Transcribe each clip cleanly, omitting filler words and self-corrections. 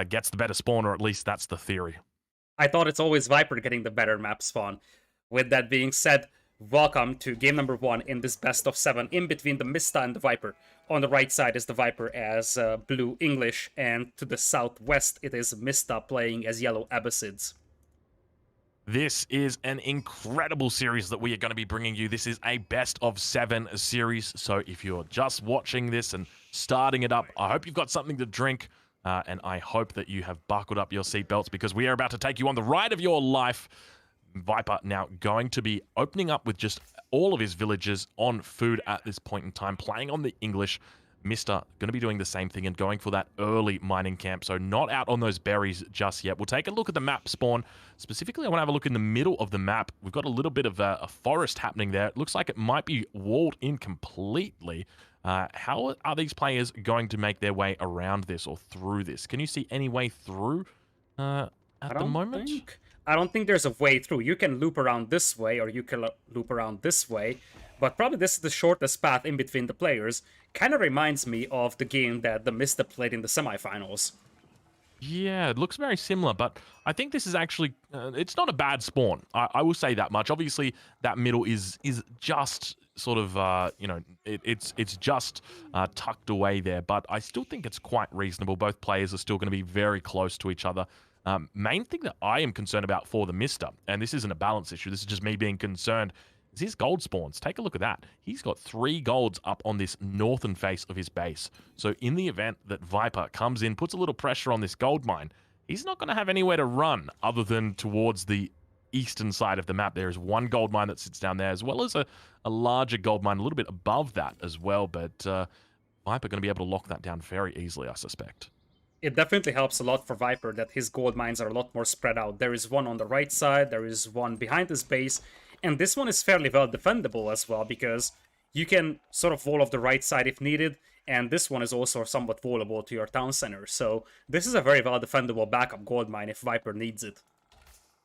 gets the better spawn, or at least that's the theory. I thought it's always Viper getting the better map spawn. With that being said, welcome to game number 1 in this best of 7 in between the Mista and the Viper. On the right side is the Viper as blue English, and to the southwest it is Mista playing as yellow Abbasids. This is an incredible series that we are going to be bringing you. This is a best of 7 series, so if you're just watching this and starting it up, I hope you've got something to drink, and I hope that you have buckled up your seatbelts, because we are about to take you on the ride of your life. Viper now going to be opening up with just all of his villagers on food at this point in time, playing on the English. Mista going to be doing the same thing and going for that early mining camp, so not out on those berries just yet. We'll take a look at the map spawn. Specifically, I want to have a look in the middle of the map. We've got a little bit of a forest happening there. It looks like it might be walled in completely. How are these players going to make their way around this or through this? Can you see any way through at the moment? I don't think there's a way through. You can loop around this way, or you can loop around this way, but probably this is the shortest path in between the players. Kind of reminds me of the game that TheMista played in the semifinals. Yeah, it looks very similar, but I think this is actually, it's not a bad spawn. I will say that much. Obviously, that middle is just sort of, you know, it's just tucked away there, but I still think it's quite reasonable. Both players are still going to be very close to each other. Main thing that I am concerned about for the Mista, and this isn't a balance issue, this is just me being concerned, is his gold spawns. Take a look at that. He's got 3 golds up on this northern face of his base. So in the event that Viper comes in, puts a little pressure on this gold mine, he's not going to have anywhere to run other than towards the eastern side of the map. There is 1 gold mine that sits down there, as well as a larger gold mine a little bit above that as well. But Viper going to be able to lock that down very easily, I suspect. It definitely helps a lot for Viper that his gold mines are a lot more spread out. There is one on the right side, there is one behind his base, and this one is fairly well defendable as well, because you can sort of wall off the right side if needed, and this one is also somewhat wallable to your town center. So this is a very well defendable backup gold mine if Viper needs it.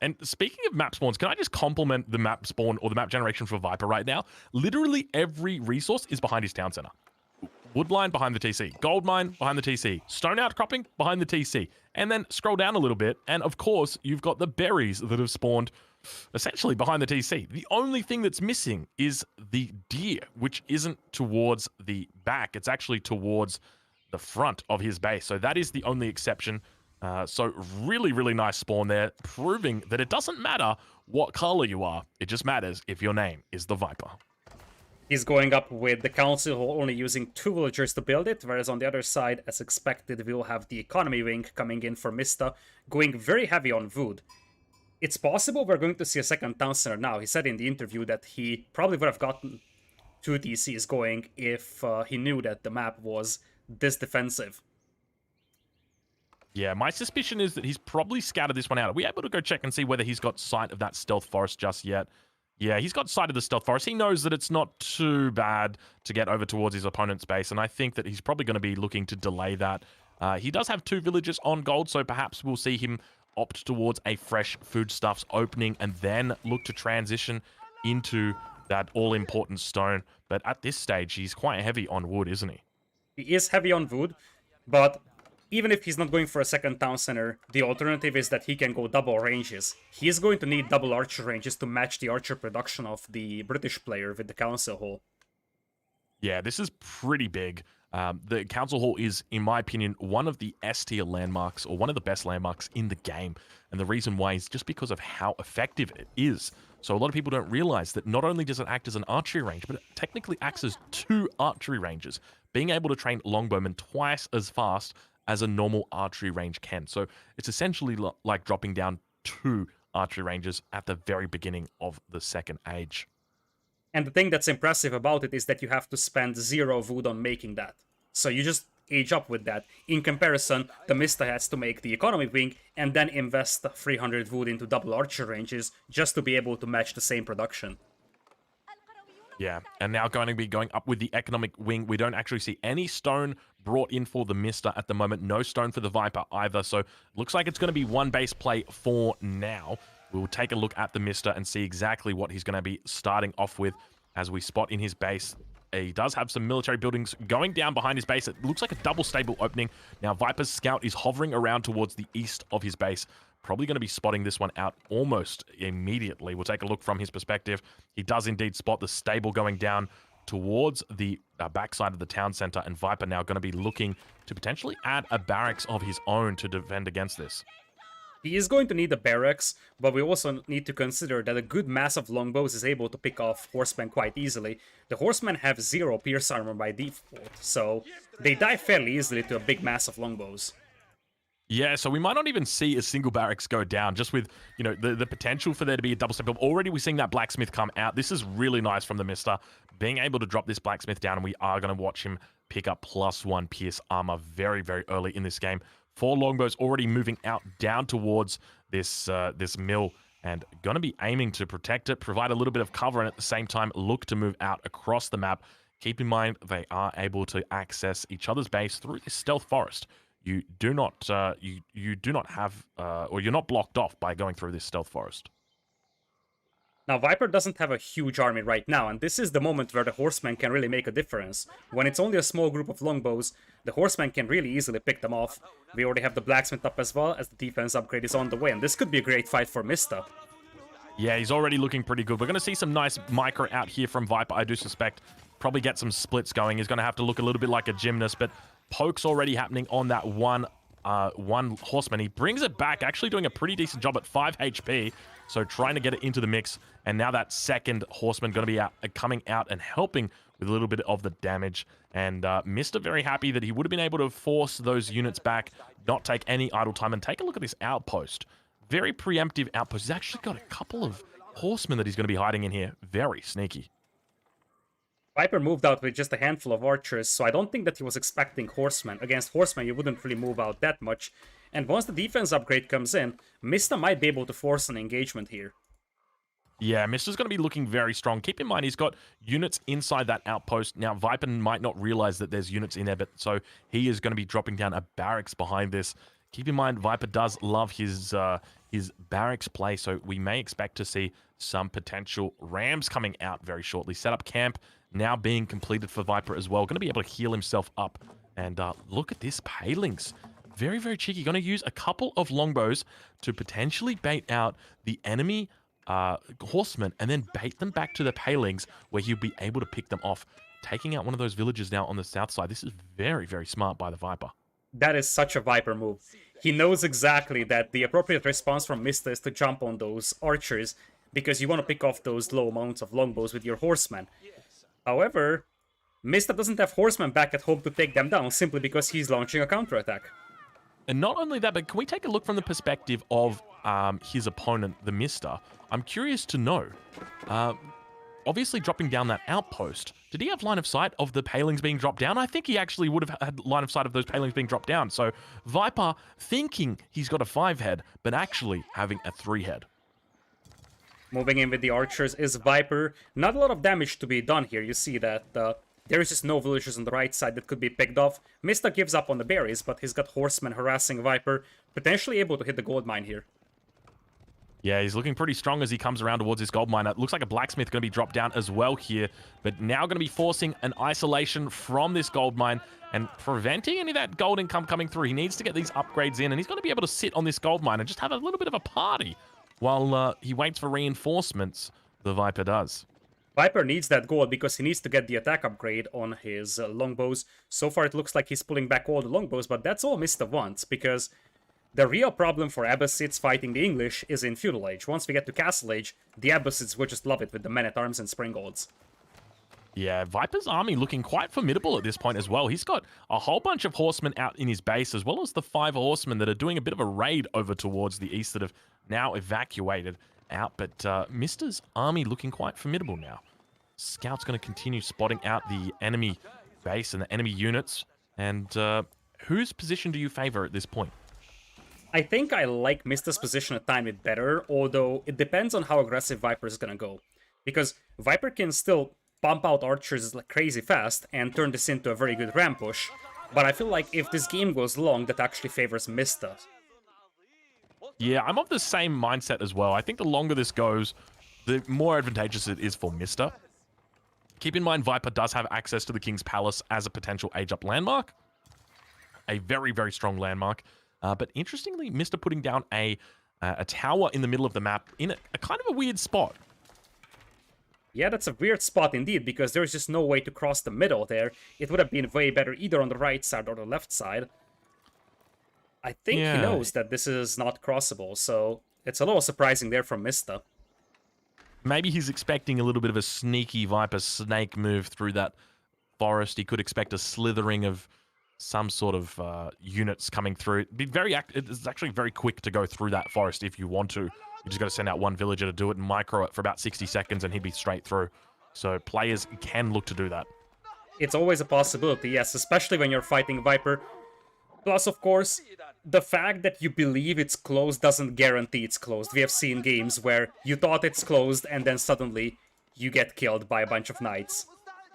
And speaking of map spawns, can I just compliment the map spawn or the map generation for Viper right now? Literally every resource is behind his town center. Woodline behind the TC, gold mine behind the TC, stone outcropping behind the TC, and then scroll down a little bit, and of course, you've got the berries that have spawned essentially behind the TC. The only thing that's missing is the deer, which isn't towards the back, it's actually towards the front of his base, so that is the only exception. So really, really nice spawn there, proving that it doesn't matter what color you are, it just matters if your name is the Viper. He's going up with the Council Hall, only using 2 villagers to build it, whereas on the other side, as expected, we'll have the Economy Wing coming in for Mista, going very heavy on wood. It's possible we're going to see a second town center now. He said in the interview that he probably would have gotten 2 TCs going if he knew that the map was this defensive. Yeah, my suspicion is that he's probably scattered this one out. Are we able to go check and see whether he's got sight of that stealth forest just yet? Yeah, he's got sight of the stealth forest. He knows that it's not too bad to get over towards his opponent's base, and I think that he's probably going to be looking to delay that. He does have 2 villages on gold, so perhaps we'll see him opt towards a fresh foodstuffs opening and then look to transition into that all-important stone. But at this stage, he's quite heavy on wood, isn't he? He is heavy on wood, but even if he's not going for a second town center, the alternative is that he can go double ranges. He is going to need double archer ranges to match the archer production of the British player with the Council Hall. Yeah, this is pretty big. The Council Hall is, in my opinion, one of the S-tier landmarks, or one of the best landmarks in the game. And the reason why is just because of how effective it is. So a lot of people don't realize that not only does it act as an archery range, but it technically acts as 2 archery ranges, being able to train longbowmen twice as fast as a normal archery range can. So it's essentially like dropping down 2 archery ranges at the very beginning of the second age. And the thing that's impressive about it is that you have to spend 0 wood on making that. So you just age up with that. In comparison, the Mista has to make the Economy Wing and then invest 300 wood into double archer ranges just to be able to match the same production. Yeah, and now going to be going up with the Economic Wing. We don't actually see any stone brought in for the Mista at the moment. No stone for the Viper either, so looks like it's going to be 1 base play for now. We will take a look at the Mista and see exactly what he's going to be starting off with as we spot in his base he does have some military buildings going down behind his base. It looks like a double stable opening. Now, Viper's scout is hovering around towards the east of his base. Probably going to be spotting this one out almost immediately. We'll take a look from his perspective. He does indeed spot the stable going down towards the backside of the town center, and Viper now going to be looking to potentially add a barracks of his own to defend against this. He is going to need a barracks, but we also need to consider that a good mass of longbows is able to pick off horsemen quite easily. The horsemen have 0 pierce armor by default, so they die fairly easily to a big mass of longbows. Yeah, so we might not even see a single barracks go down, just with, you know, the potential for there to be a double step. Already we're seeing that blacksmith come out. This is really nice from TheMista, being able to drop this blacksmith down, and we are going to watch him pick up +1 pierce armor very, very early in this game. 4 longbows already moving out down towards this this mill, and going to be aiming to protect it, provide a little bit of cover, and at the same time look to move out across the map. Keep in mind they are able to access each other's base through this stealth forest. You do not you do not have or you're not blocked off by going through this stealth forest. Now, Viper doesn't have a huge army right now, and this is the moment where the horsemen can really make a difference. When it's only a small group of longbows, the horsemen can really easily pick them off. We already have the blacksmith up as well, as the defense upgrade is on the way, and this could be a great fight for Mista. Yeah, he's already looking pretty good. We're going to see some nice micro out here from Viper, I do suspect. Probably get some splits going. He's going to have to look a little bit like a gymnast, but pokes already happening on that one horseman. He brings it back, actually doing a pretty decent job at 5 HP. So trying to get it into the mix, and now that second horseman going to be coming out and helping with a little bit of the damage. And Mista very happy that he would have been able to force those units back, not take any idle time. And take a look at this outpost. Very preemptive outpost. He's actually got a couple of horsemen that he's going to be hiding in here. Very sneaky. Viper moved out with just a handful of archers, so I don't think that he was expecting horsemen. Against horsemen, you wouldn't really move out that much. And once the defense upgrade comes in, Mista might be able to force an engagement here. Yeah, Mista's going to be looking very strong. Keep in mind, he's got units inside that outpost. Now, Viper might not realize that there's units in there, but so he is going to be dropping down a barracks behind this. Keep in mind, Viper does love his barracks play, so we may expect to see some potential rams coming out very shortly. Set up camp now being completed for Viper as well. Going to be able to heal himself up. And look at this palings. Very, very cheeky. Going to use a couple of longbows to potentially bait out the enemy horsemen and then bait them back to the palings where he'll be able to pick them off. Taking out one of those villages now on the south side. This is very, very smart by the Viper. That is such a Viper move. He knows exactly that the appropriate response from Mista is to jump on those archers because you want to pick off those low amounts of longbows with your horsemen. However, Mista doesn't have horsemen back at home to take them down simply because he's launching a counterattack. And not only that, but can we take a look from the perspective of his opponent, TheMista? I'm curious to know. Obviously, dropping down that outpost, did he have line of sight of the palings being dropped down? I think he actually would have had line of sight of those palings being dropped down. So Viper thinking he's got a 5-head, but actually having a 3-head. Moving in with the archers is Viper. Not a lot of damage to be done here. You see that there is just no villagers on the right side that could be picked off. Mista gives up on the berries, but he's got horsemen harassing Viper, potentially able to hit the gold mine here. Yeah, he's looking pretty strong as he comes around towards his gold mine. It looks like a blacksmith going to be dropped down as well here, but now going to be forcing an isolation from this gold mine and preventing any of that gold income coming through. He needs to get these upgrades in, and he's going to be able to sit on this gold mine and just have a little bit of a party while he waits for reinforcements. The Viper does. Viper needs that gold because he needs to get the attack upgrade on his longbows. So far it looks like he's pulling back all the longbows, but that's all Mista wants, because the real problem for Abbasids fighting the English is in Feudal Age. Once we get to Castle Age, the Abbasids will just love it with the men-at-arms and springalds. Yeah, Viper's army looking quite formidable at this point as well. He's got a whole bunch of horsemen out in his base, as well as the 5 horsemen that are doing a bit of a raid over towards the east that have now evacuated out. But Mista's army looking quite formidable now. Scout's going to continue spotting out the enemy base and the enemy units. And whose position do you favor at this point? I think I like Mista's position a tiny bit better, although it depends on how aggressive Viper is going to go. Because Viper can still pump out archers like crazy fast and turn this into a very good ram push. But I feel like if this game goes long, that actually favors Mista. Yeah, I'm of the same mindset as well. I think the longer this goes, the more advantageous it is for Mista. Keep in mind, Viper does have access to the King's Palace as a potential age-up landmark. A very, very strong landmark. But interestingly, Mr. putting down a tower in the middle of the map in a kind of a weird spot. Yeah, that's a weird spot indeed, because there's just no way to cross the middle there. It would have been way better either on the right side or the left side. I think he knows that this is not crossable, so it's a little surprising there from Mista. Maybe he's expecting a little bit of a sneaky Viper snake move through that forest. He could expect a slithering of some sort of units coming through. It's actually very quick to go through that forest if you want to. You just got to send out one villager to do it and micro it for about 60 seconds and he'd be straight through. So players can look to do that. It's always a possibility, yes, especially when you're fighting Viper. Plus, of course, the fact that you believe it's closed doesn't guarantee it's closed. We have seen games where you thought it's closed and then suddenly you get killed by a bunch of knights.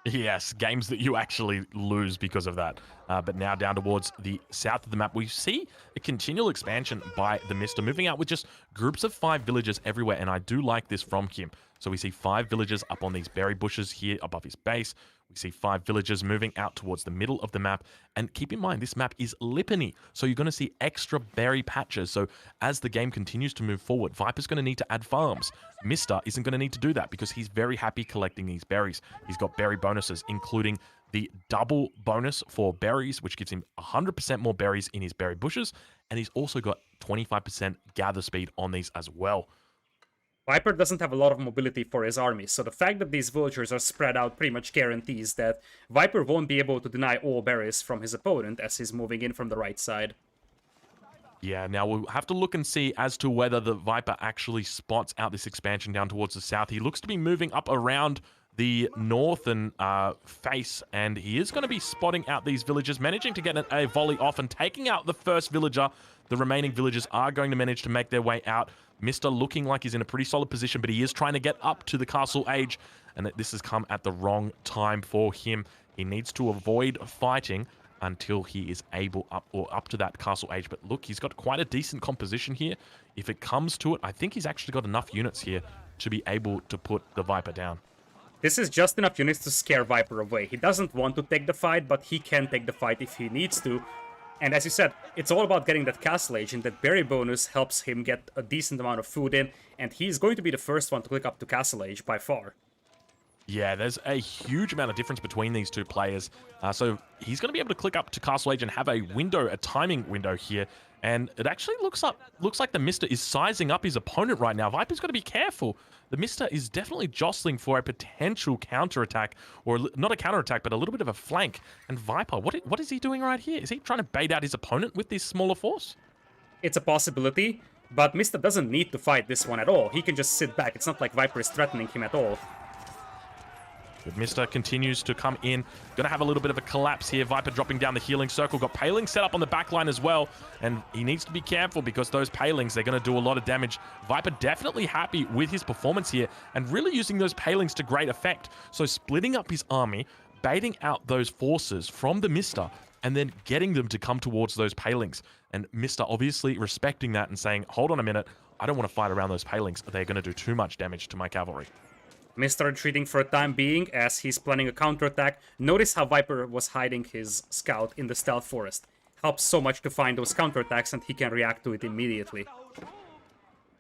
Yes, games that you actually lose because of that. But now down towards the south of the map, we see a continual expansion by TheMista, moving out with just groups of 5 villagers everywhere, and I do like this from him. So we see 5 villagers up on these berry bushes here above his base. We see 5 villagers moving out towards the middle of the map. And keep in mind, this map is Lipany, so you're going to see extra berry patches. So as the game continues to move forward, Viper's going to need to add farms. Mista isn't going to need to do that because he's very happy collecting these berries. He's got berry bonuses, including the double bonus for berries, which gives him 100% more berries in his berry bushes. And he's also got 25% gather speed on these as well. Viper doesn't have a lot of mobility for his army, so the fact that these villagers are spread out pretty much guarantees that Viper won't be able to deny all berries from his opponent as he's moving in from the right side. Yeah, now we'll have to look and see as to whether the Viper actually spots out this expansion down towards the south. He looks to be moving up around the northern face, and he is going to be spotting out these villagers, managing to get a volley off and taking out the first villager. The remaining villagers are going to manage to make their way out. Mista looking like he's in a pretty solid position, but he is trying to get up to the castle age, and this has come at the wrong time for him. He needs to avoid fighting until he is up to that castle age. But look, he's got quite a decent composition here. If it comes to it, I think he's actually got enough units here to be able to put the Viper down. This is just enough units to scare Viper away. He doesn't want to take the fight, but he can take the fight if he needs to. And as you said, it's all about getting that castle age, and that berry bonus helps him get a decent amount of food in, and he's going to be the first one to click up to castle age by far. Yeah, there's a huge amount of difference between these two players. So he's going to be able to click up to castle age and have a timing window here. And it actually looks like TheMista is sizing up his opponent right now. Viper's got to be careful. TheMista is definitely jostling for a potential counterattack, or not a counterattack, but a little bit of a flank. And Viper, what is he doing right here? Is he trying to bait out his opponent with this smaller force? It's a possibility, but Mista doesn't need to fight this one at all. He can just sit back. It's not like Viper is threatening him at all. But Mista continues to come in. Gonna have a little bit of a collapse here. Viper dropping down the healing circle. Got paling set up on the back line as well. And he needs to be careful because those palings, they're gonna do a lot of damage. Viper definitely happy with his performance here and really using those palings to great effect. So splitting up his army, baiting out those forces from TheMista, and then getting them to come towards those palings. And Mista obviously respecting that and saying, hold on a minute, I don't want to fight around those palings. They're gonna do too much damage to my cavalry. Mista retreating for a time being as he's planning a counterattack. Notice how Viper was hiding his scout in the stealth forest. Helps so much to find those counterattacks and he can react to it immediately.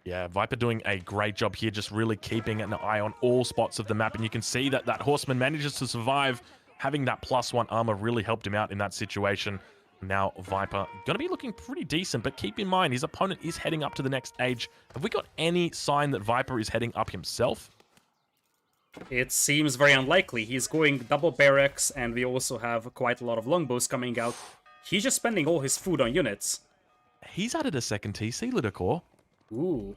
Yeah, Viper doing a great job here, just really keeping an eye on all spots of the map. And you can see that that horseman manages to survive. Having that +1 armor really helped him out in that situation. Now Viper going to be looking pretty decent, but keep in mind his opponent is heading up to the next age. Have we got any sign that Viper is heading up himself? It seems very unlikely. He's going double barracks, and we also have quite a lot of longbows coming out. He's just spending all his food on units. He's added a second TC, Lidakor. Ooh.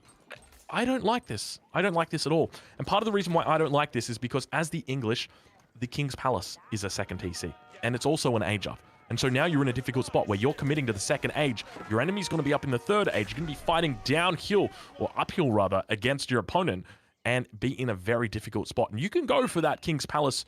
I don't like this. I don't like this at all. And part of the reason why I don't like this is because as the English, the King's Palace is a second TC. And it's also an age up. And so now you're in a difficult spot where you're committing to the second age. Your enemy's going to be up in the third age. You're going to be fighting downhill, or uphill rather, against your opponent, and be in a very difficult spot. And you can go for that King's Palace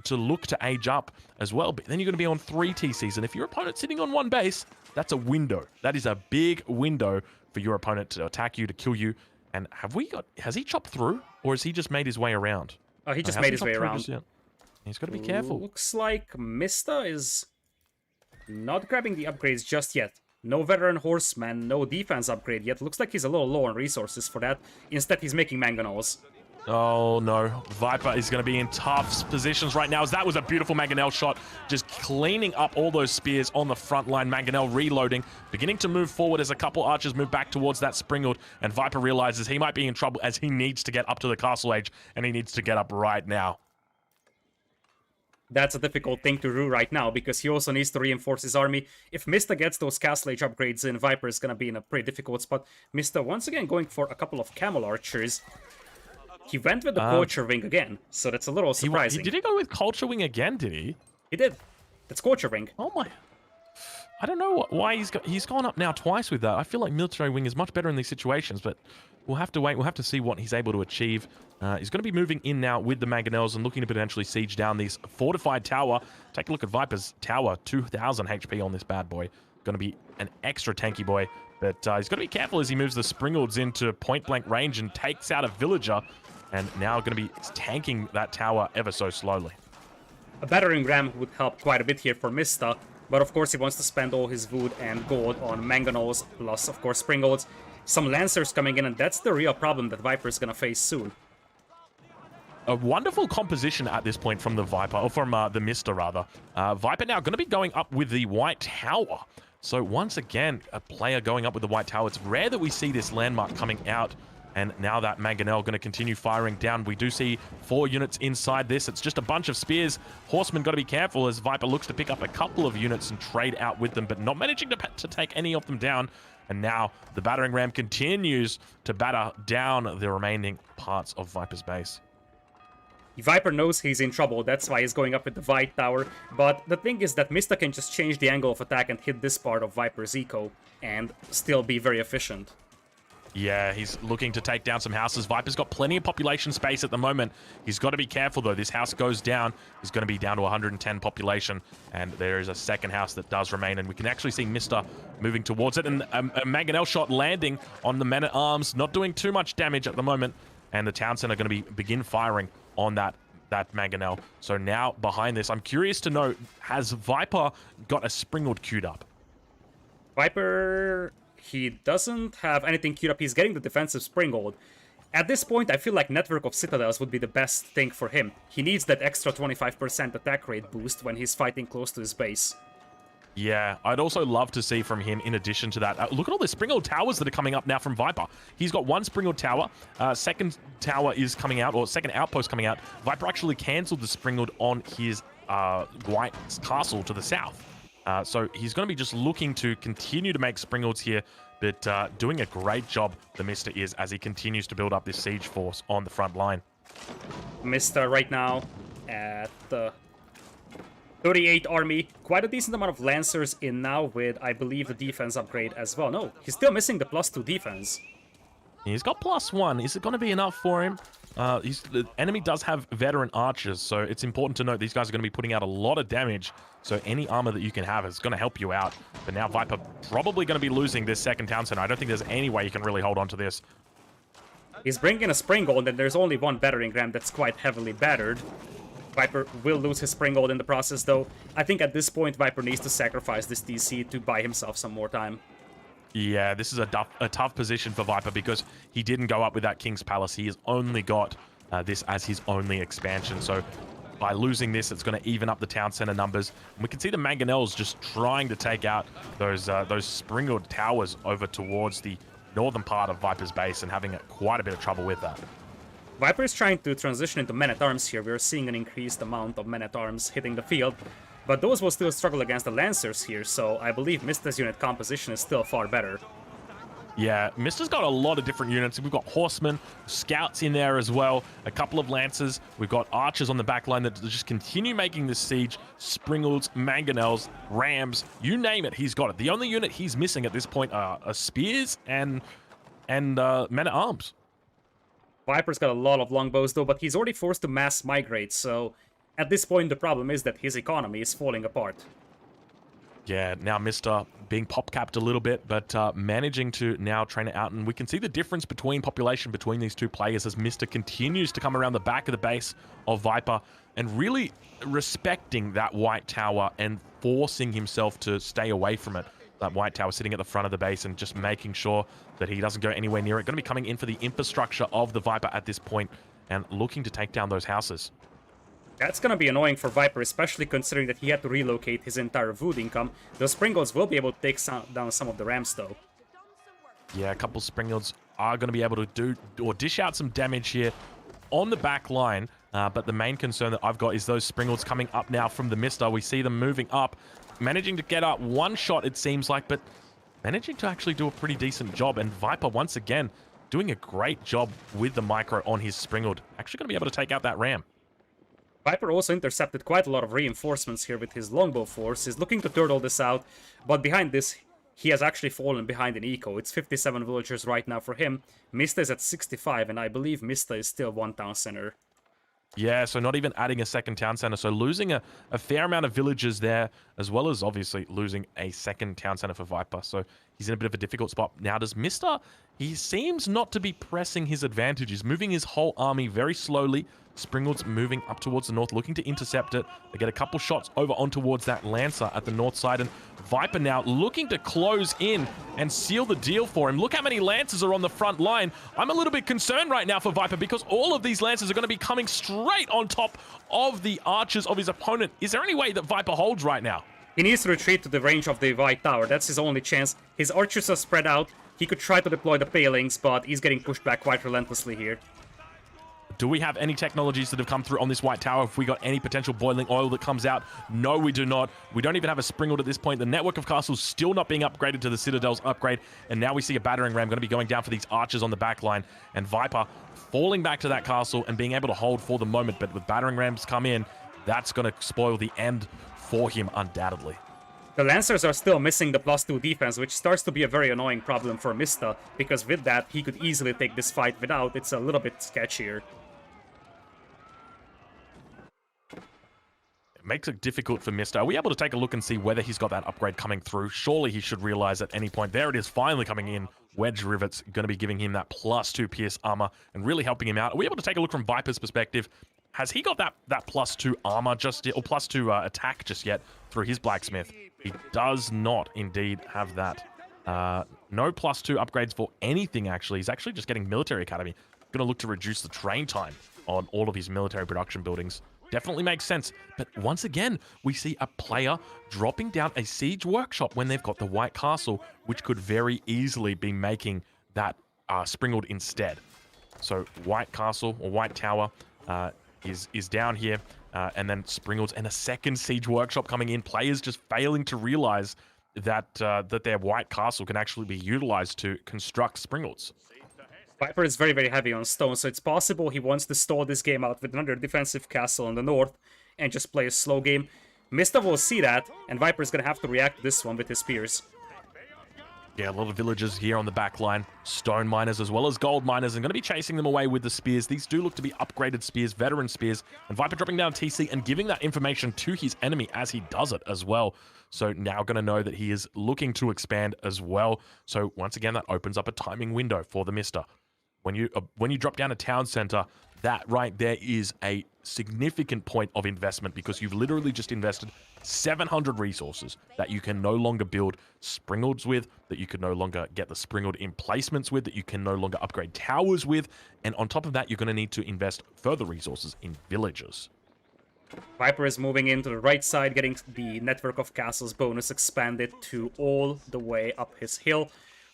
to look to age up as well, but then you're going to be on 3 TCs, and if your opponent's sitting on 1 base, that's a window. That is a big window for your opponent to attack you, to kill you. And has he chopped through, or has he just made his way around? Oh, he just made his way around. He's got to be careful. Looks like Mista is not grabbing the upgrades just yet. No veteran horseman, no defense upgrade yet. Looks like he's a little low on resources for that. Instead, he's making mangonels. Oh no, Viper is going to be in tough positions right now, as that was a beautiful Mangonel shot, just cleaning up all those spears on the front line. Mangonel reloading, beginning to move forward as a couple archers move back towards that Springald, and Viper realizes he might be in trouble as he needs to get up to the castle age, and he needs to get up right now. That's a difficult thing to do right now, because he also needs to reinforce his army. If Mista gets those castle age upgrades in, Viper is going to be in a pretty difficult spot. Mista once again going for a couple of camel archers. He went with the Culture Wing again, so that's a little surprising. Did he go with Culture Wing again, did he? He did. That's Culture Wing. Oh my... I don't know why he's gone up now twice with that. I feel like Military Wing is much better in these situations, but we'll have to wait. We'll have to see what he's able to achieve. He's going to be moving in now with the Mangonels and looking to potentially siege down this fortified tower. Take a look at Viper's tower, 2,000 HP on this bad boy. Going to be an extra tanky boy, but he's got to be careful as he moves the Springalds into point-blank range and takes out a villager. And now going to be tanking that tower ever so slowly. A battering ram would help quite a bit here for Mista, but of course he wants to spend all his wood and gold on mangonels, plus of course Springolds. Some Lancers coming in, and that's the real problem that Viper is going to face soon. A wonderful composition at this point from the Viper, or from the Mista rather. Viper now going to be going up with the White Tower. So once again, a player going up with the White Tower. It's rare that we see this landmark coming out. And now that Mangonel going to continue firing down. We do see 4 units inside this. It's just a bunch of spears. Horsemen got to be careful as Viper looks to pick up a couple of units and trade out with them, but not managing to take any of them down. And now the battering ram continues to batter down the remaining parts of Viper's base. Viper knows he's in trouble, that's why he's going up with the White Tower. But the thing is that Mista can just change the angle of attack and hit this part of Viper's eco and still be very efficient. Yeah, he's looking to take down some houses. Viper's got plenty of population space at the moment. He's got to be careful, though. This house goes down. He's going to be down to 110 population, and there is a second house that does remain, and we can actually see Mista moving towards it, and a Mangonel shot landing on the men-at-arms, not doing too much damage at the moment, and the town center going to begin firing on that Mangonel. So now, behind this, I'm curious to know, has Viper got a Springald queued up? Viper... He doesn't have anything queued up. He's getting the defensive Springald. At this point, I feel like Network of Citadels would be the best thing for him. He needs that extra 25% attack rate boost when he's fighting close to his base. Yeah, I'd also love to see from him, in addition to that, look at all the Springald towers that are coming up now from Viper. He's got 1 Springald tower, second tower is coming out, or second outpost coming out. Viper actually cancelled the Springald on his White Castle to the south. So he's going to be just looking to continue to make Springalds here, but doing a great job, the Mista is, as he continues to build up this siege force on the front line. Mista right now at 38 army. Quite a decent amount of Lancers in now with, I believe, the defense upgrade as well. No, he's still missing the +2 defense. He's got +1. Is it going to be enough for him? The enemy does have veteran archers, so it's important to note these guys are going to be putting out a lot of damage, so any armor that you can have is going to help you out. But now Viper probably going to be losing this second town center. I don't think there's any way you can really hold on to this. He's bringing a Springald, and there's only one battering ram that's quite heavily battered. Viper will lose his Springald in the process, though. I think at this point, Viper needs to sacrifice this DC to buy himself some more time. Yeah, this is a tough position for Viper because he didn't go up with that King's Palace. He has only got this as his only expansion. So by losing this, it's going to even up the town center numbers. And we can see the Mangonels just trying to take out those Springald towers over towards the northern part of Viper's base and having quite a bit of trouble with that. Viper is trying to transition into men-at-arms here. We're seeing an increased amount of men-at-arms hitting the field. But those will still struggle against the Lancers here, so I believe Mista's unit composition is still far better. Yeah, Mista's got a lot of different units. We've got horsemen, scouts in there as well, a couple of lancers. We've got archers on the back line that just continue making this siege. Springalds, Mangonels, rams, you name it, he's got it. The only unit he's missing at this point are spears and men-at-arms. Viper's got a lot of longbows though, but he's already forced to mass migrate, so at this point the problem is that his economy is falling apart. Yeah, now Mr. being pop-capped a little bit, but managing to now train it out. And we can see the difference between population between these two players as Mr. continues to come around the back of the base of Viper and really respecting that white tower and forcing himself to stay away from it. That white tower sitting at the front of the base and just making sure that he doesn't go anywhere near it. Going to be coming in for the infrastructure of the Viper at this point and looking to take down those houses. That's gonna be annoying for Viper, especially considering that he had to relocate his entire Vood income. Those Springles will be able to take down some of the Rams, though. Yeah, a couple Springles are going to be able to do or dish out some damage here on the back line. But the main concern that I've got is those Springles coming up now from the TheMista. We see them moving up, managing to get up one shot, it seems like, but managing to actually do a pretty decent job. And Viper, once again, doing a great job with the micro on his Springled. Actually going to be able to take out that Ram. Viper also intercepted quite a lot of reinforcements here with his longbow force. He's looking to turtle this out, but behind this, he has actually fallen behind an eco. It's 57 villagers right now for him. Mista is at 65, and I believe Mista is still one town center. Yeah, so not even adding a second town center. So losing a fair amount of villagers there, as well as obviously losing a second town center for Viper. So he's in a bit of a difficult spot. Now, does Mista, he seems not to be pressing his advantage. He's moving his whole army very slowly. Springald's moving up towards the north, looking to intercept it. They get a couple shots over on towards that Lancer at the north side. And Viper now looking to close in and seal the deal for him. Look how many Lancers are on the front line. I'm a little bit concerned right now for Viper because all of these Lancers are going to be coming straight on top of the archers of his opponent. Is there any way that Viper holds right now? He needs to retreat to the range of the white tower. That's his only chance. His archers are spread out. He could try to deploy the palings, but he's getting pushed back quite relentlessly here. Do we have any technologies that have come through on this white tower? If we got any potential boiling oil that comes out? No, we do not. We don't even have a Springled at this point. The network of castles still not being upgraded to the Citadel's upgrade. And now we see a battering ram going to be going down for these archers on the back line. And Viper falling back to that castle and being able to hold for the moment. But with battering rams come in, that's going to spoil the end for him undoubtedly. The Lancers are still missing the +2 defense, which starts to be a very annoying problem for Mista, because with that, he could easily take this fight without. It's a little bit sketchier. It makes it difficult for Mista. Are we able to take a look and see whether he's got that upgrade coming through? Surely he should realize at any point. There it is, finally coming in. Wedge Rivets going to be giving him that +2 pierce armor and really helping him out. Are we able to take a look from Viper's perspective? Has he got that +2 armor just yet, or +2 attack just yet through his blacksmith? He does not indeed have that. No +2 upgrades for anything, actually. He's actually just getting military academy. Going to look to reduce the train time on all of his military production buildings. Definitely makes sense. But once again, we see a player dropping down a siege workshop when they've got the White Castle, which could very easily be making that Springled instead. So White Castle or White Tower is down here. And then Springled and a second siege workshop coming in. Players just failing to realize that that their White Castle can actually be utilized to construct Springleds. Viper is very, very heavy on stone, so it's possible he wants to stall this game out with another defensive castle in the north and just play a slow game. Mista will see that, and Viper's gonna have to react to this one with his spears. Yeah, a lot of villagers here on the back line. Stone miners as well as gold miners, and going to be chasing them away with the spears. These do look to be upgraded spears, veteran spears, and Viper dropping down TC and giving that information to his enemy as he does it as well. So now going to know that he is looking to expand as well. So once again, that opens up a timing window for the TheMista. When you drop down a town center, that right there is a significant point of investment because you've literally just invested 700 resources that you can no longer build Springleds with, that you can no longer get the Springled emplacements with, that you can no longer upgrade towers with, and on top of that, you're going to need to invest further resources in villages. Viper is moving into the right side, getting the network of castles bonus expanded to all the way up his hill.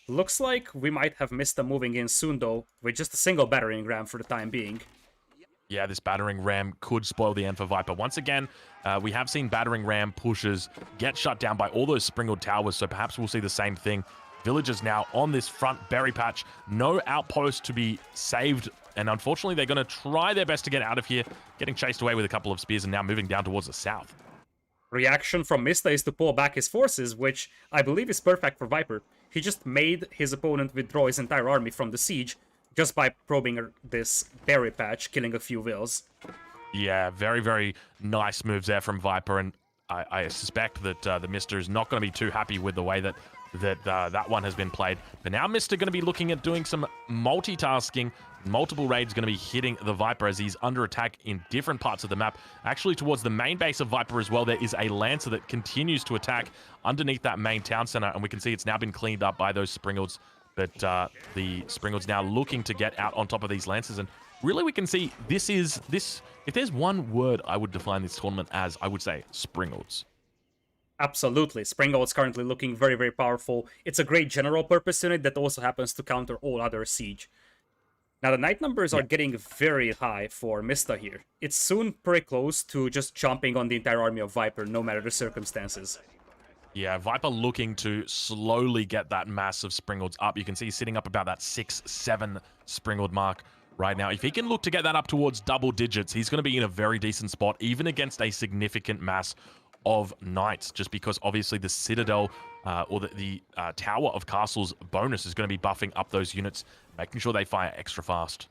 Looks like we might have Mista moving in soon, though, with just a single battering ram for the time being. Yeah, this battering ram could spoil the end for Viper. Once again, we have seen battering ram pushes get shut down by all those Springled towers, so perhaps we'll see the same thing. Villagers now on this front berry patch. No outpost to be saved, and unfortunately, they're going to try their best to get out of here, getting chased away with a couple of spears and now moving down towards the south. Reaction from Mista is to pull back his forces, which I believe is perfect for Viper. He just made his opponent withdraw his entire army from the siege just by probing this berry patch, killing a few vills. Yeah, very, very nice moves there from Viper, and I suspect that the Mista is not going to be too happy with the way that that one has been played. But now Mista going to be looking at doing some multitasking. Multiple raids going to be hitting the Viper as he's under attack in different parts of the map. Actually, towards the main base of Viper as well, there is a Lancer that continues to attack underneath that main town center, and we can see it's now been cleaned up by those Springles. But the Springles now looking to get out on top of these Lancers, and really we can see this. If there's one word I would define this tournament as, I would say Springles. Absolutely. Springles is currently looking very, very powerful. It's a great general purpose unit that also happens to counter all other siege. Now, the knight numbers are getting very high for Mista here. It's soon pretty close to just jumping on the entire army of Viper, no matter the circumstances. Yeah, Viper looking to slowly get that massive Springles up. You can see he's sitting up about that 6-7 Springles mark right now. If he can look to get that up towards double digits, he's going to be in a very decent spot, even against a significant mass of knights, just because obviously the Citadel or the Tower of Castles bonus is going to be buffing up those units, making sure they fire extra fast.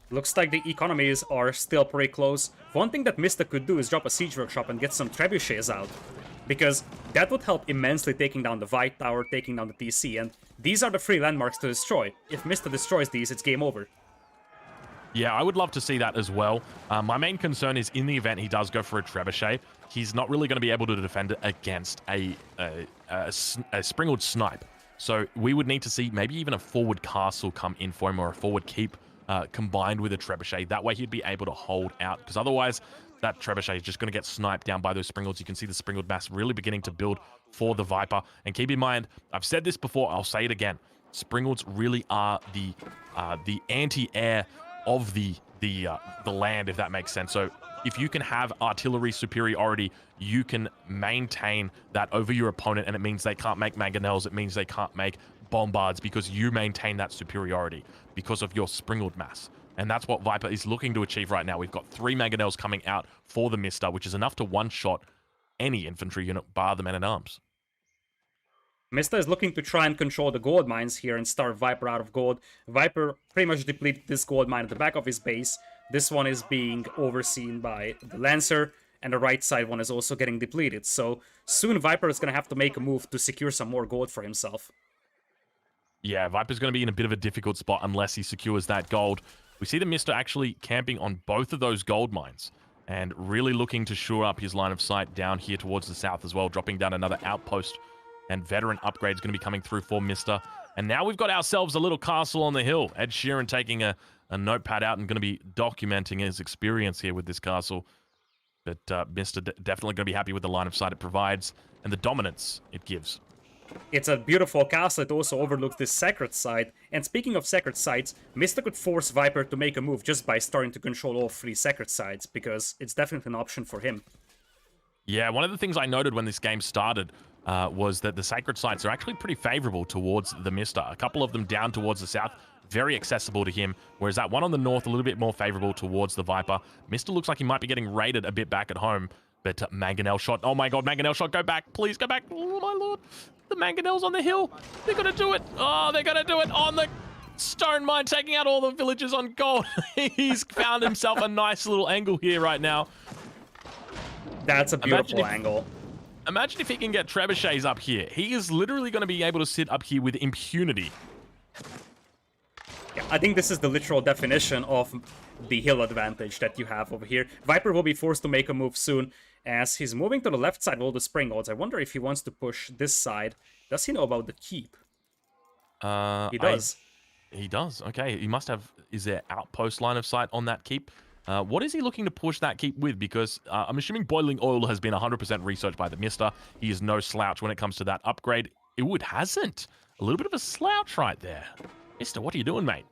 Looks like the economies are still pretty close. One thing that Mista could do is drop a siege workshop and get some trebuchets out, because that would help immensely taking down the White Tower, taking down the TC, and these are the free landmarks to destroy. If Mista destroys these, it's game over. Yeah, I would love to see that as well. My main concern is in the event he does go for a trebuchet, he's not really going to be able to defend it against a Springald snipe. So we would need to see maybe even a forward castle come in for him, or a forward keep combined with a trebuchet. That way he'd be able to hold out, because otherwise that trebuchet is just going to get sniped down by those Springalds. You can see the Springald mass really beginning to build for the Viper. And keep in mind, I've said this before, I'll say it again, Springalds really are the anti-air of the land, if that makes sense. So if you can have artillery superiority, you can maintain that over your opponent, and it means they can't make mangonels, it means they can't make bombards, because you maintain that superiority because of your Springald mass. And that's what Viper is looking to achieve right now. We've got 3 mangonels coming out for the Mista, which is enough to one-shot any infantry unit bar the men-at-arms. Mista is looking to try and control the gold mines here and starve Viper out of gold. Viper pretty much depleted this gold mine at the back of his base. This one is being overseen by the Lancer, and the right side one is also getting depleted. So soon Viper is going to have to make a move to secure some more gold for himself. Yeah, Viper's going to be in a bit of a difficult spot unless he secures that gold. We see the Mista actually camping on both of those gold mines and really looking to shore up his line of sight down here towards the south as well, dropping down another outpost. And veteran upgrade is going to be coming through for Mista. And now we've got ourselves a little castle on the hill. Ed Sheeran taking a notepad out and going to be documenting his experience here with this castle. But Mista definitely going to be happy with the line of sight it provides and the dominance it gives. It's a beautiful castle. It also overlooks this sacred site. And speaking of sacred sites, Mista could force Viper to make a move just by starting to control all 3 sacred sites, because it's definitely an option for him. Yeah, one of the things I noted when this game started was that the sacred sites are actually pretty favorable towards the Mista. A couple of them down towards the south, very accessible to him, whereas that one on the north a little bit more favorable towards the Viper. Mista looks like he might be getting raided a bit back at home, but mangonel shot. Oh my god, mangonel shot, go back, please go back. Oh my lord, the mangonel's on the hill. They're gonna do it. Oh, they're gonna do it on the stone mine, taking out all the villagers on gold. He's found himself a nice little angle here right now. That's a beautiful angle. Imagine if he can get trebuchets up here. He is literally going to be able to sit up here with impunity. Yeah, I think this is the literal definition of the hill advantage that you have over here. Viper will be forced to make a move soon, as he's moving to the left side of all the Springolds. I wonder if he wants to push this side. Does he know about the keep? He does. He does. Okay, he must have... Is there outpost line of sight on that keep? What is he looking to push that keep with? Because I'm assuming boiling oil has been 100% researched by the Mista. He is no slouch when it comes to that upgrade. It hasn't. A little bit of a slouch right there. Mista, what are you doing, mate?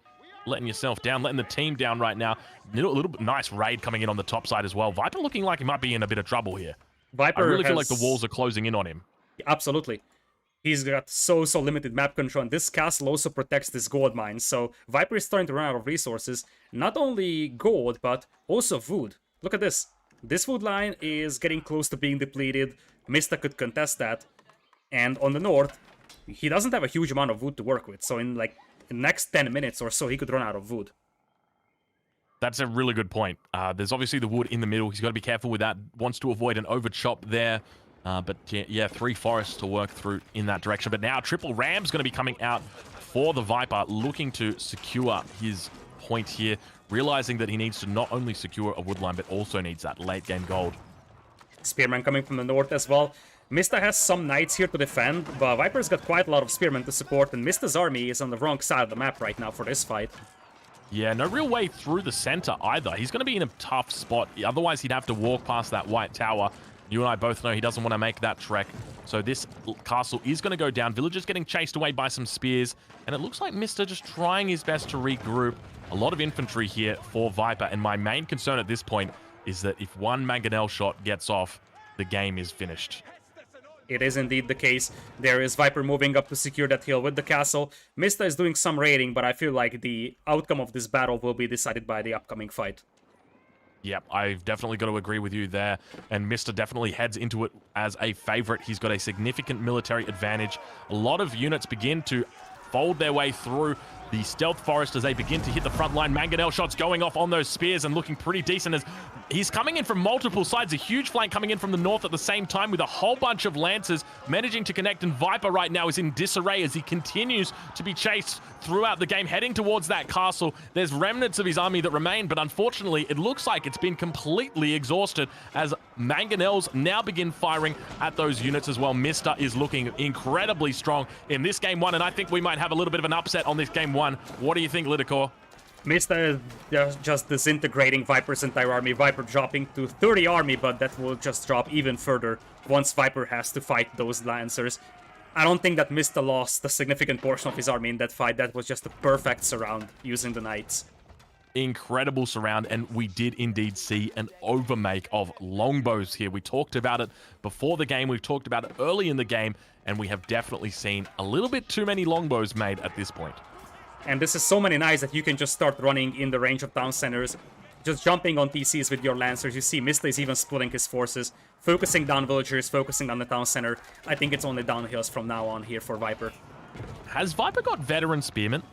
Letting yourself down, letting the team down right now. A little bit nice raid coming in on the top side as well. Viper looking like he might be in a bit of trouble here. Viper I really feel like the walls are closing in on him. Absolutely. He's got so limited map control, and this castle also protects this gold mine, so Viper is starting to run out of resources. Not only gold, but also wood. Look at this. This wood line is getting close to being depleted. Mista could contest that. And on the north, he doesn't have a huge amount of wood to work with, so in like the next 10 minutes or so, he could run out of wood. That's a really good point. There's obviously the wood in the middle. He's got to be careful with that. Wants to avoid an over chop there. But yeah, 3 forests to work through in that direction. But now Triple Ram's going to be coming out for the Viper, looking to secure his point here, realizing that he needs to not only secure a wood line, but also needs that late game gold. Spearman coming from the north as well. Mista has some knights here to defend, but Viper's got quite a lot of spearmen to support, and Mista's army is on the wrong side of the map right now for this fight. Yeah, no real way through the center either. He's going to be in a tough spot. Otherwise, he'd have to walk past that white tower. You and I both know he doesn't want to make that trek. So this castle is going to go down. Villagers getting chased away by some spears. And it looks like Mista just trying his best to regroup. A lot of infantry here for Viper. And my main concern at this point is that if one mangonel shot gets off, the game is finished. It is indeed the case. There is Viper moving up to secure that hill with the castle. Mista is doing some raiding, but I feel like the outcome of this battle will be decided by the upcoming fight. Yep, I've definitely got to agree with you there. And Mista definitely heads into it as a favorite. He's got a significant military advantage. A lot of units begin to fold their way through the stealth forest as they begin to hit the front line. Mangonel shots going off on those spears and looking pretty decent as he's coming in from multiple sides. A huge flank coming in from the north at the same time with a whole bunch of lancers managing to connect. And Viper right now is in disarray as he continues to be chased throughout the game, heading towards that castle. There's remnants of his army that remain, but unfortunately, it looks like it's been completely exhausted as Mangonels now begin firing at those units as well. Mista is looking incredibly strong in this game 1, and I think we might have a little bit of an upset on this game 1. What do you think, Lidicor? Mista is just disintegrating Viper's entire army. Viper dropping to 30 army, but that will just drop even further once Viper has to fight those Lancers. I don't think that Mista lost a significant portion of his army in that fight. That was just a perfect surround using the Knights. Incredible surround, and we did indeed see an overmake of longbows here. We talked about it before the game, we've talked about it early in the game, and we have definitely seen a little bit too many longbows made at this point. And this is so many knights that you can just start running in the range of town centers, just jumping on TCs with your Lancers. You see Mista is even splitting his forces, focusing down villagers, focusing on the town center. I think it's only downhills from now on here for Viper. Has Viper got veteran spearmen?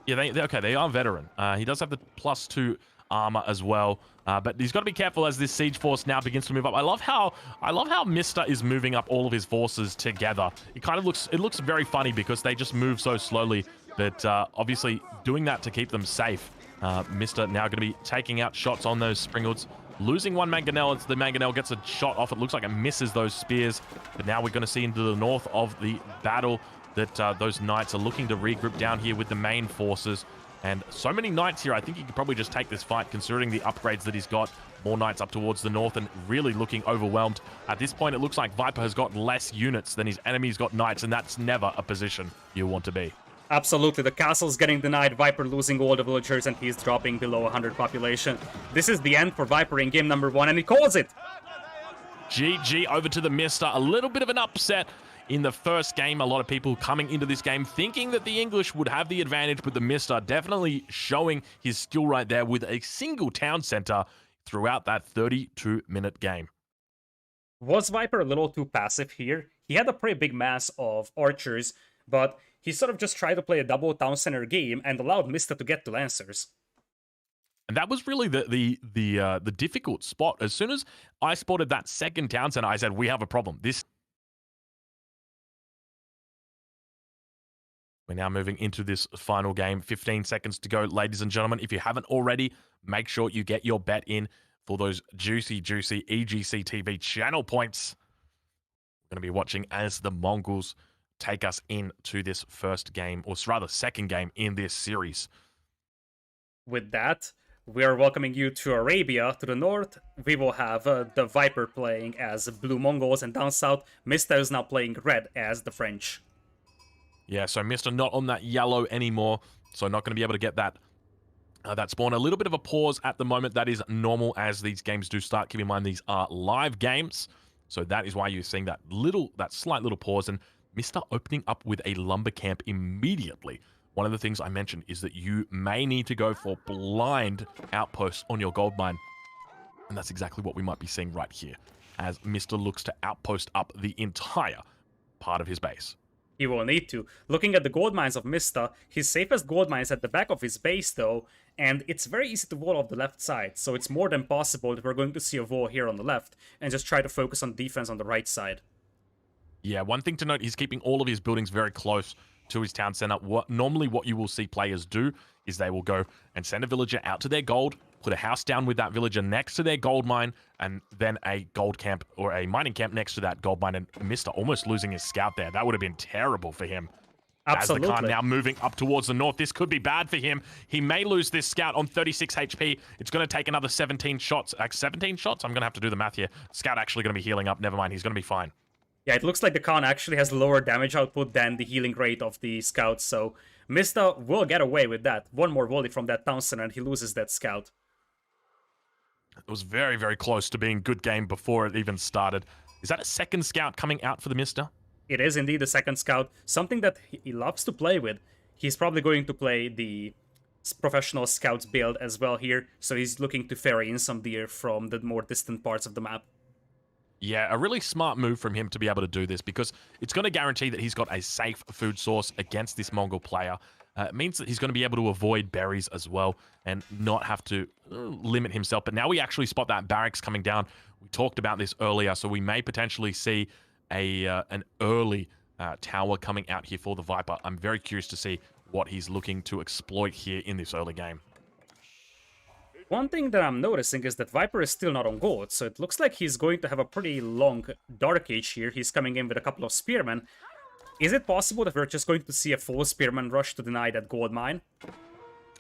Yeah, they are veteran. He does have the +2 armor as well, but he's got to be careful as this siege force now begins to move up. I love how Mista is moving up all of his forces together. It looks very funny because they just move so slowly, but obviously doing that to keep them safe. Mista now going to be taking out shots on those Springalds, losing one Mangonel as the Mangonel gets a shot off. It looks like it misses those spears, but now we're going to see into the north of the battle that those knights are looking to regroup down here with the main forces. And so many knights here, I think he could probably just take this fight considering the upgrades that he's got. More knights up towards the north and really looking overwhelmed. At this point, it looks like Viper has got less units than his enemy's got knights, and that's never a position you want to be. Absolutely, the castle's getting denied, Viper losing all the villagers, and he's dropping below 100 population. This is the end for Viper in game number 1, and he calls it! GG over to the Mista. A little bit of an upset in the first game. A lot of people coming into this game thinking that the English would have the advantage, but the Mista definitely showing his skill right there with a single town center throughout that 32-minute game. Was Viper a little too passive here? He had a pretty big mass of archers, but he sort of just tried to play a double town center game and allowed Mista to get to Lancers. And that was really the difficult spot. As soon as I spotted that second town center, I said, we have a problem. We're now moving into this final game. 15 seconds to go, ladies and gentlemen. If you haven't already, make sure you get your bet in for those juicy EGC TV channel points. We're going to be watching as the Mongols take us into this first game, or rather second game in this series. With that, we are welcoming you to Arabia. To the north, we will have the Viper playing as Blue Mongols, and down south, Mista is now playing red as the French. Yeah, so Mista not on that yellow anymore, so not going to be able to get that spawn. A little bit of a pause at the moment. That is normal as these games do start. Keep in mind these are live games, so that is why you're seeing that slight little pause. And Mista opening up with a lumber camp immediately. One of the things I mentioned is that you may need to go for blind outposts on your gold mine, and that's exactly what we might be seeing right here as Mista looks to outpost up the entire part of his base. He will need to. Looking at the gold mines of Mista, his safest gold mine is at the back of his base though, and it's very easy to wall off the left side, so it's more than possible that we're going to see a wall here on the left, and just try to focus on defense on the right side. Yeah, one thing to note, he's keeping all of his buildings very close to his town center. Normally what you will see players do is they will go and send a villager out to their gold, put a house down with that villager next to their gold mine, and then a gold camp or a mining camp next to that gold mine. And Mr. almost losing his scout there. That would have been terrible for him. Absolutely. As the Khan now moving up towards the north, this could be bad for him. He may lose this scout on 36 HP. It's going to take another 17 shots. 17 shots? I'm going to have to do the math here. Scout actually going to be healing up. Never mind. He's going to be fine. Yeah, it looks like the Khan actually has lower damage output than the healing rate of the scouts, so Mista will get away with that. One more volley from that town center and he loses that scout. It was very, very close to being good game before it even started. Is that a second scout coming out for the Mista? It is indeed the second scout, something that he loves to play with. He's probably going to play the professional scouts build as well here, so he's looking to ferry in some deer from the more distant parts of the map. Yeah, a really smart move from him to be able to do this, because it's going to guarantee that he's got a safe food source against this Mongol player. It means that he's going to be able to avoid berries as well and not have to limit himself. But now we actually spot that barracks coming down. We talked about this earlier, so we may potentially see an early tower coming out here for the Viper. I'm very curious to see what he's looking to exploit here in this early game. One thing that I'm noticing is that Viper is still not on gold, so it looks like he's going to have a pretty long Dark Age here. He's coming in with a couple of spearmen. Is it possible that we're just going to see a full spearman rush to deny that gold mine?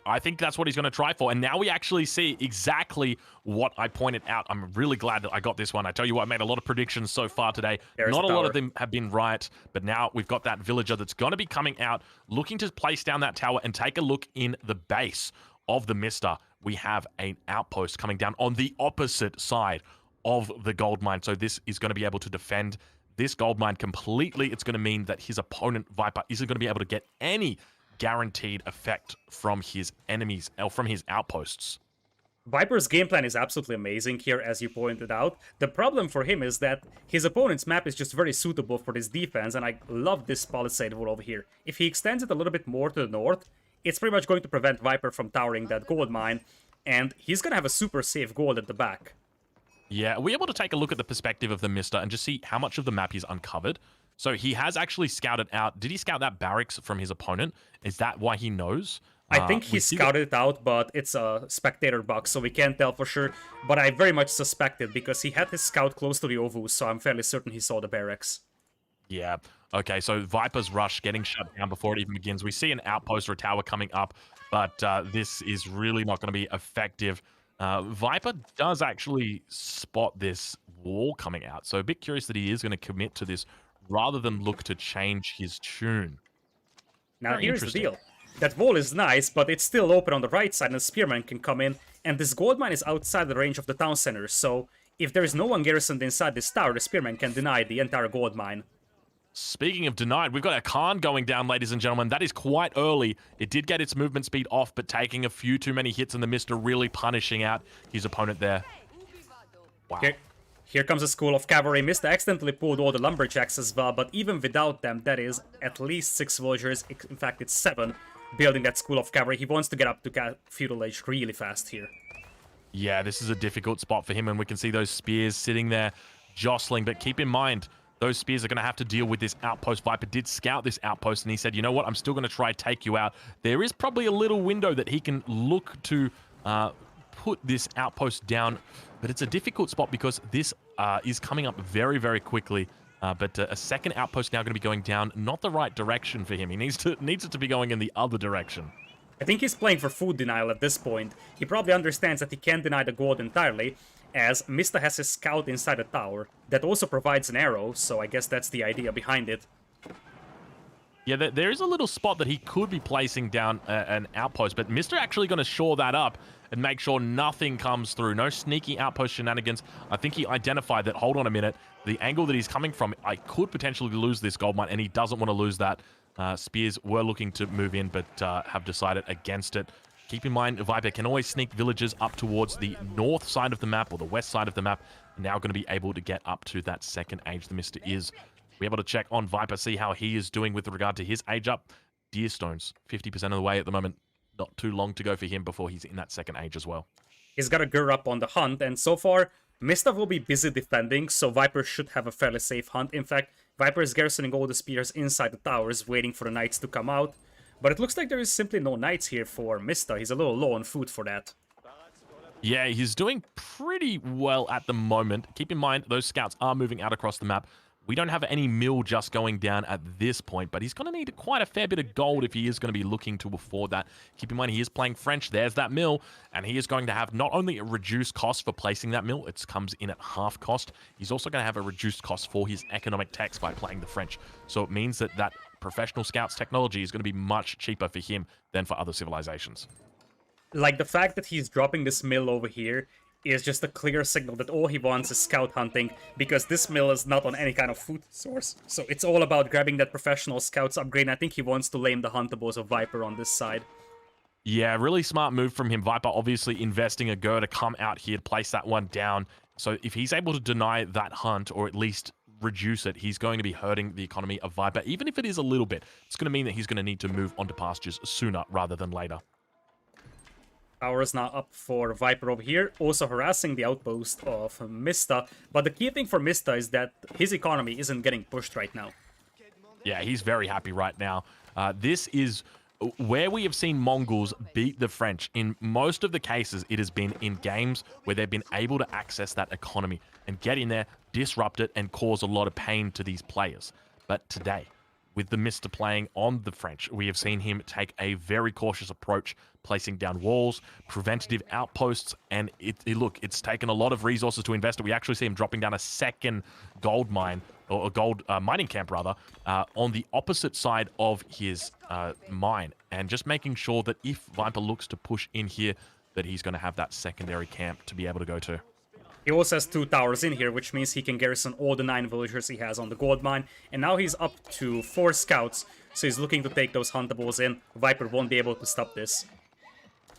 I think that's what he's going to try for. And now we actually see exactly what I pointed out. I'm really glad that I got this one. I tell you what, I made a lot of predictions so far today. Not a lot of them have been right, but now we've got that villager that's going to be coming out, looking to place down that tower and take a look in the base of the Mista. We have an outpost coming down on the opposite side of the gold mine. So this is going to be able to defend this gold mine completely. It's going to mean that his opponent, Viper, isn't going to be able to get any guaranteed effect from his enemies, or from his outposts. Viper's game plan is absolutely amazing here, as you pointed out. The problem for him is that his opponent's map is just very suitable for this defense, and I love this palisade wall over here. If he extends it a little bit more to the north, it's pretty much going to prevent Viper from towering that gold mine, and he's going to have a super safe gold at the back. Yeah, are we able to take a look at the perspective of the Mista and just see how much of the map he's uncovered? So he has actually scouted out. Did he scout that barracks from his opponent? Is that why he knows? I think he scouted it out, but it's a spectator bug, so we can't tell for sure. But I very much suspect it, because he had his scout close to the Ovu, so I'm fairly certain he saw the barracks. Yeah. Okay, so Viper's rush getting shut down before it even begins. We see an outpost or a tower coming up, but this is really not going to be effective. Viper does actually spot this wall coming out, so a bit curious that he is going to commit to this rather than look to change his tune. Now here's the deal. That wall is nice, but it's still open on the right side and the spearman can come in, and this gold mine is outside the range of the town center, so if there is no one garrisoned inside this tower, the spearman can deny the entire gold mine. Speaking of denied, we've got a Khan going down, ladies and gentlemen. That is quite early. It did get its movement speed off, but taking a few too many hits in the Mista, really punishing out his opponent there. Wow. Here comes a school of cavalry. Mista accidentally pulled all the lumberjacks as well, but even without them, that is at least 6 villagers. In fact, it's 7 building that school of cavalry. He wants to get up to feudal age really fast here. Yeah, this is a difficult spot for him, and we can see those spears sitting there jostling. But keep in mind, those spears are going to have to deal with this outpost. Viper did scout this outpost, and he said, you know what, I'm still going to try take you out. There is probably a little window that he can look to put this outpost down, but it's a difficult spot because this is coming up very, very quickly. But a second outpost now going to be going down, not the right direction for him. He needs it to be going in the other direction. I think he's playing for food denial at this point. He probably understands that he can't deny the gold entirely, as Mista has his scout inside the tower. That also provides an arrow, so I guess that's the idea behind it. Yeah, there is a little spot that he could be placing down an outpost, but Mista actually going to shore that up and make sure nothing comes through. No sneaky outpost shenanigans. I think he identified that, hold on a minute, the angle that he's coming from, I could potentially lose this gold mine, and he doesn't want to lose that. Spears were looking to move in, but have decided against it. Keep in mind, Viper can always sneak villagers up towards the north side of the map or the west side of the map. Now going to be able to get up to that second age. The Mista is We're able to check on Viper, see how he is doing with regard to his age up. Deer Stones, 50% of the way at the moment. Not too long to go for him before he's in that second age as well. He's got a gear up on the hunt, and so far, Mista will be busy defending, so Viper should have a fairly safe hunt. In fact, Viper is garrisoning all the spears inside the towers, waiting for the knights to come out. But it looks like there is simply no knights here for Mista. He's a little low on food for that. Yeah, he's doing pretty well at the moment. Keep in mind, those scouts are moving out across the map. We don't have any mill just going down at this point, but he's going to need quite a fair bit of gold if he is going to be looking to afford that. Keep in mind, he is playing French. There's that mill, and he is going to have not only a reduced cost for placing that mill, it comes in at half cost. He's also going to have a reduced cost for his economic tax by playing the French. So it means that that professional scouts technology is going to be much cheaper for him than for other civilizations. Like, the fact that he's dropping this mill over here is just a clear signal that all he wants is scout hunting, because this mill is not on any kind of food source. So it's all about grabbing that professional scouts upgrade, and I think he wants to lame the huntables of Viper on this side. Yeah, really smart move from him. Viper obviously investing a go to come out here to place that one down. So if he's able to deny that hunt, or at least reduce it, he's going to be hurting the economy of Viper. Even if it is a little bit, it's going to mean that he's going to need to move onto pastures sooner rather than later. Power is now up for Viper over here, also harassing the outpost of Mista. But the key thing for Mista is that his economy isn't getting pushed right now. Yeah, he's very happy right now. This is where we have seen Mongols beat the French. In most of the cases, it has been in games where they've been able to access that economy and get in there, disrupt it, and cause a lot of pain to these players. But today, with TheMista playing on the French, we have seen him take a very cautious approach, placing down walls, preventative outposts, and look, it's taken a lot of resources to invest it. We actually see him dropping down a second gold mine, or a gold mining camp rather, on the opposite side of his mine, and just making sure that if Viper looks to push in here, that he's going to have that secondary camp to be able to go to. He also has 2 towers in here, which means he can garrison all the 9 villagers he has on the gold mine. And now he's up to 4 scouts, so he's looking to take those huntables in. Viper won't be able to stop this.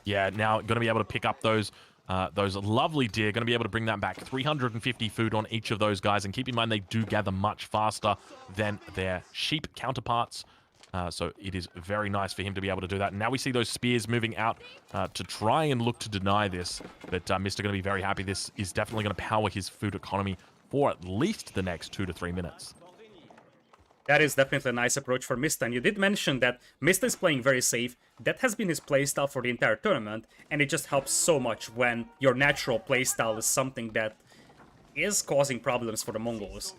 Yeah, now going to be able to pick up those lovely deer. Going to be able to bring that back. 350 food on each of those guys. And keep in mind, they do gather much faster than their sheep counterparts. So it is very nice for him to be able to do that. And now we see those spears moving out to try and look to deny this. But Mr. going to be very happy. This is definitely going to power his food economy for at least the next 2 to 3 minutes. That is definitely a nice approach for Mista. And you did mention that Mista is playing very safe. That has been his playstyle for the entire tournament. And it just helps so much when your natural playstyle is something that is causing problems for the Mongols.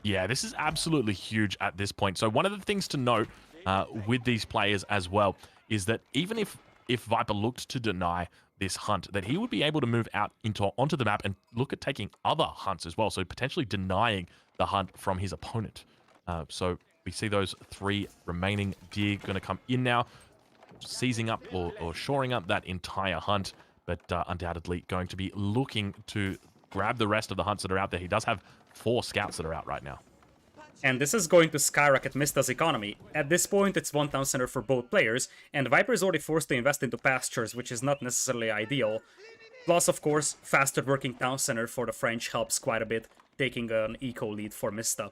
Yeah, this is absolutely huge at this point. So one of the things to note with these players as well is that even if Viper looked to deny this hunt, that he would be able to move out onto the map and look at taking other hunts as well, so potentially denying the hunt from his opponent. So we see those 3 remaining deer going to come in now, seizing up or shoring up that entire hunt, but undoubtedly going to be looking to grab the rest of the hunts that are out there. He does have 4 scouts that are out right now. And this is going to skyrocket Mista's economy. At this point, it's one town center for both players, and Viper is already forced to invest into pastures, which is not necessarily ideal. Plus, of course, faster working town center for the French helps quite a bit, taking an eco lead for Mista.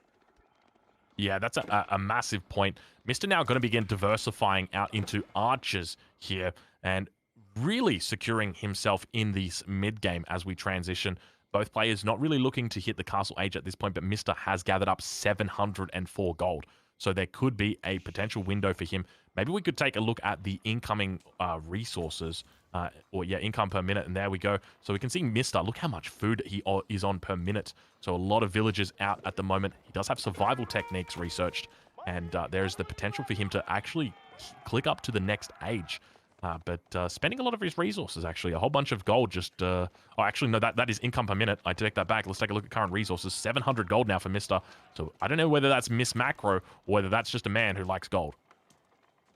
Yeah, that's a massive point. Mr. now going to begin diversifying out into archers here and really securing himself in this mid-game as we transition. Both players not really looking to hit the castle age at this point, but Mr. has gathered up 704 gold. So there could be a potential window for him. Maybe we could take a look at the incoming resources, income per minute, and there we go. So we can see Mr. Look how much food he is on per minute. So a lot of villagers out at the moment. He does have survival techniques researched, and there is the potential for him to actually click up to the next age. But spending a lot of his resources, actually. A whole bunch of gold just... actually, no, that is income per minute. I take that back. Let's take a look at current resources. 700 gold now for Mr. So I don't know whether that's Miss Macro or whether that's just a man who likes gold.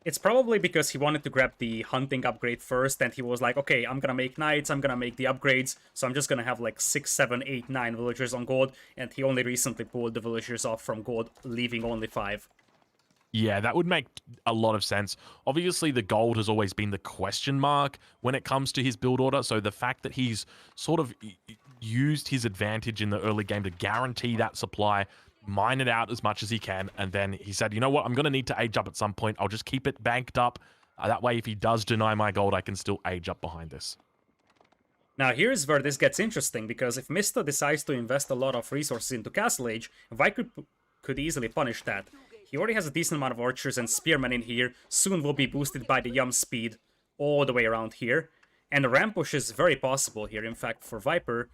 It's probably because he wanted to grab the hunting upgrade first, and he was like, okay, I'm gonna make knights, I'm gonna make the upgrades, so I'm just gonna have like 6, 7, 8, 9 villagers on gold, and he only recently pulled the villagers off from gold, leaving only 5. Yeah, that would make a lot of sense. Obviously, the gold has always been the question mark when it comes to his build order. So the fact that he's sort of used his advantage in the early game to guarantee that supply mine it out as much as he can. And then he said, you know what, I'm going to need to age up at some point. I'll just keep it banked up. That way, if he does deny my gold, I can still age up behind this. Now here's where this gets interesting, because if Mista decides to invest a lot of resources into Castle Age, Viper could easily punish that. He already has a decent amount of archers and spearmen in here, soon will be boosted by the Yum speed all the way around here. And a ramp push is very possible here. In fact, for Viper,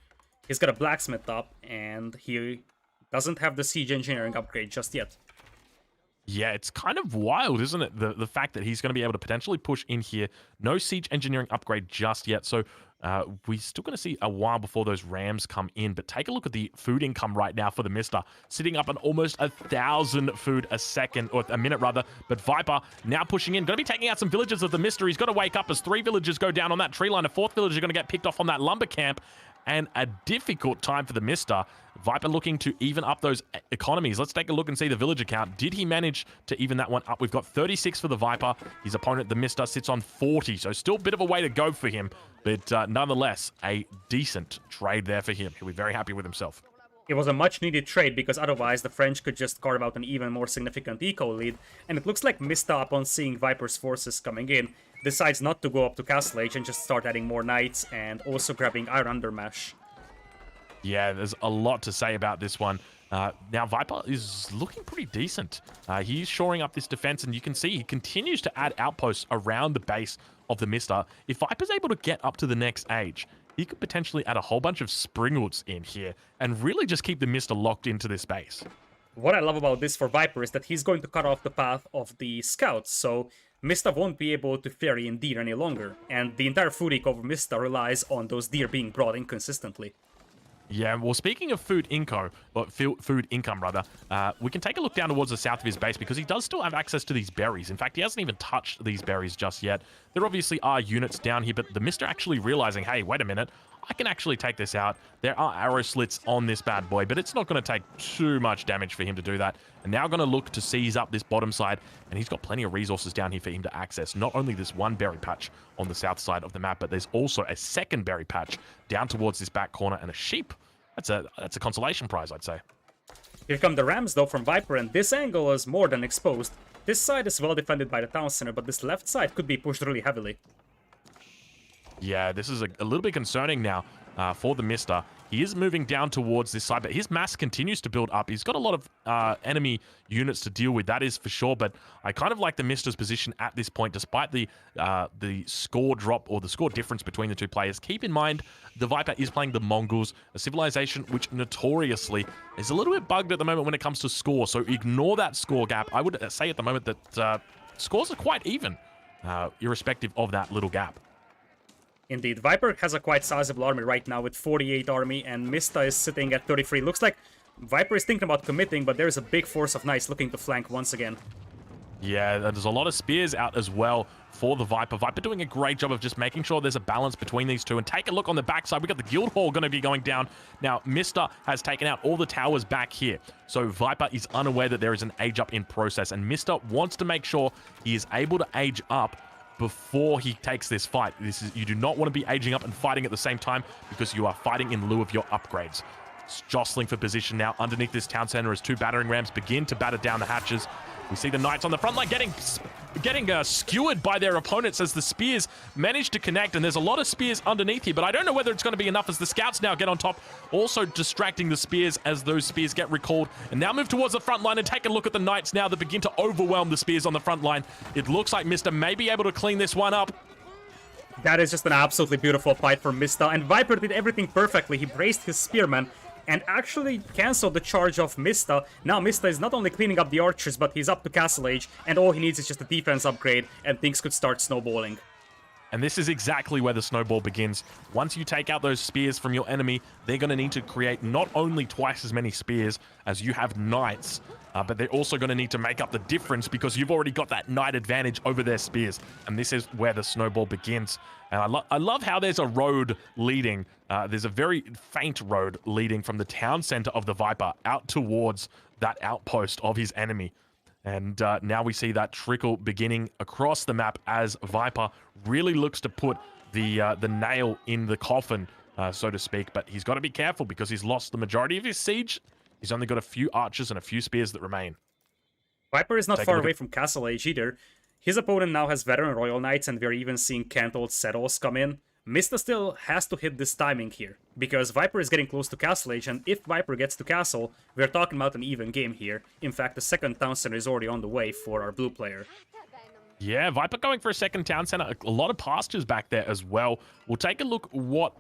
he's got a blacksmith up, and he doesn't have the siege engineering upgrade just yet. Yeah, it's kind of wild, isn't it? The fact that he's going to be able to potentially push in here. No siege engineering upgrade just yet, so we're still going to see a while before those rams come in. But take a look at the food income right now for the Mista, sitting up on almost 1,000 food a second, or a minute rather. But Viper now pushing in, going to be taking out some villagers of the Mista. He's got to wake up as 3 villagers go down on that tree line. A 4th villager going to get picked off on that lumber camp. And a difficult time for the Mista. Viper looking to even up those economies. Let's take a look and see the villager count. Did he manage to even that one up? We've got 36 for the Viper. His opponent, the Mista, sits on 40. So still a bit of a way to go for him. But nonetheless, a decent trade there for him. He'll be very happy with himself. It was a much-needed trade, because otherwise the French could just carve out an even more significant eco lead. And it looks like Mista, upon seeing Viper's forces coming in, decides not to go up to Castle Age and just start adding more knights and also grabbing Iron Undermash. Yeah, there's a lot to say about this one. Now, Viper is looking pretty decent. He's shoring up this defense, and you can see he continues to add outposts around the base of the Mista. If Viper's able to get up to the next age, he could potentially add a whole bunch of Springlets in here and really just keep the Mista locked into this base. What I love about this for Viper is that he's going to cut off the path of the scouts, so Mista won't be able to ferry in deer any longer, and the entire food eco of Mista relies on those deer being brought in consistently. Yeah, well, speaking of food income, rather, we can take a look down towards the south of his base, because he does still have access to these berries. In fact, he hasn't even touched these berries just yet. There obviously are units down here, but the Mista actually realizing, hey, wait a minute, I can actually take this out. There are arrow slits on this bad boy, but it's not going to take too much damage for him to do that. And now going to look to seize up this bottom side, and he's got plenty of resources down here for him to access. Not only this one berry patch on the south side of the map, but there's also a second berry patch down towards this back corner, and a sheep. That's a consolation prize, I'd say. Here come the rams, though, from Viper, and this angle is more than exposed. This side is well defended by the town center, but this left side could be pushed really heavily. Yeah, this is a little bit concerning now for the Mista. He is moving down towards this side, but his mass continues to build up. He's got a lot of enemy units to deal with, that is for sure, but I kind of like the Mista's position at this point, despite the score drop, or the score difference between the two players. Keep in mind, the Viper is playing the Mongols, a civilization which notoriously is a little bit bugged at the moment when it comes to score, so ignore that score gap. I would say at the moment that scores are quite even, irrespective of that little gap. Indeed, Viper has a quite sizable army right now with 48 army, and Mista is sitting at 33. Looks like Viper is thinking about committing, but there's a big force of knights looking to flank once again. Yeah, there's a lot of spears out as well for the Viper. Viper doing a great job of just making sure there's a balance between these two. And take a look on the backside. We've got the guild hall going to be going down. Now, Mista has taken out all the towers back here. So Viper is unaware that there is an age up in process. And Mista wants to make sure he is able to age up before he takes this fight. You do not want to be aging up and fighting at the same time, because you are fighting in lieu of your upgrades. It's jostling for position now underneath this town center as 2 battering rams begin to batter down the hatches. We see the knights on the front line getting skewered by their opponents as the spears manage to connect, and there's a lot of spears underneath here, but I don't know whether it's going to be enough as the scouts now get on top, also distracting the spears as those spears get recalled, and now move towards the front line. And take a look at the knights now that begin to overwhelm the spears on the front line. It looks like Mista may be able to clean this one up. That is just an absolutely beautiful fight for Mista, and Viper did everything perfectly. He braced his spearmen and actually cancelled the charge of Mista. Now Mista is not only cleaning up the archers, but he's up to Castle Age, and all he needs is just a defense upgrade, and things could start snowballing. And this is exactly where the snowball begins. Once you take out those spears from your enemy, they're going to need to create not only twice as many spears as you have knights, but they're also going to need to make up the difference, because you've already got that knight advantage over their spears. And this is where the snowball begins. And I love how there's a road leading. There's a very faint road leading from the town center of the Viper out towards that outpost of his enemy. And now we see that trickle beginning across the map as Viper really looks to put the nail in the coffin, so to speak. But he's got to be careful, because he's lost the majority of his siege He's only got a few archers and a few spears that remain. Viper is not Take a far look away at- from Castle Age either. His opponent now has veteran Royal Knights, and we're even seeing Cantled Settles come in. Mista still has to hit this timing here, because Viper is getting close to Castle Age, and if Viper gets to Castle, we're talking about an even game here. In fact, the second town center is already on the way for our blue player. Yeah, Viper going for a second town center. A lot of pastures back there as well. We'll take a look what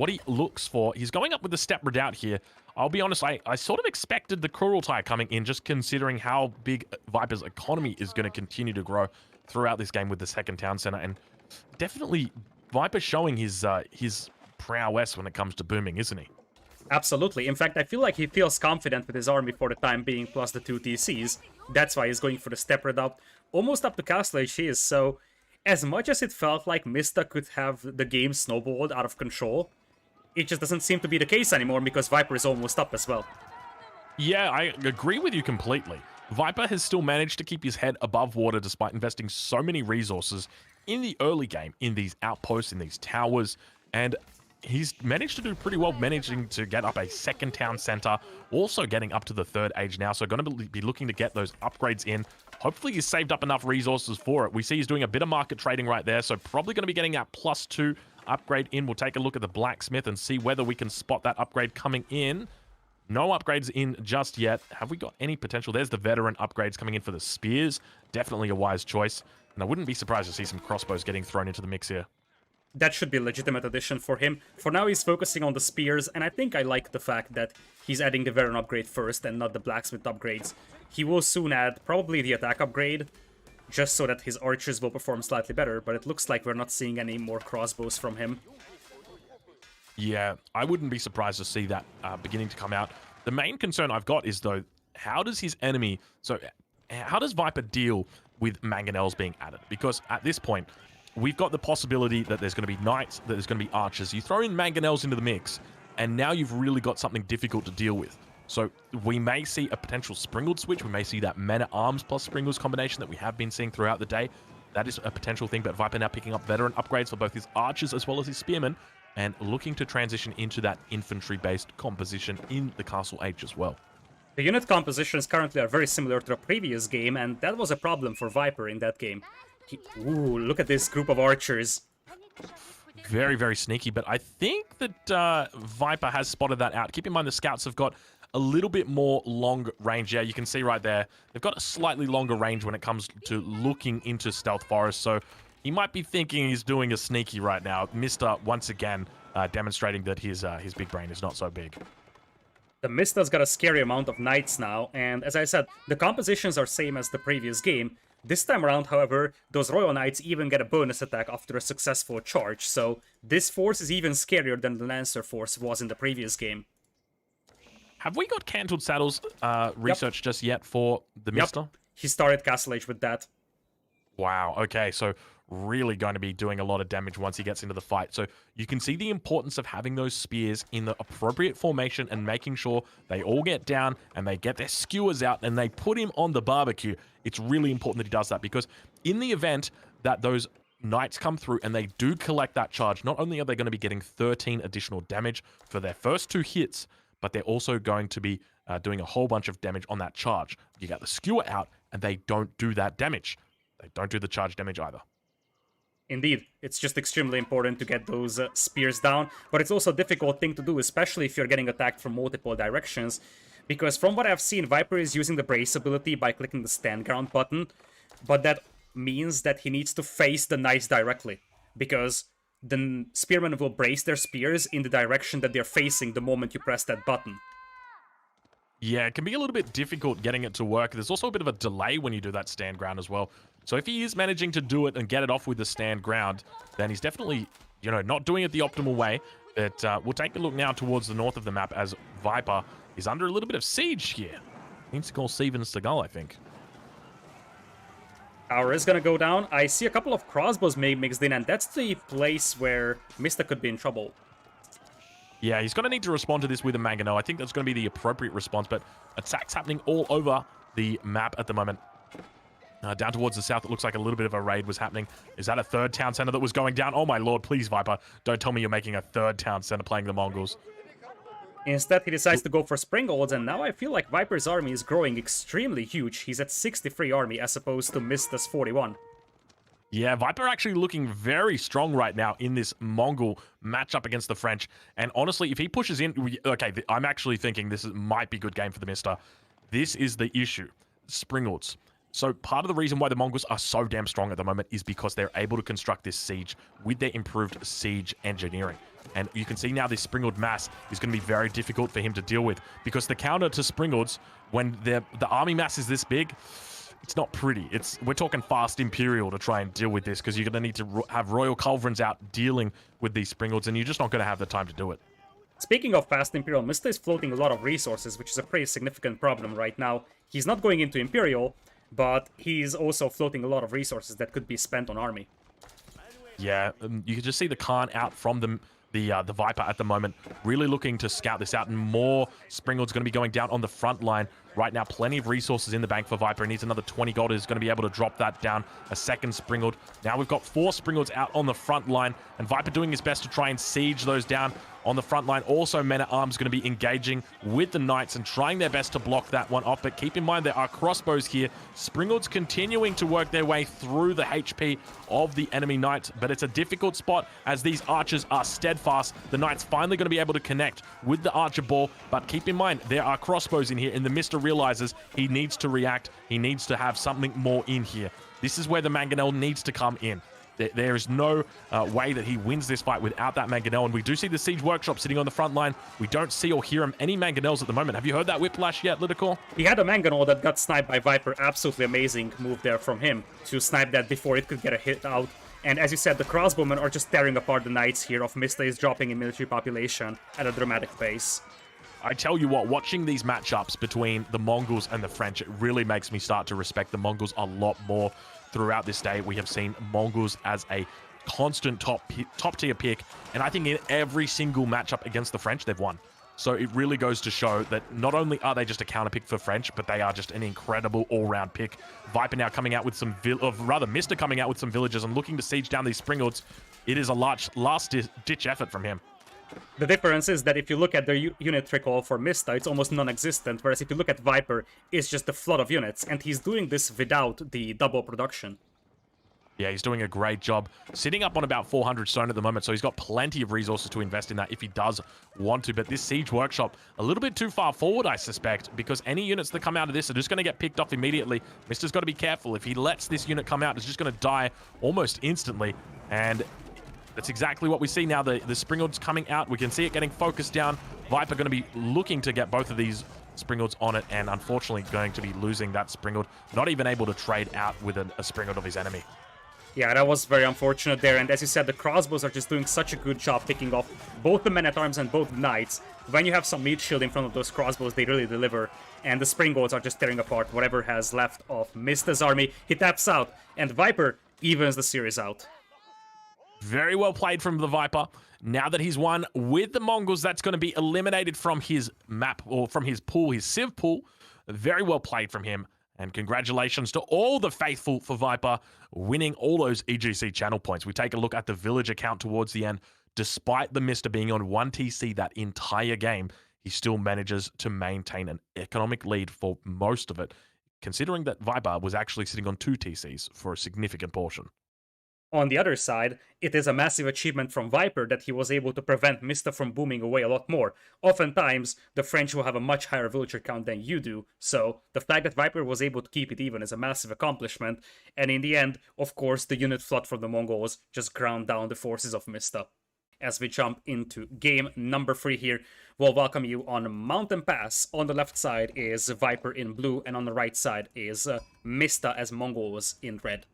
he looks for. He's going up with the Step Redoubt here. I'll be honest, I sort of expected the Kurultai coming in, just considering how big Viper's economy is going to continue to grow throughout this game with the second town center. And definitely Viper showing his prowess when it comes to booming, isn't he? Absolutely. In fact, I feel like he feels confident with his army for the time being, plus the 2 TCs. That's why he's going for the Step Redoubt. Almost up to Castle Age he is, so as much as it felt like Mista could have the game snowballed out of control, it just doesn't seem to be the case anymore because Viper is almost up as well. Yeah, I agree with you completely. Viper has still managed to keep his head above water despite investing so many resources in the early game, in these outposts, in these towers, and he's managed to do pretty well, managing to get up a second town center, also getting up to the 3rd age now, so going to be looking to get those upgrades in. Hopefully he's saved up enough resources for it. We see he's doing a bit of market trading right there, so probably going to be getting that +2 upgrade in. We'll take a look at the blacksmith and see whether we can spot that upgrade coming in. No upgrades in just yet. Have we got any potential? There's the veteran upgrades coming in for the spears. Definitely a wise choice. And I wouldn't be surprised to see some crossbows getting thrown into the mix here. That should be a legitimate addition for him. For now, he's focusing on the spears, and I think I like the fact that he's adding the veteran upgrade first and not the blacksmith upgrades. He will soon add probably the attack upgrade, just so that his archers will perform slightly better, but it looks like we're not seeing any more crossbows from him. Yeah, I wouldn't be surprised to see that beginning to come out. The main concern I've got is, though, how does his enemy... So, how does Viper deal with mangonels being added? Because at this point, we've got the possibility that there's going to be knights, that there's going to be archers. You throw in mangonels into the mix, and now you've really got something difficult to deal with. So we may see a potential Springled switch. We may see that Men-at-Arms plus Springles combination that we have been seeing throughout the day. That is a potential thing, but Viper now picking up veteran upgrades for both his archers as well as his spearmen, and looking to transition into that infantry-based composition in the Castle Age as well. The unit compositions currently are very similar to the previous game, and that was a problem for Viper in that game. Ooh, look at this group of archers. Very, very sneaky, but I think that Viper has spotted that out. Keep in mind the scouts have got a little bit more long range. Yeah, you can see right there. They've got a slightly longer range when it comes to looking into stealth forest, so he might be thinking he's doing a sneaky right now. Mista, once again, demonstrating that his big brain is not so big. The Mista's got a scary amount of knights now, and as I said, the compositions are same as the previous game. This time around, however, those Royal Knights even get a bonus attack after a successful charge, so this force is even scarier than the Lancer force was in the previous game. Have we got Cantled Saddles research just yet for the Mista? Yep. He started Castle Age with that. Wow, okay, so really going to be doing a lot of damage once he gets into the fight. So you can see the importance of having those spears in the appropriate formation and making sure they all get down and they get their skewers out and they put him on the barbecue. It's really important that he does that, because in the event that those knights come through and they do collect that charge, not only are they going to be getting 13 additional damage for their first 2 hits, but they're also going to be doing a whole bunch of damage on that charge. You get the skewer out and they don't do that damage. They don't do the charge damage either. Indeed, it's just extremely important to get those spears down, but it's also a difficult thing to do, especially if you're getting attacked from multiple directions, because from what I've seen, Viper is using the brace ability by clicking the stand ground button, but that means that he needs to face the knights directly, because the spearmen will brace their spears in the direction that they're facing the moment you press that button. Yeah, it can be a little bit difficult getting it to work. There's also a bit of a delay when you do that stand ground as well. So if he is managing to do it and get it off with the stand ground, then he's definitely, you know, not doing it the optimal way. But we'll take a look now towards the north of the map as Viper is under a little bit of siege here. Needs to call Steven Seagal, I think. Tower is gonna go down. I see a couple of crossbows mixed in, and that's the place where Mista could be in trouble. Yeah, he's going to need to respond to this with a Mangonel. I think that's going to be the appropriate response, but attacks happening all over the map at the moment. Down towards the south, it looks like a little bit of a raid was happening. Is that a 3rd town center that was going down? Oh my lord, please, Viper. Don't tell me you're making a 3rd town center playing the Mongols. Instead, he decides to go for Springolds, and now I feel like Viper's army is growing extremely huge. He's at 63 army as opposed to Mista's 41. Yeah, Viper actually looking very strong right now in this Mongol matchup against the French. And honestly, if he pushes in... Okay, I'm actually thinking might be a good game for the Mista. This is the issue. Springolds. So part of the reason why the Mongols are so damn strong at the moment is because they're able to construct this siege with their improved siege engineering. And you can see now this Springald mass is going to be very difficult for him to deal with, because the counter to Springolds, when the army mass is this big, it's not pretty. We're talking fast Imperial to try and deal with this, because you're going to need to have Royal Culverins out dealing with these Springolds, and you're just not going to have the time to do it. Speaking of fast Imperial, Mista is floating a lot of resources, which is a pretty significant problem right now. He's not going into Imperial, but he's also floating a lot of resources that could be spent on army. Yeah, you can just see the Khan out from the Viper at the moment, really looking to scout this out, and more Springolds going to be going down on the front line. Right now, plenty of resources in the bank for Viper. He needs another 20 gold. He's going to be able to drop that down. A second Springold. Now we've got 4 Springolds out on the front line, and Viper doing his best to try and siege those down on the front line. Also, Men-at-Arms going to be engaging with the Knights and trying their best to block that one off. But keep in mind, there are crossbows here. Springolds continuing to work their way through the HP of the enemy Knights, but it's a difficult spot as these archers are steadfast. The Knights finally going to be able to connect with the archer ball, but keep in mind, there are crossbows in here, and the Mista realizes he needs to react. He needs to have something more in here. This is where the Mangonel needs to come in. There is no way that he wins this fight without that Mangonel, and we do see the Siege Workshop sitting on the front line. We don't see or hear him any Mangonels at the moment. Have you heard that Whiplash yet, Lidicor? He had a Mangonel that got sniped by Viper. Absolutely amazing move there from him to snipe that before it could get a hit out. And as you said, the crossbowmen are just tearing apart the Knights here. Of Mista is dropping in military population at a dramatic pace. I tell you what, watching these matchups between the Mongols and the French, it really makes me start to respect the Mongols a lot more. Throughout this day, we have seen Mongols as a constant top-tier pick, and I think in every single matchup against the French, they've won. So it really goes to show that not only are they just a counter pick for French, but they are just an incredible all-round pick. Viper now coming out with some, Mista coming out with some villages and looking to siege down these Springolds. It is a last-ditch effort from him. The difference is that if you look at the unit recall for Mista, it's almost non-existent, whereas if you look at Viper, it's just a flood of units, and he's doing this without the double production. Yeah, he's doing a great job. Sitting up on about 400 stone at the moment, so he's got plenty of resources to invest in that if he does want to. But this Siege Workshop, a little bit too far forward, I suspect, because any units that come out of this are just going to get picked off immediately. Mista's got to be careful. If he lets this unit come out, it's just going to die almost instantly. And that's exactly what we see now. The Springolds coming out. We can see it getting focused down. Viper going to be looking to get both of these Springolds on it, and unfortunately going to be losing that Springold. Not even able to trade out with a Springold of his enemy. Yeah, that was very unfortunate there, and as you said, the crossbows are just doing such a good job picking off both the Men-at-Arms and both the Knights. When you have some meat shield in front of those crossbows, they really deliver, and the Springolds are just tearing apart whatever has left of Mista's army. He taps out, and Viper evens the series out. Very well played from the Viper. Now that he's won with the Mongols, that's going to be eliminated from his map, or from his pool, his Civ pool. Very well played from him. And congratulations to all the faithful for Viper winning all those EGC channel points. We take a look at the village account towards the end. Despite the Mista being on 1 TC that entire game, he still manages to maintain an economic lead for most of it, considering that Viper was actually sitting on 2 TCs for a significant portion. On the other side, it is a massive achievement from Viper that he was able to prevent Mista from booming away a lot more. Oftentimes, the French will have a much higher villager count than you do, so the fact that Viper was able to keep it even is a massive accomplishment, and in the end, of course, the unit flood from the Mongols just ground down the forces of Mista. As we jump into game number 3 here, we'll welcome you on Mountain Pass. On the left side is Viper in blue, and on the right side is Mista as Mongols in red.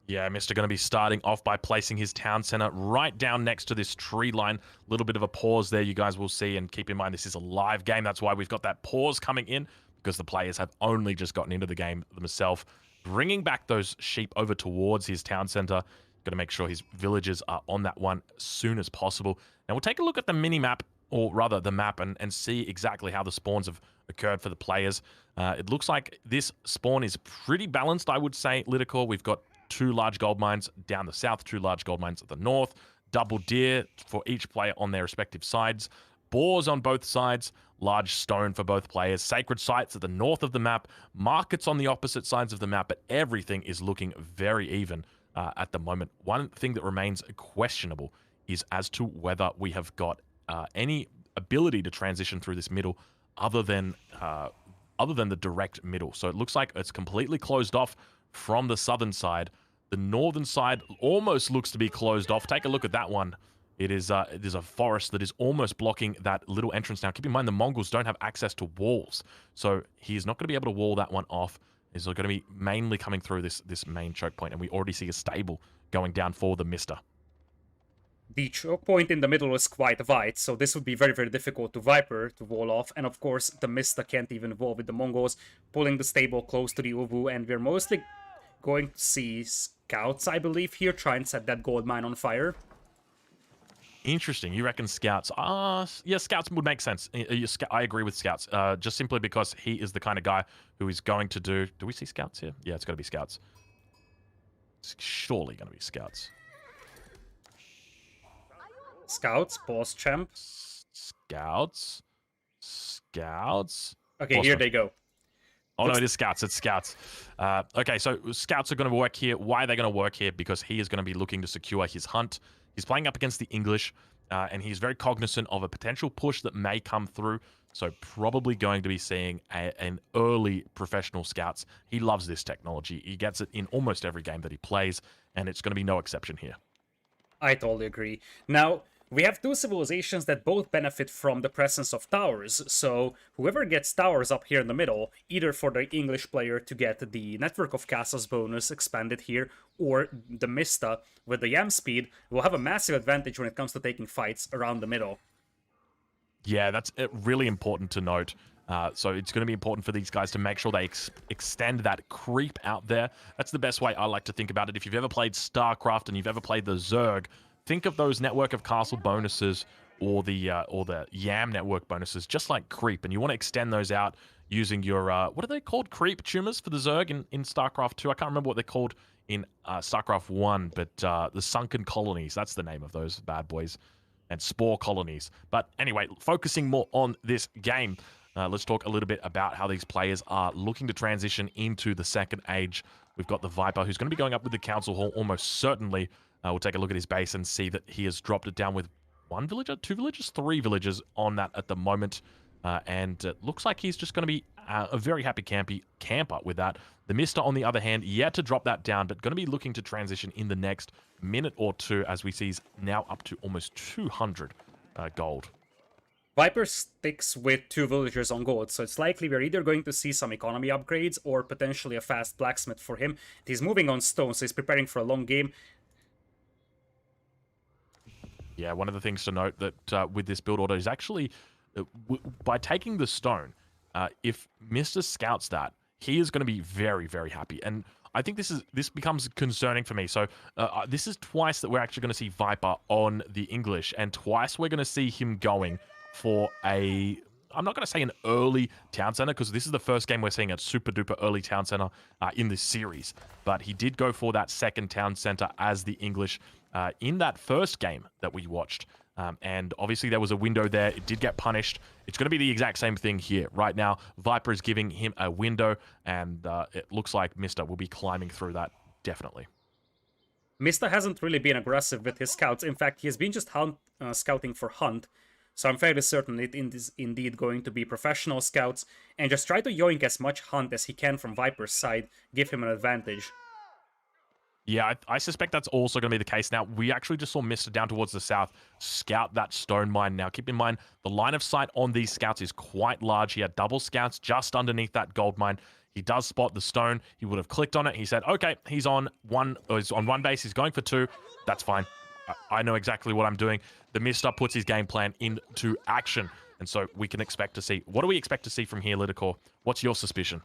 Yeah, Mista going to be starting off by placing his town center right down next to this tree line. A little bit of a pause there, you guys will see. And keep in mind, this is a live game. That's why we've got that pause coming in, because the players have only just gotten into the game themselves. Bringing back those sheep over towards his town center. Got to make sure his villagers are on that one as soon as possible. Now, we'll take a look at the mini-map, or rather the map, and see exactly how the spawns have occurred for the players. It looks like this spawn is pretty balanced, I would say, Lidicor. We've got 2 large gold mines down the south, 2 large gold mines at the north, double deer for each player on their respective sides. boars on both sides, large stone for both players, sacred sites at the north of the map, markets on the opposite sides of the map, but everything is looking very even at the moment. One thing that remains questionable is as to whether we have got any ability to transition through this middle other than the direct middle. So it looks like it's completely closed off from the southern side. The northern side almost looks to be closed off. Take a look at that one. It is there's a forest that is almost blocking that little entrance now. Keep in mind the Mongols don't have access to walls, so he's not going to be able to wall that one off. He's going to be mainly coming through this main choke point, and we already see a stable going down for the Mista. The choke point in the middle is quite wide, so this would be very, very difficult to Viper to wall off. And of course, the Mista can't even wall with the Mongols, pulling the stable close to the Uvu, and we're mostly going to see scouts, I believe, here, try and set that gold mine on fire. Interesting. You reckon scouts? Yeah, scouts would make sense. I agree with scouts, just simply because he is the kind of guy who is going to do... Do we see scouts here? Yeah, it's got to be scouts. It's surely going to be scouts. Scouts, boss champ. Scouts. Okay, here they go. Oh, no, it is scouts. It's scouts. Okay, so scouts are going to work here. Why are they going to work here? Because he is going to be looking to secure his hunt. He's playing up against the English, and he's very cognizant of a potential push that may come through. So probably going to be seeing an early professional scouts. He loves this technology. He gets it in almost every game that he plays, and it's going to be no exception here. I totally agree. Now, we have two civilizations that both benefit from the presence of towers, so whoever gets towers up here in the middle, either for the English player to get the Network of Castles bonus expanded here, or the Mista with the Yam speed, will have a massive advantage when it comes to taking fights around the middle. Yeah, that's really important to note. So it's going to be important for these guys to make sure they extend that creep out there. That's the best way I like to think about it. If you've ever played StarCraft and you've ever played the Zerg, think of those Network of Castle bonuses or the Yam network bonuses just like creep, and you want to extend those out using your what are they called? Creep tumors for the Zerg in StarCraft 2. I can't remember what they're called in StarCraft 1, but the Sunken Colonies, that's the name of those bad boys, and Spore Colonies. But anyway, focusing more on this game, let's talk a little bit about how these players are looking to transition into the second age. We've got the Viper, who's going to be going up with the Council Hall almost certainly. We'll take a look at his base and see that he has dropped it down with one villager, two villagers, three villagers on that at the moment. And it looks like he's just going to be a very happy camper with that. The Mista, on the other hand, yet to drop that down, but going to be looking to transition in the next minute or two, as we see he's now up to almost 200 gold. Viper sticks with two villagers on gold, so it's likely we're either going to see some economy upgrades or potentially a fast blacksmith for him. He's moving on stone, so he's preparing for a long game. Yeah, one of the things to note that with this build order is actually, by taking the stone, if Mr. scouts that, he is going to be very, very happy. And I think this becomes concerning for me. So this is twice that we're actually going to see Viper on the English, and twice we're going to see him going for a... I'm not going to say an early town center, because this is the first game we're seeing a super duper early town center in this series. But he did go for that second town center as the English in that first game that we watched. And obviously there was a window there. It did get punished. It's going to be the exact same thing here. Right now, Viper is giving him a window, and it looks like Mista will be climbing through that, definitely. Mista hasn't really been aggressive with his scouts. In fact, he has been just scouting for hunt. So I'm fairly certain it is indeed going to be professional scouts, and just try to yoink as much hunt as he can from Viper's side, give him an advantage. Yeah, I suspect that's also going to be the case. Now, we actually just saw Mista down towards the south scout that stone mine. Now, keep in mind, the line of sight on these scouts is quite large. He had double scouts just underneath that gold mine. He does spot the stone. He would have clicked on it. He said, okay, he's on one base. He's going for two. That's fine. I know exactly what I'm doing. The Mista puts his game plan into action. And so we can expect to see... What do we expect to see from here, Lidicor? What's your suspicion?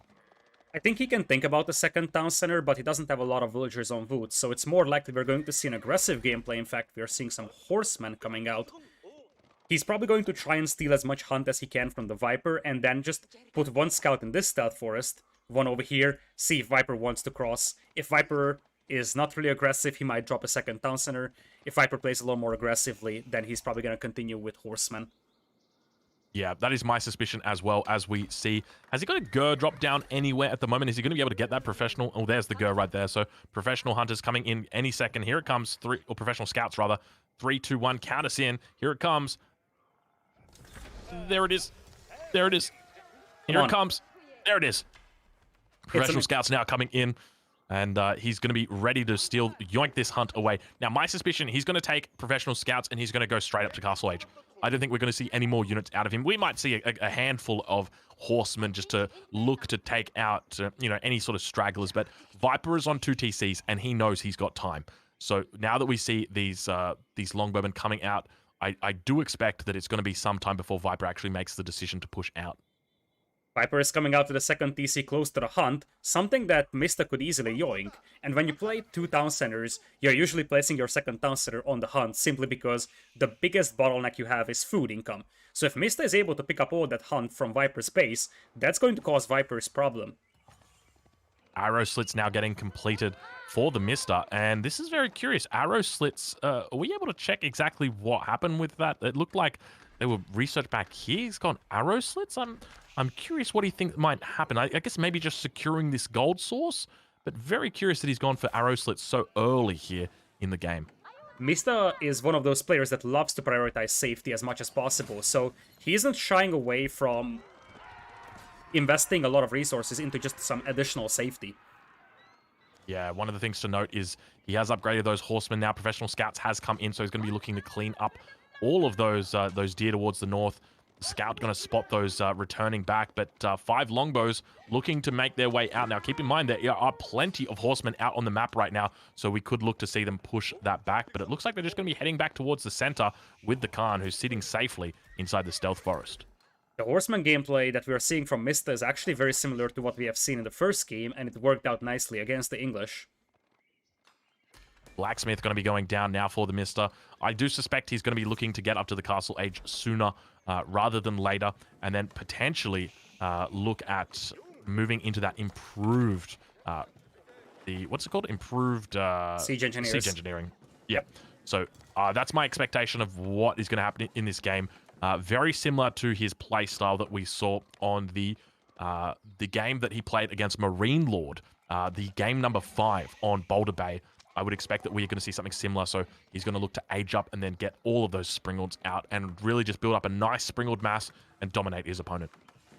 I think he can think about the second town center, but he doesn't have a lot of villagers on foot, so it's more likely we're going to see an aggressive gameplay. In fact, we are seeing some horsemen coming out. He's probably going to try and steal as much hunt as he can from the Viper, and then just put one scout in this stealth forest, one over here, see if Viper wants to cross. If Viper is not really aggressive, he might drop a second town center. If Viper plays a little more aggressively, then he's probably going to continue with horsemen. Yeah, that is my suspicion as well. As we see, has he got a Gur drop down anywhere at the moment? Is he going to be able to get that professional? Oh, there's the Gur right there. So professional hunters coming in any second. Here it comes. Professional scouts rather. 3, 2, 1. Count us in. Here it comes. There it is. There it is. Here it comes. There it is. Professional scouts now coming in. And he's going to be ready to yoink this hunt away. Now, my suspicion, he's going to take professional scouts and he's going to go straight up to Castle Age. I don't think we're going to see any more units out of him. We might see a handful of horsemen just to look to take out, any sort of stragglers. But Viper is on 2 TCs and he knows he's got time. So now that we see these longbowmen coming out, I do expect that it's going to be some time before Viper actually makes the decision to push out. Viper is coming out to the second TC close to the hunt, something that Mista could easily yoink. And when you play 2 town centers, you're usually placing your second town center on the hunt simply because the biggest bottleneck you have is food income. So if Mista is able to pick up all that hunt from Viper's base, that's going to cause Viper's problem. Arrow slits now getting completed for the Mista, and this is very curious. Arrow slits, are we able to check exactly what happened with that? It looked like they were researched back here. He's got arrow slits. I'm curious what do you think might happen. I guess maybe just securing this gold source, but very curious that he's gone for arrow slits so early here in the game. Mista is one of those players that loves to prioritize safety as much as possible, so he isn't shying away from investing a lot of resources into just some additional safety. Yeah, one of the things to note is he has upgraded those horsemen now. Professional scouts has come in, so he's going to be looking to clean up all of those deer towards the north. The scout going to spot those returning back, but 5 longbows looking to make their way out. Now, keep in mind there are plenty of horsemen out on the map right now, so we could look to see them push that back, but it looks like they're just going to be heading back towards the center with the Khan, who's sitting safely inside the stealth forest. The horseman gameplay that we are seeing from Mista is actually very similar to what we have seen in the first game, and it worked out nicely against the English. Blacksmith going to be going down now for the Mista. I do suspect he's going to be looking to get up to the Castle Age sooner rather than later, and then potentially look at moving into that improved, what's it called? Improved Siege Engineers. Siege Engineering. Yep. So that's my expectation of what is going to happen in this game. Very similar to his play style that we saw on the game that he played against Marine Lord, the game number 5 on Boulder Bay. I would expect that we're going to see something similar, so he's going to look to age up and then get all of those Springalds out and really just build up a nice Springald mass and dominate his opponent.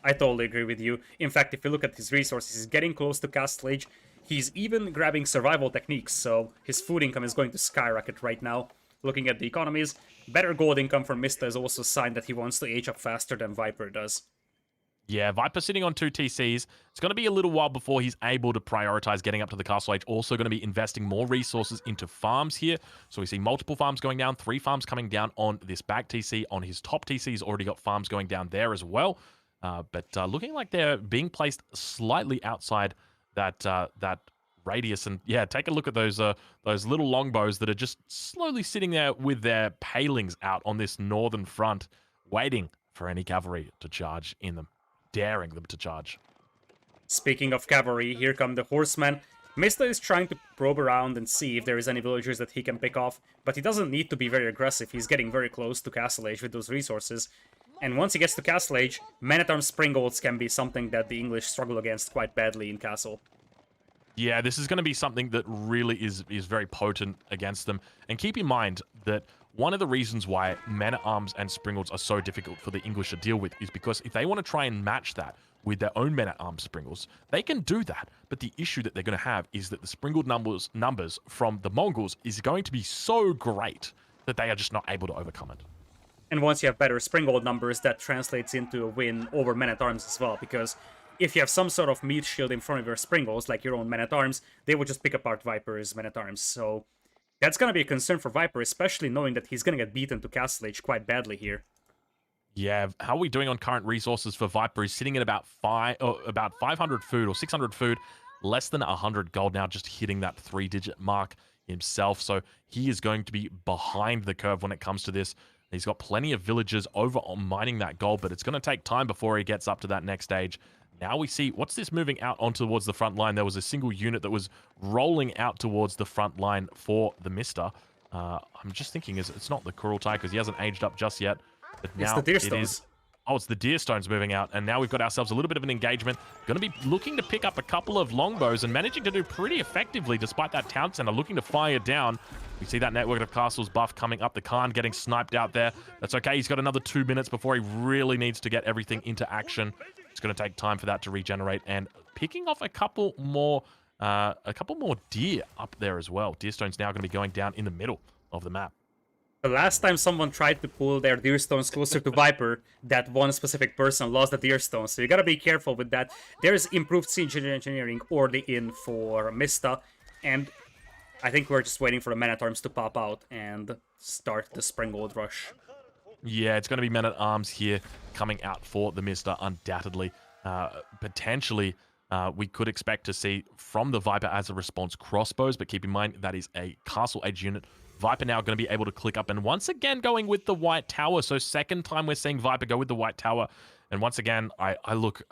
I totally agree with you. In fact, if you look at his resources, he's getting close to Castle Age. He's even grabbing survival techniques, so his food income is going to skyrocket right now. Looking at the economies, better gold income from Mista is also a sign that he wants to age up faster than Viper does. Yeah, Viper sitting on 2 TCs. It's going to be a little while before he's able to prioritize getting up to the Castle Age. Also going to be investing more resources into farms here. So we see multiple farms going down, 3 farms coming down on this back TC. On his top TC, he's already got farms going down there as well. But looking like they're being placed slightly outside that radius. And yeah, take a look at those little longbows that are just slowly sitting there with their palings out on this northern front, waiting for any cavalry to charge in them. Daring them to charge. Speaking of cavalry, here come the horsemen. Mista is trying to probe around and see if there is any villagers that he can pick off, but he doesn't need to be very aggressive. He's getting very close to Castle Age with those resources. And once he gets to Castle Age, man-at-arms Springolds can be something that the English struggle against quite badly in Castle. Yeah, this is going to be something that really is very potent against them. And keep in mind that one of the reasons why men-at-arms and Springolds are so difficult for the English to deal with is because if they want to try and match that with their own men-at-arms Springolds, they can do that. But the issue that they're going to have is that the Springold numbers from the Mongols is going to be so great that they are just not able to overcome it. And once you have better Springold numbers, that translates into a win over men-at-arms as well, because if you have some sort of meat shield in front of your Springolds, like your own men-at-arms, they will just pick apart Viper's men-at-arms. So that's going to be a concern for Viper, especially knowing that he's going to get beaten to Castle Age quite badly here. Yeah, how are we doing on current resources for Viper? He's sitting at about 500 food or 600 food, less than 100 gold now, just hitting that 3-digit mark himself. So he is going to be behind the curve when it comes to this. He's got plenty of villagers over on mining that gold, but it's going to take time before he gets up to that next stage. Now we see, what's this moving out on towards the front line? There was a single unit that was rolling out towards the front line for the Mista. I'm just thinking, it's not the Kurultai because he hasn't aged up just yet. But now it's the Deerstones. Oh, it's the Deer Stones moving out, and now we've got ourselves a little bit of an engagement. Going to be looking to pick up a couple of longbows and managing to do pretty effectively despite that town center looking to fire down. We see that Network of Castles buff coming up. The Khan getting sniped out there. That's okay. He's got another 2 minutes before he really needs to get everything into action. It's going to take time for that to regenerate, and picking off a couple more deer up there as well. Deer Stone's now going to be going down in the middle of the map. The last time someone tried to pull their deer stones closer to Viper, that one specific person lost the deer stone, so you gotta be careful with that. There's improved siege engineering already in for Mista, and I think we're just waiting for the men-at-arms to pop out and start the Springald rush. Yeah, it's going to be men-at-arms here coming out for the Mista, undoubtedly. Potentially, we could expect to see from the Viper as a response crossbows, but keep in mind that is a castle age unit. Viper now going to be able to click up, and once again going with the White Tower. So second time we're seeing Viper go with the White Tower. And once again, I look,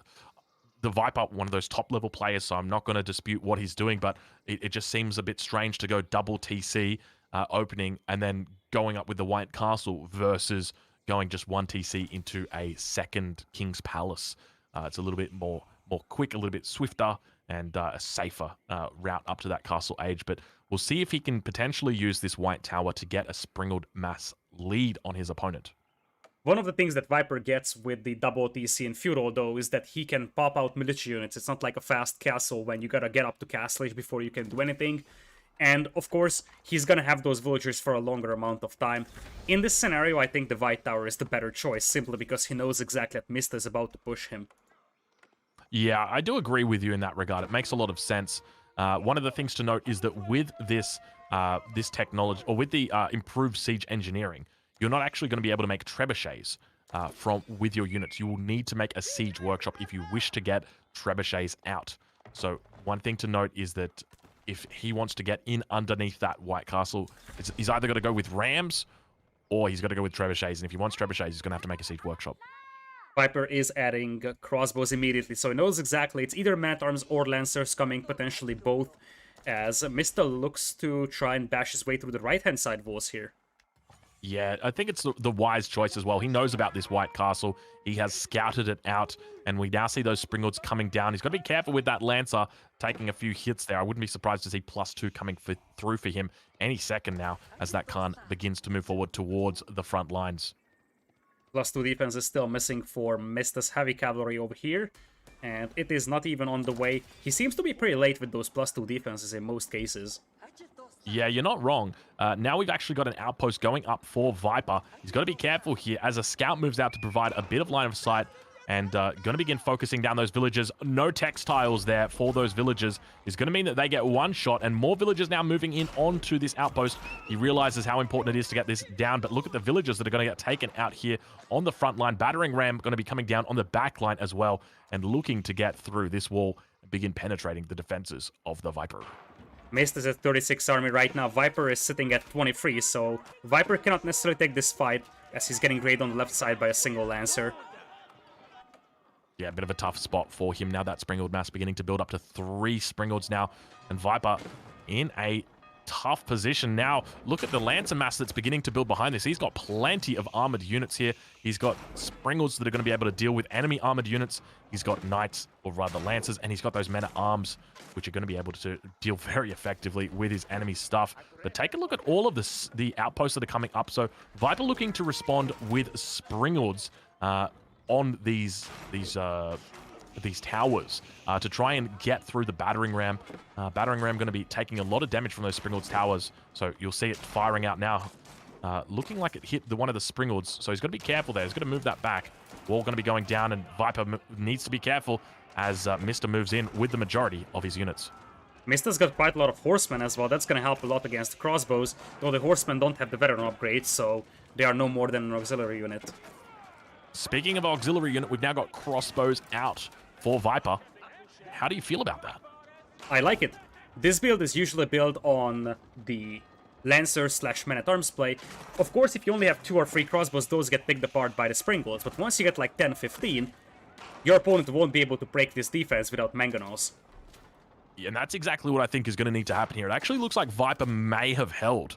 the Viper, one of those top-level players, so I'm not going to dispute what he's doing, but it just seems a bit strange to go double TC opening and then going up with the White Castle versus going just one TC into a second King's Palace. It's a little bit more quick, a little bit swifter, and a safer route up to that castle age. But we'll see if he can potentially use this White Tower to get a Springald mass lead on his opponent. One of the things that Viper gets with the double TC in Feudal, though, is that he can pop out military units. It's not like a fast castle when you gotta get up to castle age before you can do anything. And, of course, he's gonna have those villagers for a longer amount of time. In this scenario, I think the White Tower is the better choice, simply because he knows exactly that Mista is about to push him. Yeah, I do agree with you in that regard. It makes a lot of sense. One of the things to note is that with this technology, or with the improved siege engineering, you're not actually going to be able to make trebuchets with your units. You will need to make a siege workshop if you wish to get trebuchets out. So one thing to note is that if he wants to get in underneath that White Castle, he's either got to go with rams or he's got to go with trebuchets. And if he wants trebuchets, he's going to have to make a siege workshop. Viper is adding crossbows immediately, so he knows exactly it's either men-at-arms or lancers coming, potentially both, as Mista looks to try and bash his way through the right-hand side walls here. Yeah, I think it's the wise choice as well. He knows about this White Castle. He has scouted it out, and we now see those Springalds coming down. He's got to be careful with that Lancer taking a few hits there. I wouldn't be surprised to see +2 coming through for him any second now as that Khan begins to move forward towards the front lines. +2 defense is still missing for Mista's heavy cavalry over here, and it is not even on the way. He seems to be pretty late with those +2 defenses in most cases. Yeah, you're not wrong. Now we've actually got an outpost going up for Viper. He's got to be careful here as a scout moves out to provide a bit of line of sight and going to begin focusing down those villagers. No textiles there for those villagers is going to mean that they get one shot, and more villagers now moving in onto this outpost. He realizes how important it is to get this down, but look at the villagers that are going to get taken out here on the front line. Battering ram going to be coming down on the back line as well and looking to get through this wall and begin penetrating the defenses of the Viper. Mist is at 36 army right now. Viper is sitting at 23, so Viper cannot necessarily take this fight as he's getting raided on the left side by a single Lancer. Yeah, a bit of a tough spot for him now. That Springald mass beginning to build up to 3 Springalds now. And Viper in a tough position now. Look at the Lancer mass that's beginning to build behind this. He's got plenty of armored units here. He's got Springalds that are going to be able to deal with enemy armored units. He's got Knights, or rather Lancers, and he's got those men-at-arms, which are going to be able to deal very effectively with his enemy stuff. But take a look at all of the outposts that are coming up. So Viper looking to respond with Springalds on these towers to try and get through the battering ram. Battering ram going to be taking a lot of damage from those Springalds towers, so you'll see it firing out now. Looking like it hit one of the Springalds, so he's got to be careful there. He's got to move that back. Wall going to be going down, and Viper needs to be careful as Mista moves in with the majority of his units. Mista's got quite a lot of horsemen as well. That's going to help a lot against the crossbows, though the horsemen don't have the veteran upgrades, so they are no more than an auxiliary unit. Speaking of auxiliary unit, we've now got crossbows out for Viper. How do you feel about that? I like it. This build is usually built on the Lancer / men-at-arms play. Of course, if you only have 2 or 3 crossbows, those get picked apart by the Springals, but once you get like 10, 15, your opponent won't be able to break this defense without mangonels. Yeah, and that's exactly what I think is going to need to happen here. It actually looks like Viper may have held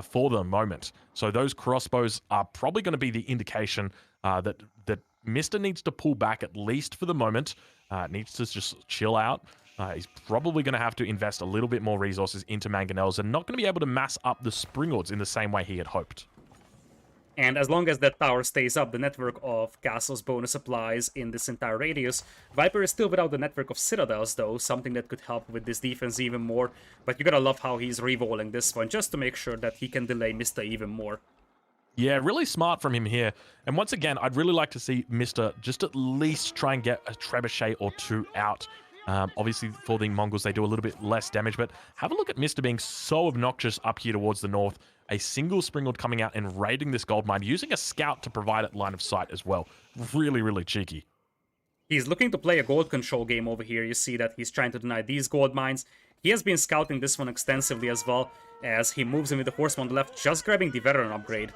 for the moment. So those crossbows are probably going to be the indication that Mista needs to pull back at least for the moment. Needs to just chill out. He's probably going to have to invest a little bit more resources into Mangonels and not going to be able to mass up the Springords in the same way he had hoped. And as long as that tower stays up, the network of castles bonus applies in this entire radius. Viper is still without the network of citadels, though, something that could help with this defense even more. But you gotta love how he's re-walling this one, just to make sure that he can delay Mista even more. Yeah, really smart from him here. And once again, I'd really like to see Mista just at least try and get a trebuchet or two out. Obviously, for the Mongols, they do a little bit less damage, but have a look at Mista being so obnoxious up here towards the north. A single Springald coming out and raiding this gold mine, using a scout to provide it line of sight as well. Really, really cheeky. He's looking to play a gold control game over here. You see that he's trying to deny these gold mines. He has been scouting this one extensively as well, as he moves in with the horseman on the left, just grabbing the veteran upgrade.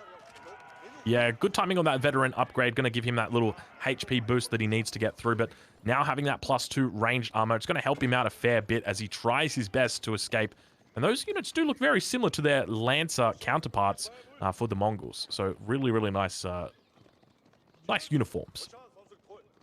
Yeah, good timing on that veteran upgrade. Going to give him that little HP boost that he needs to get through. But now having that +2 ranged armor, it's going to help him out a fair bit as he tries his best to escape. And those units do look very similar to their Lancer counterparts for the Mongols. So really, really nice, nice uniforms.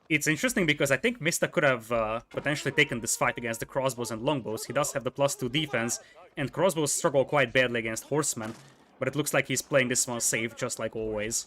It's interesting because I think Mista could have potentially taken this fight against the crossbows and longbows. He does have the +2 defense, and crossbows struggle quite badly against horsemen. But it looks like he's playing this one safe, just like always.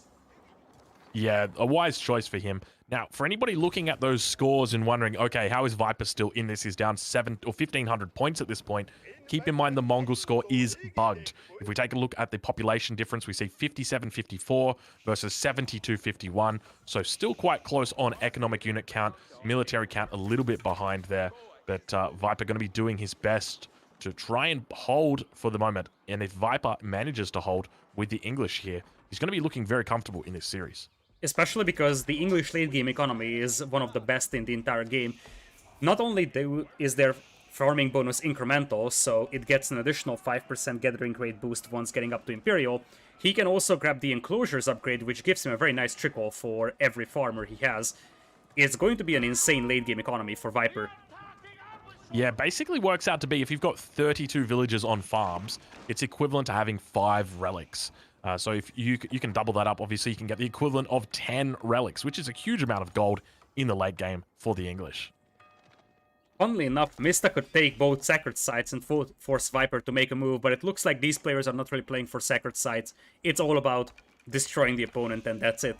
Yeah, a wise choice for him. Now, for anybody looking at those scores and wondering, okay, how is Viper still in this? He's down 1,500 points at this point. Keep in mind the Mongol score is bugged. If we take a look at the population difference, we see 57.54 versus 72.51. So still quite close on economic unit count, military count a little bit behind there. But Viper going to be doing his best to try and hold for the moment. And if Viper manages to hold with the English here, he's going to be looking very comfortable in this series. Especially because the English late game economy is one of the best in the entire game. Not only is their farming bonus incremental, so it gets an additional 5% gathering rate boost once getting up to Imperial, he can also grab the enclosures upgrade, which gives him a very nice trickle for every farmer he has. It's going to be an insane late game economy for Viper. Yeah, basically works out to be, if you've got 32 villagers on farms, it's equivalent to having 5 relics. So if you can double that up, obviously you can get the equivalent of 10 relics, which is a huge amount of gold in the late game for the English. Funnily enough, Mista could take both Sacred Sites and force Viper to make a move, but it looks like these players are not really playing for Sacred Sites. It's all about destroying the opponent, and that's it.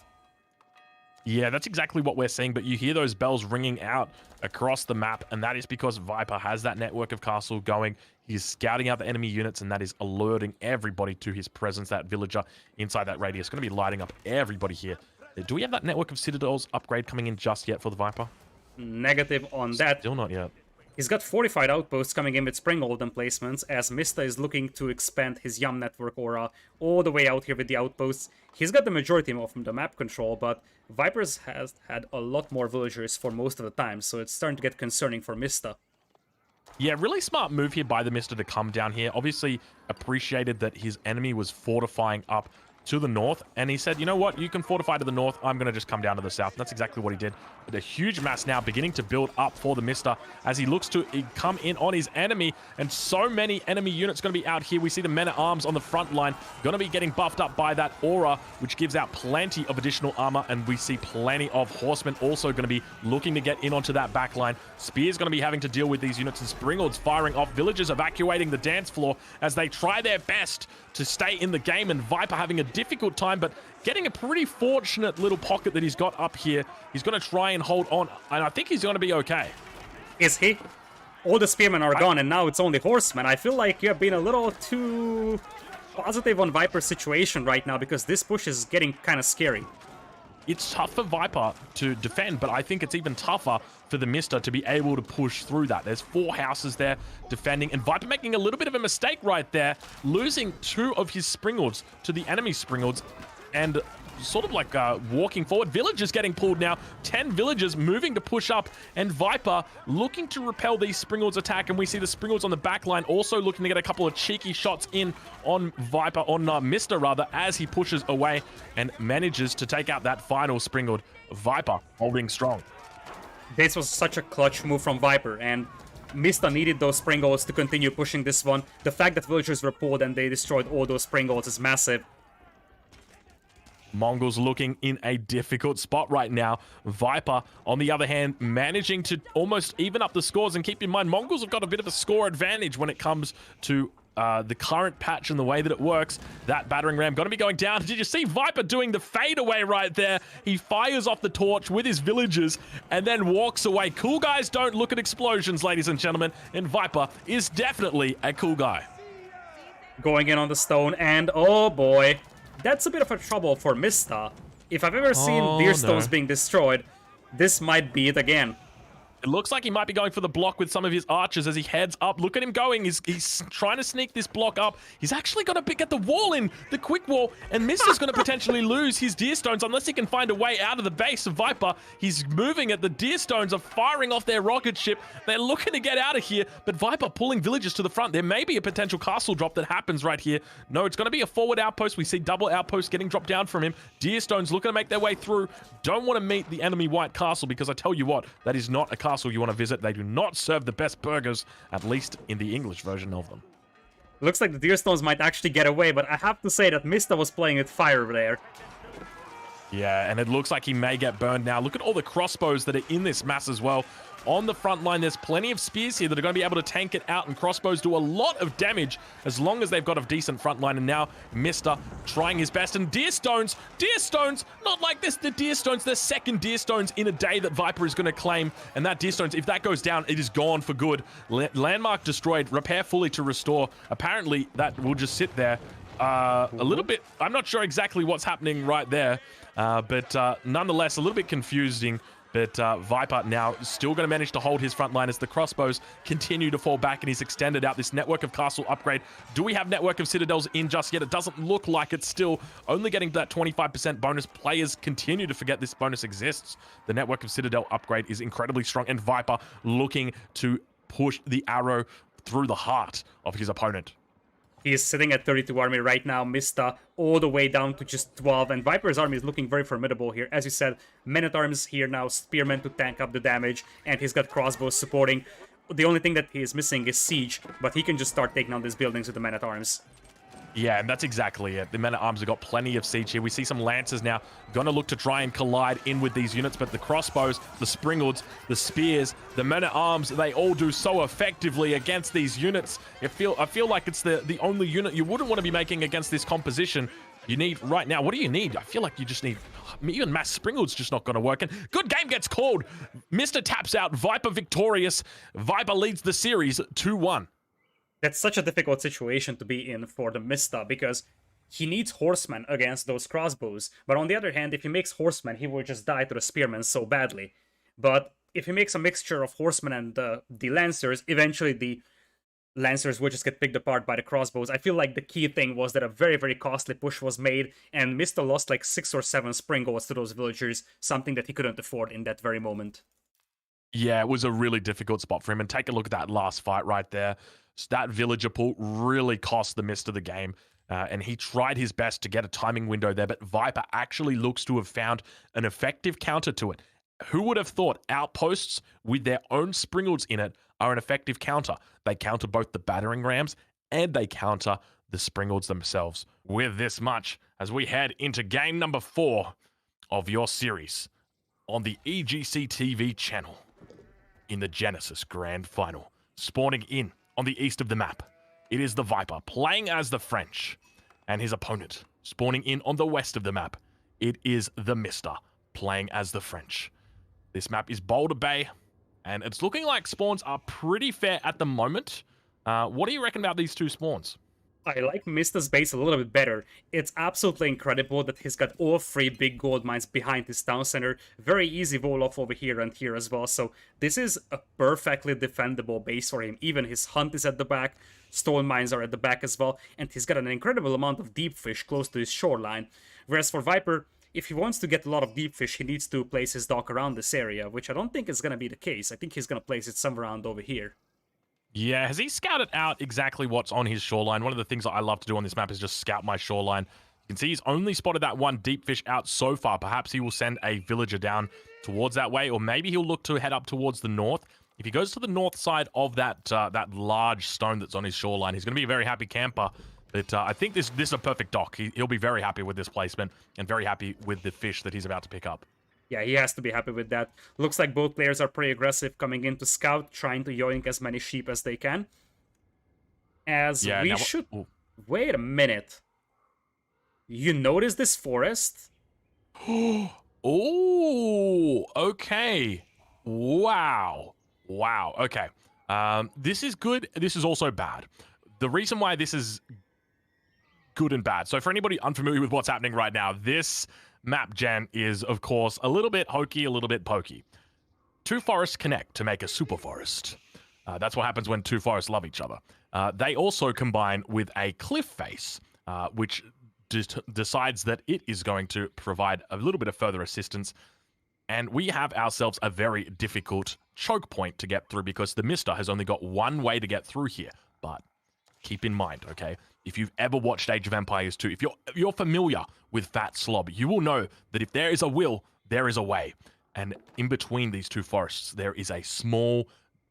Yeah, that's exactly what we're seeing, but you hear those bells ringing out across the map, and that is because Viper has that network of castle going. He's scouting out the enemy units, and that is alerting everybody to his presence. That villager inside that radius going to be lighting up everybody here. Do we have that network of citadels upgrade coming in just yet for the Viper? Negative on that. Still not yet. He's got fortified outposts coming in with Springald emplacements, as Mista is looking to expand his Yum network aura all the way out here with the outposts. He's got the majority of the map control, but Vipers has had a lot more villagers for most of the time, so it's starting to get concerning for Mista. Yeah, really smart move here by the Mista to come down here. Obviously appreciated that his enemy was fortifying up to the north, and he said, you know what, you can fortify to the north, I'm going to just come down to the south. And that's exactly what he did. But a huge mass now beginning to build up for the Mista as he looks to come in on his enemy, and so many enemy units going to be out here. We see the men-at-arms on the front line going to be getting buffed up by that aura, which gives out plenty of additional armor, and we see plenty of horsemen also going to be looking to get in onto that back line. Spear's going to be having to deal with these units, and Springald's firing off, villagers evacuating the dance floor as they try their best to stay in the game, and Viper having a difficult time, but getting a pretty fortunate little pocket that he's got up here. He's going to try and hold on, and I think he's going to be okay. Is he? All the spearmen are gone, and now it's only horsemen. I feel like you have been a little too positive on Viper's situation right now, because this push is getting kind of scary. It's tough for Viper to defend, but I think it's even tougher for the Mista to be able to push through that. There's 4 houses there defending, and Viper making a little bit of a mistake right there, losing 2 of his Springalds to the enemy Springalds, and sort of like walking forward. Villagers getting pulled now. 10 villagers moving to push up, and Viper looking to repel these Springalds' attack, and we see the Springalds on the back line also looking to get a couple of cheeky shots in on Viper, on Mista rather, as he pushes away and manages to take out that final Springald. Viper holding strong. This was such a clutch move from Viper, and Mista needed those Springalds to continue pushing this one. The fact that villagers were pulled and they destroyed all those Springalds is massive. Mongols looking in a difficult spot right now. Viper, on the other hand, managing to almost even up the scores. And keep in mind, Mongols have got a bit of a score advantage when it comes to the current patch and the way that it works. That battering ram going to be going down. Did you see Viper doing the fadeaway right there? He fires off the torch with his villagers and then walks away. Cool guys don't look at explosions, ladies and gentlemen. And Viper is definitely a cool guy. Going in on the stone, and oh boy, that's a bit of a trouble for Mista. If I've ever seen deer stones being destroyed, this might be it again. It looks like he might be going for the block with some of his archers as he heads up. Look at him going. He's trying to sneak this block up. He's actually going to get the wall in, the quick wall, and Mista's going to potentially lose his deer stones unless he can find a way out of the base of Viper. He's moving it. The deer stones are firing off their rocket ship. They're looking to get out of here, but Viper pulling villagers to the front. There may be a potential castle drop that happens right here. No, it's going to be a forward outpost. We see double outposts getting dropped down from him. Deer stones looking to make their way through. Don't want to meet the enemy white castle because I tell you what, that is not a castle you want to visit. They do not serve the best burgers, at least in the English version of them. Looks like the deer stones might actually get away, but I have to say that Mista was playing with fire there. Yeah, and it looks like he may get burned now. Look at all the crossbows that are in this mass as well. On the front line, there's plenty of spears here that are going to be able to tank it out, and crossbows do a lot of damage as long as they've got a decent front line. And now Mista trying his best, and deer stones, not like this. The deer stones, the second deer stones in a day that Viper is going to claim, and that deer stones, if that goes down, it is gone for good. Landmark destroyed, repair fully to restore. Apparently, that will just sit there. A little bit, I'm not sure exactly what's happening right there, but nonetheless, a little bit confusing. But Viper now still going to manage to hold his front line as the crossbows continue to fall back, and he's extended out this network of castle upgrade. Do we have network of citadels in just yet? It doesn't look like it's still only getting that 25% bonus. Players continue to forget this bonus exists. The network of citadel upgrade is incredibly strong, and Viper looking to push the arrow through the heart of his opponent. He is sitting at 32 army right now, Mista all the way down to just 12, and Viper's army is looking very formidable here. As you said, men-at-arms here now, spearmen to tank up the damage, and he's got crossbows supporting. The only thing that he is missing is siege, but he can just start taking on these buildings with the men-at-arms. Yeah, and that's exactly it. The men-at-arms have got plenty of siege here. We see some lancers now going to look to try and collide in with these units, but the crossbows, the springalds, the spears, the men-at-arms, they all do so effectively against these units. I feel like it's the only unit you wouldn't want to be making against this composition. You need, right now, what do you need? I feel like you just need, even mass springalds just not going to work. And good game gets called. Mista taps out, Viper victorious. Viper leads the series 2-1. That's such a difficult situation to be in for the Mista, because he needs horsemen against those crossbows. But on the other hand, if he makes horsemen, he will just die to the spearmen so badly. But if he makes a mixture of horsemen and the lancers, eventually the lancers will just get picked apart by the crossbows. I feel like the key thing was that a very, very costly push was made, and Mista lost like 6 or 7 springals to those villagers, something that he couldn't afford in that very moment. Yeah, it was a really difficult spot for him. And take a look at that last fight right there. That villager pull really cost the Mista the game, and he tried his best to get a timing window there, but Viper actually looks to have found an effective counter to it. Who would have thought outposts with their own springalds in it are an effective counter? They counter both the battering rams and they counter the springalds themselves. With this much, as we head into game number 4 of your series on the EGC TV channel in the Genesis Grand Final, spawning in on the east of the map, it is the Viper playing as the French, and his opponent spawning in on the west of the map, it is the TheMista playing as the French. This map is Boulder Bay, and it's looking like spawns are pretty fair at the moment. What do you reckon about these two spawns? I like Mista's base a little bit better. It's absolutely incredible that he's got all 3 big gold mines behind his town center. Very easy wall off over here and here as well. So this is a perfectly defendable base for him. Even his hunt is at the back. Stone mines are at the back as well. And he's got an incredible amount of deep fish close to his shoreline. Whereas for Viper, if he wants to get a lot of deep fish, he needs to place his dock around this area, which I don't think is going to be the case. I think he's going to place it somewhere around over here. Yeah, has he scouted out exactly what's on his shoreline? One of the things that I love to do on this map is just scout my shoreline. You can see he's only spotted that one deep fish out so far. Perhaps he will send a villager down towards that way, or maybe he'll look to head up towards the north. If he goes to the north side of that large stone that's on his shoreline, he's going to be a very happy camper. But I think this is a perfect dock. He'll be very happy with this placement and very happy with the fish that he's about to pick up. Yeah, he has to be happy with that. Looks like both players are pretty aggressive coming in to scout, trying to yoink as many sheep as they can. As Yeah, we now, should... ooh. Wait a minute. You notice this forest? Oh, okay. Wow. Wow. Okay. This is good. This is also bad. The reason why this is good and bad. So for anybody unfamiliar with what's happening right now, this map gen is, of course, a little bit hokey, a little bit pokey. Two forests connect to make a super forest. That's what happens when two forests love each other. They also combine with a cliff face, which decides that it is going to provide a little bit of further assistance. And we have ourselves a very difficult choke point to get through because the TheMista has only got one way to get through here. But keep in mind, okay, if you've ever watched Age of Empires 2, if you're familiar with Fat Slob, you will know that if there is a will, there is a way. And in between these two forests, there is a small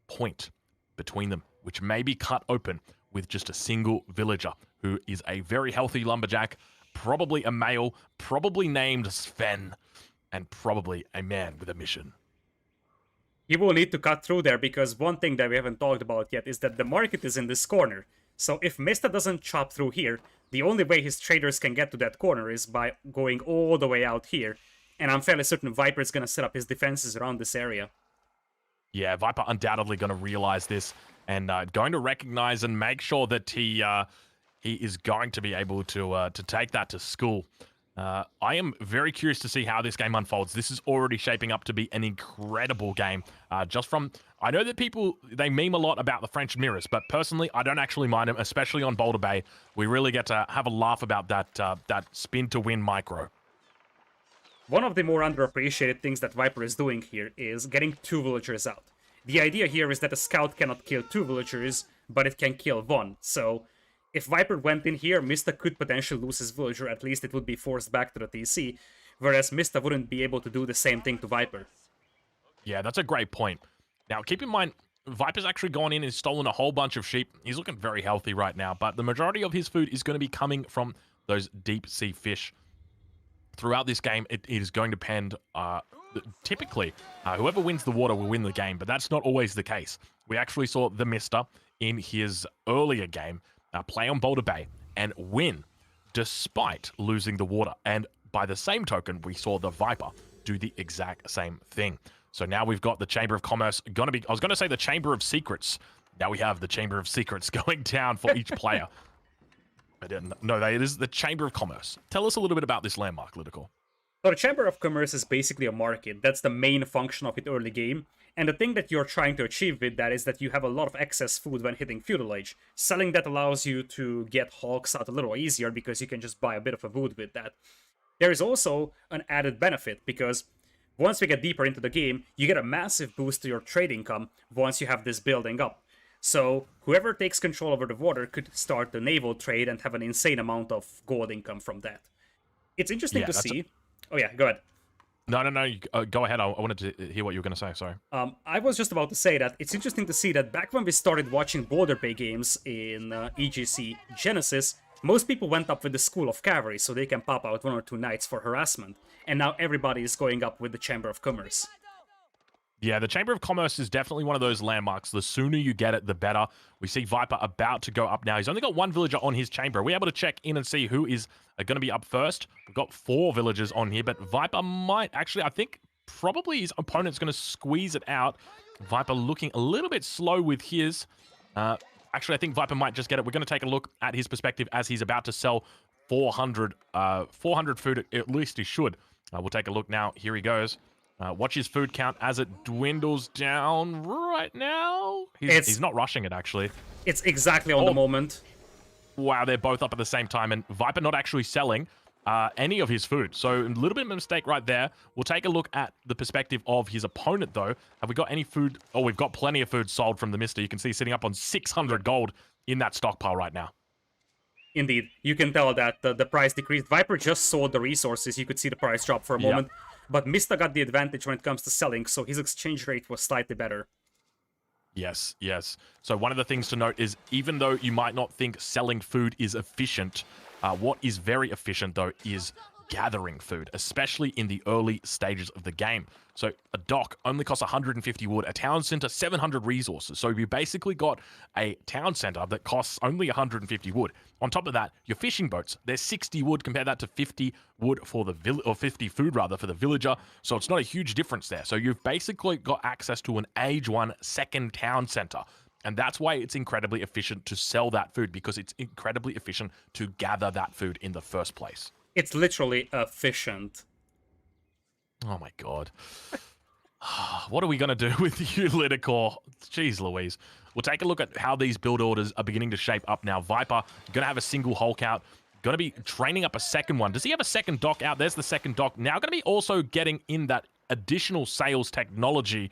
point between them, which may be cut open with just a single villager who is a very healthy lumberjack, probably a male, probably named Sven, and probably a man with a mission. He will need to cut through there because one thing that we haven't talked about yet is that the market is in this corner. So if Mista doesn't chop through here, the only way his traders can get to that corner is by going all the way out here. And I'm fairly certain Viper is going to set up his defenses around this area. Yeah, Viper undoubtedly going to realize this and going to recognize and make sure that he is going to be able to take that to school. I am very curious to see how this game unfolds. This is already shaping up to be an incredible game. Just from, I know that people, they meme a lot about the French mirrors, but personally, I don't actually mind them, especially on Boulder Bay. We really get to have a laugh about that spin to win micro. One of the more underappreciated things that Viper is doing here is getting two villagers out. The idea here is that a scout cannot kill two villagers, but it can kill one. So if Viper went in here, Mista could potentially lose his villager, at least it would be forced back to the TC, whereas Mista wouldn't be able to do the same thing to Viper. Yeah, that's a great point. Now, keep in mind, Viper's actually gone in and stolen a whole bunch of sheep. He's looking very healthy right now, but the majority of his food is going to be coming from those deep sea fish. Throughout this game, it is going to depend, typically, whoever wins the water will win the game, but that's not always the case. We actually saw the TheMista in his earlier game play on Boulder Bay and win despite losing the water. And by the same token, we saw the Viper do the exact same thing. So now we've got the Chamber of Commerce going to be, I was going to say the Chamber of Secrets. Now we have the Chamber of Secrets going down for each player. No, it is the Chamber of Commerce. Tell us a little bit about this landmark, Lytical. So the Chamber of Commerce is basically a market. That's the main function of it early game. And the thing that you're trying to achieve with that is that you have a lot of excess food when hitting Feudal Age. Selling that allows you to get hulks out a little easier because you can just buy a bit of a wood with that. There is also an added benefit because once we get deeper into the game, you get a massive boost to your trade income once you have this building up. So whoever takes control over the water could start the naval trade and have an insane amount of gold income from that. It's interesting to see. Oh yeah, go ahead. No, go ahead. I wanted to hear what you were going to say, sorry. I was just about to say that it's interesting to see that back when we started watching Boulder Bay games in EGC Genesis, most people went up with the School of Cavalry so they can pop out 1 or 2 knights for harassment. And now everybody is going up with the Chamber of Commerce. Yeah, the Chamber of Commerce is definitely one of those landmarks. The sooner you get it, the better. We see Viper about to go up now. He's only got 1 villager on his chamber. Are we able to check in and see who is going to be up first? We've got 4 villagers on here, but Viper might actually, I think probably his opponent's going to squeeze it out. Viper looking a little bit slow with his. Actually, I think Viper might just get it. We're going to take a look at his perspective as he's about to sell 400 food. At least he should. We'll take a look now. Here he goes. Watch his food count as it dwindles down right now. He's not rushing it, actually. It's exactly on the moment. Wow, they're both up at the same time. And Viper not actually selling any of his food. So a little bit of a mistake right there. We'll take a look at the perspective of his opponent, though. Have we got any food? Oh, we've got plenty of food sold from the TheMista. You can see sitting up on 600 gold in that stockpile right now. Indeed. You can tell that the price decreased. Viper just sold the resources. You could see the price drop for a moment. But Mista got the advantage when it comes to selling, so his exchange rate was slightly better. Yes, yes. So one of the things to note is even though you might not think selling food is efficient, what is very efficient, though, is gathering food, especially in the early stages of the game. So a dock only costs 150 wood, a town center 700 resources. So you basically got a town center that costs only 150 wood. On top of that, your fishing boats, they're 60 wood. Compare that to 50 wood for the or 50 food rather for the villager. So it's not a huge difference there. So you've basically got access to an age 1 second town center. And that's why it's incredibly efficient to sell that food, because it's incredibly efficient to gather that food in the first place. It's literally efficient. Oh my god. What are we going to do with you, Lidicor? Jeez Louise. We'll take a look at how these build orders are beginning to shape up now. Viper, going to have a single Hulk out. Going to be training up a second one. Does he have a second dock out? There's the second dock. Now going to be also getting in that additional sales technology.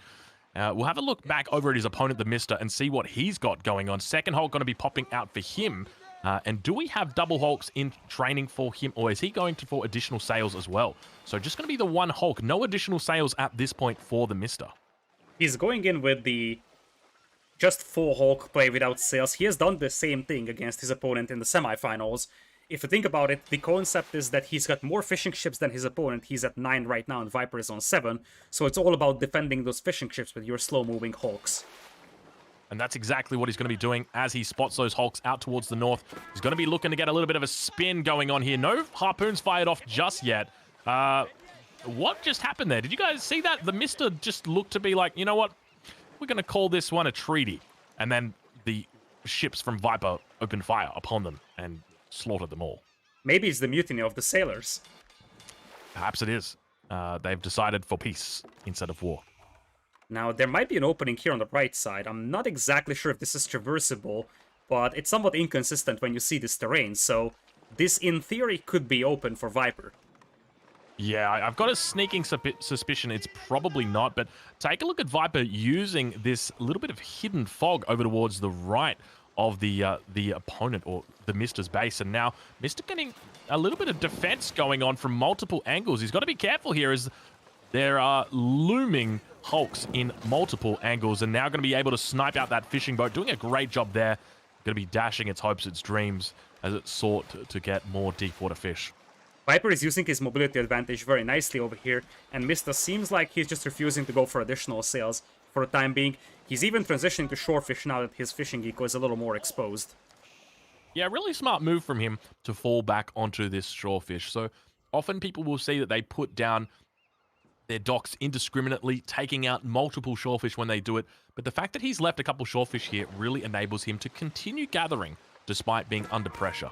We'll have a look back over at his opponent, TheMista, and see what he's got going on. Second Hulk going to be popping out for him. And do we have double Hulks in training for him, or is he going for additional sales as well? So just going to be the one Hulk. No additional sales at this point for TheMista. He's going in with the just full Hulk play without sales. He has done the same thing against his opponent in the semifinals. If you think about it, the concept is that he's got more fishing ships than his opponent. He's at 9 right now, and Viper is on 7. So it's all about defending those fishing ships with your slow-moving Hulks. And that's exactly what he's going to be doing as he spots those Hulks out towards the north. He's going to be looking to get a little bit of a spin going on here. No harpoons fired off just yet. What just happened there? Did you guys see that? TheMista just looked to be like, you know what? We're going to call this one a treaty. And then the ships from Viper opened fire upon them and slaughtered them all. Maybe it's the mutiny of the sailors. Perhaps it is. They've decided for peace instead of war. Now, there might be an opening here on the right side. I'm not exactly sure if this is traversable, but it's somewhat inconsistent when you see this terrain, so this, in theory, could be open for Viper. Yeah, I've got a sneaking suspicion it's probably not, but take a look at Viper using this little bit of hidden fog over towards the right of the opponent, or TheMista's base, and now Mista getting a little bit of defense going on from multiple angles. He's got to be careful here as there are looming Hulks in multiple angles, and now going to be able to snipe out that fishing boat. Doing a great job there. Going to be dashing its hopes, its dreams, as it sought to get more deep water fish. Viper is using his mobility advantage very nicely over here, and Mista seems like he's just refusing to go for additional sales for the time being. He's even transitioning to shorefish now that his fishing eco is a little more exposed. Yeah, really smart move from him to fall back onto this shorefish. So often people will see that they put down their docks indiscriminately, taking out multiple shorefish when they do it. But the fact that he's left a couple shorefish here really enables him to continue gathering despite being under pressure.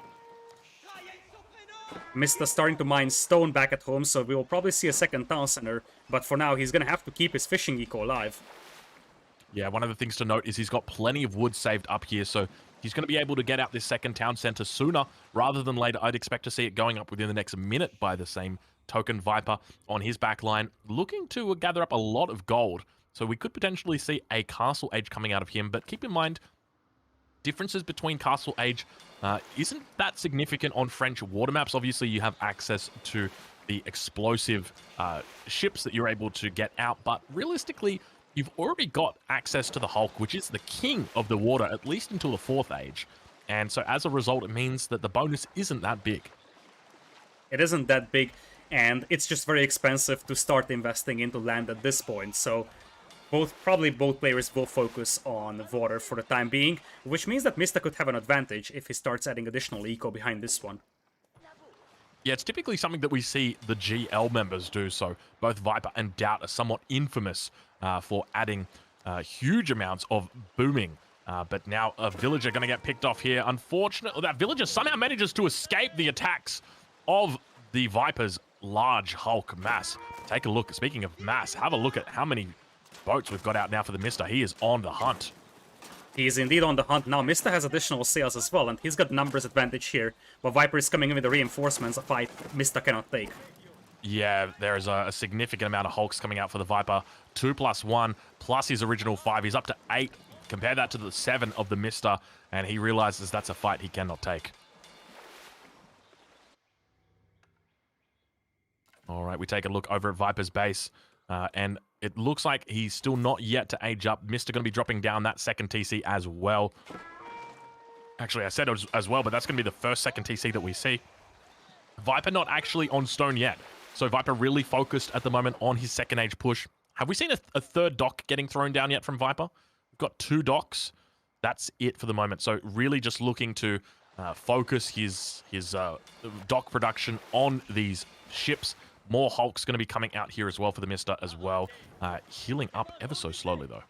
Mista starting to mine stone back at home, so we will probably see a second town center. But for now, he's going to have to keep his fishing eco alive. Yeah, one of the things to note is he's got plenty of wood saved up here, so he's going to be able to get out this second town center sooner rather than later. I'd expect to see it going up within the next minute by the same token. Viper on his back line, looking to gather up a lot of gold. So we could potentially see a Castle Age coming out of him, but keep in mind, differences between Castle Age isn't that significant on French water maps. Obviously, you have access to the explosive ships that you're able to get out, but realistically, you've already got access to the Hulk, which is the king of the water, at least until the 4th age. And so as a result, it means that the bonus isn't that big. It isn't that big, and it's just very expensive to start investing into land at this point, so probably both players will focus on water for the time being, which means that Mista could have an advantage if he starts adding additional eco behind this one. Yeah, it's typically something that we see the GL members do, so both Viper and Doubt are somewhat infamous for adding huge amounts of booming. But now a villager going to get picked off here. Unfortunately, that villager somehow manages to escape the attacks of the Viper's large Hulk mass. Take a look. Speaking of mass, have a look at how many boats we've got out now for TheMista. He is on the hunt. He is indeed on the hunt. Now, Mista has additional sails as well, and he's got numbers advantage here. But Viper is coming in with the reinforcements, a fight Mista cannot take. Yeah, there is a significant amount of Hulks coming out for the Viper. 2+1, plus his original 5. He's up to 8. Compare that to the 7 of TheMista, and he realizes that's a fight he cannot take. All right, we take a look over at Viper's base, and it looks like he's still not yet to age up. Mr. going to be dropping down that second TC as well. Actually, I said as well, but that's going to be the first second TC that we see. Viper not actually on stone yet. So Viper really focused at the moment on his second age push. Have we seen a third dock getting thrown down yet from Viper? We've got 2 docks. That's it for the moment. So really just looking to focus his dock production on these ships. More Hulk's going to be coming out here as well for the TheMista as well. Healing up ever so slowly, though.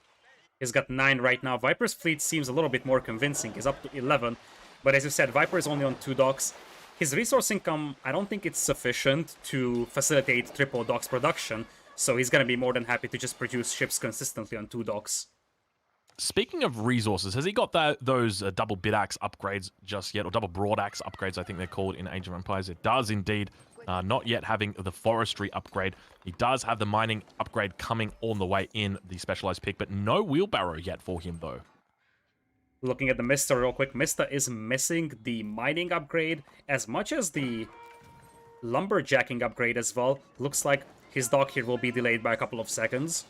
He's got 9 right now. Viper's fleet seems a little bit more convincing. He's up to 11. But as you said, Viper is only on 2 docks. His resource income, I don't think it's sufficient to facilitate triple docks production. So he's going to be more than happy to just produce ships consistently on 2 docks. Speaking of resources, has he got those double bit axe upgrades just yet? Or double broad axe upgrades, I think they're called in Age of Empires. It does indeed. Not yet having the forestry upgrade. He does have the mining upgrade coming on the way in the specialized pick, but no wheelbarrow yet for him, though. Looking at the TheMista real quick, TheMista is missing the mining upgrade as much as the lumberjacking upgrade as well. Looks like his dock here will be delayed by a couple of seconds.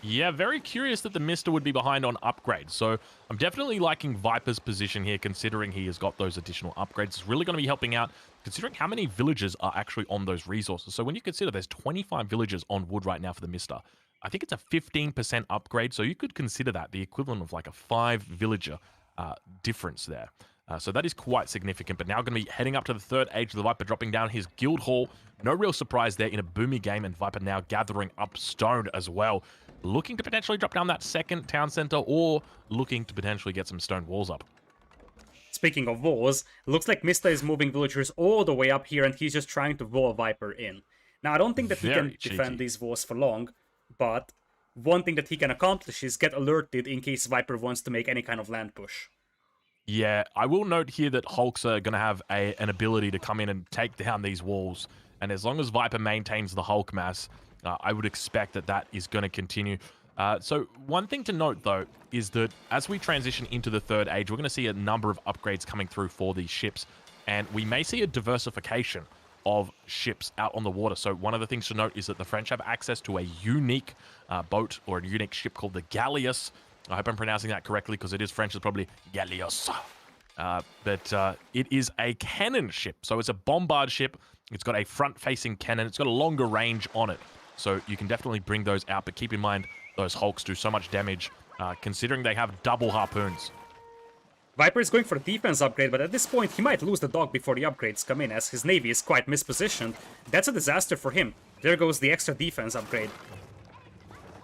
Yeah, very curious that the TheMista would be behind on upgrades. So I'm definitely liking Viper's position here, considering he has got those additional upgrades. It's really going to be helping out, considering how many villagers are actually on those resources. So when you consider there's 25 villagers on wood right now for the TheMista, I think it's a 15% upgrade. So you could consider that the equivalent of like a 5 villager difference there. So that is quite significant. But now going to be heading up to the third age of the Viper, dropping down his guild hall. No real surprise there in a boomy game, and Viper now gathering up stone as well. Looking to potentially drop down that second town center, or looking to potentially get some stone walls up. Speaking of walls, looks like TheMista is moving villagers all the way up here, and he's just trying to wall Viper in. Now, I don't think that he can defend these walls for long, but one thing that he can accomplish is get alerted in case Viper wants to make any kind of land push. Yeah, I will note here that Hulks are going to have an ability to come in and take down these walls, and as long as Viper maintains the Hulk mass, I would expect that that is going to continue. So one thing to note, though, is that as we transition into the third age, we're going to see a number of upgrades coming through for these ships, and we may see a diversification of ships out on the water. So one of the things to note is that the French have access to a unique boat or a unique ship called the Galleus. I hope I'm pronouncing that correctly, because it is French. It's probably Galleus. But it is a cannon ship. So it's a bombard ship. It's got a front-facing cannon. It's got a longer range on it. So you can definitely bring those out, but keep in mind those Hulks do so much damage, considering they have double harpoons. Viper is going for a defense upgrade, but at this point he might lose the dog before the upgrades come in, as his navy is quite mispositioned. That's a disaster for him. There goes the extra defense upgrade.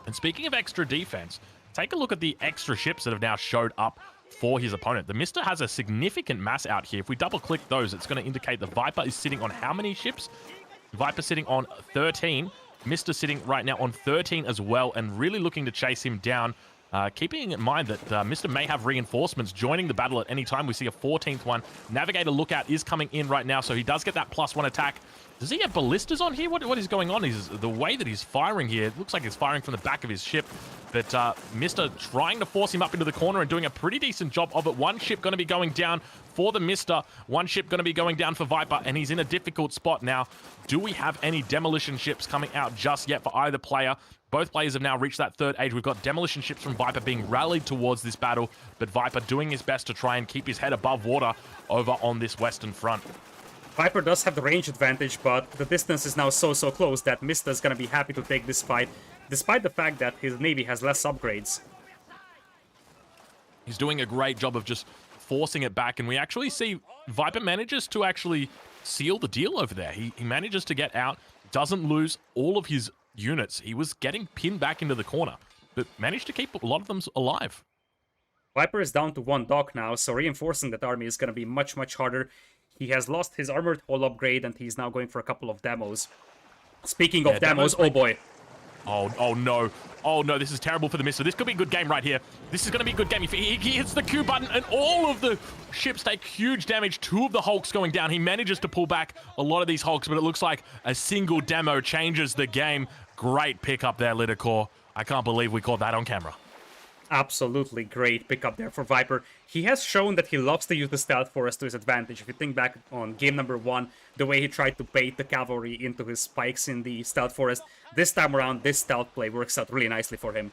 And speaking of extra defense, take a look at the extra ships that have now showed up for his opponent. The TheMista has a significant mass out here. If we double-click those, it's going to indicate the Viper is sitting on how many ships? Viper sitting on 13. TheMista sitting right now on 13 as well, and really looking to chase him down. Keeping in mind that TheMista may have reinforcements joining the battle at any time. We see a 14th one. Navigator Lookout is coming in right now, so he does get that +1 attack. Does he have ballistas on here? What is going on? The way that he's firing here, it looks like he's firing from the back of his ship. But TheMista trying to force him up into the corner and doing a pretty decent job of it. One ship going to be going down for the TheMista. One ship going to be going down for Viper, and he's in a difficult spot now. Do we have any demolition ships coming out just yet for either player? Both players have now reached that third age. We've got demolition ships from Viper being rallied towards this battle, but Viper doing his best to try and keep his head above water over on this western front. Viper does have the range advantage, but the distance is now so close that TheMista is going to be happy to take this fight, despite the fact that his navy has less upgrades. He's doing a great job of just forcing it back, and we actually see Viper manages to actually seal the deal over there. He manages to get out, doesn't lose all of his units. He was getting pinned back into the corner, but managed to keep a lot of them alive. Viper is down to 1 dock now, so reinforcing that army is going to be much harder. He has lost his armored hull upgrade, and he's now going for a couple of demos. Speaking of demos, oh boy. Oh no. Oh no, this is terrible for the TheMista. This could be a good game right here. This is going to be a good game. If he hits the Q button, and all of the ships take huge damage. 2 of the Hulks going down. He manages to pull back a lot of these Hulks, but it looks like a single demo changes the game. Great pick up there, Lidakor. I can't believe we caught that on camera. Absolutely great pickup there for Viper. He has shown that he loves to use the Stealth Forest to his advantage. If you think back on game number 1, the way he tried to bait the cavalry into his spikes in the Stealth Forest, this time around, this stealth play works out really nicely for him.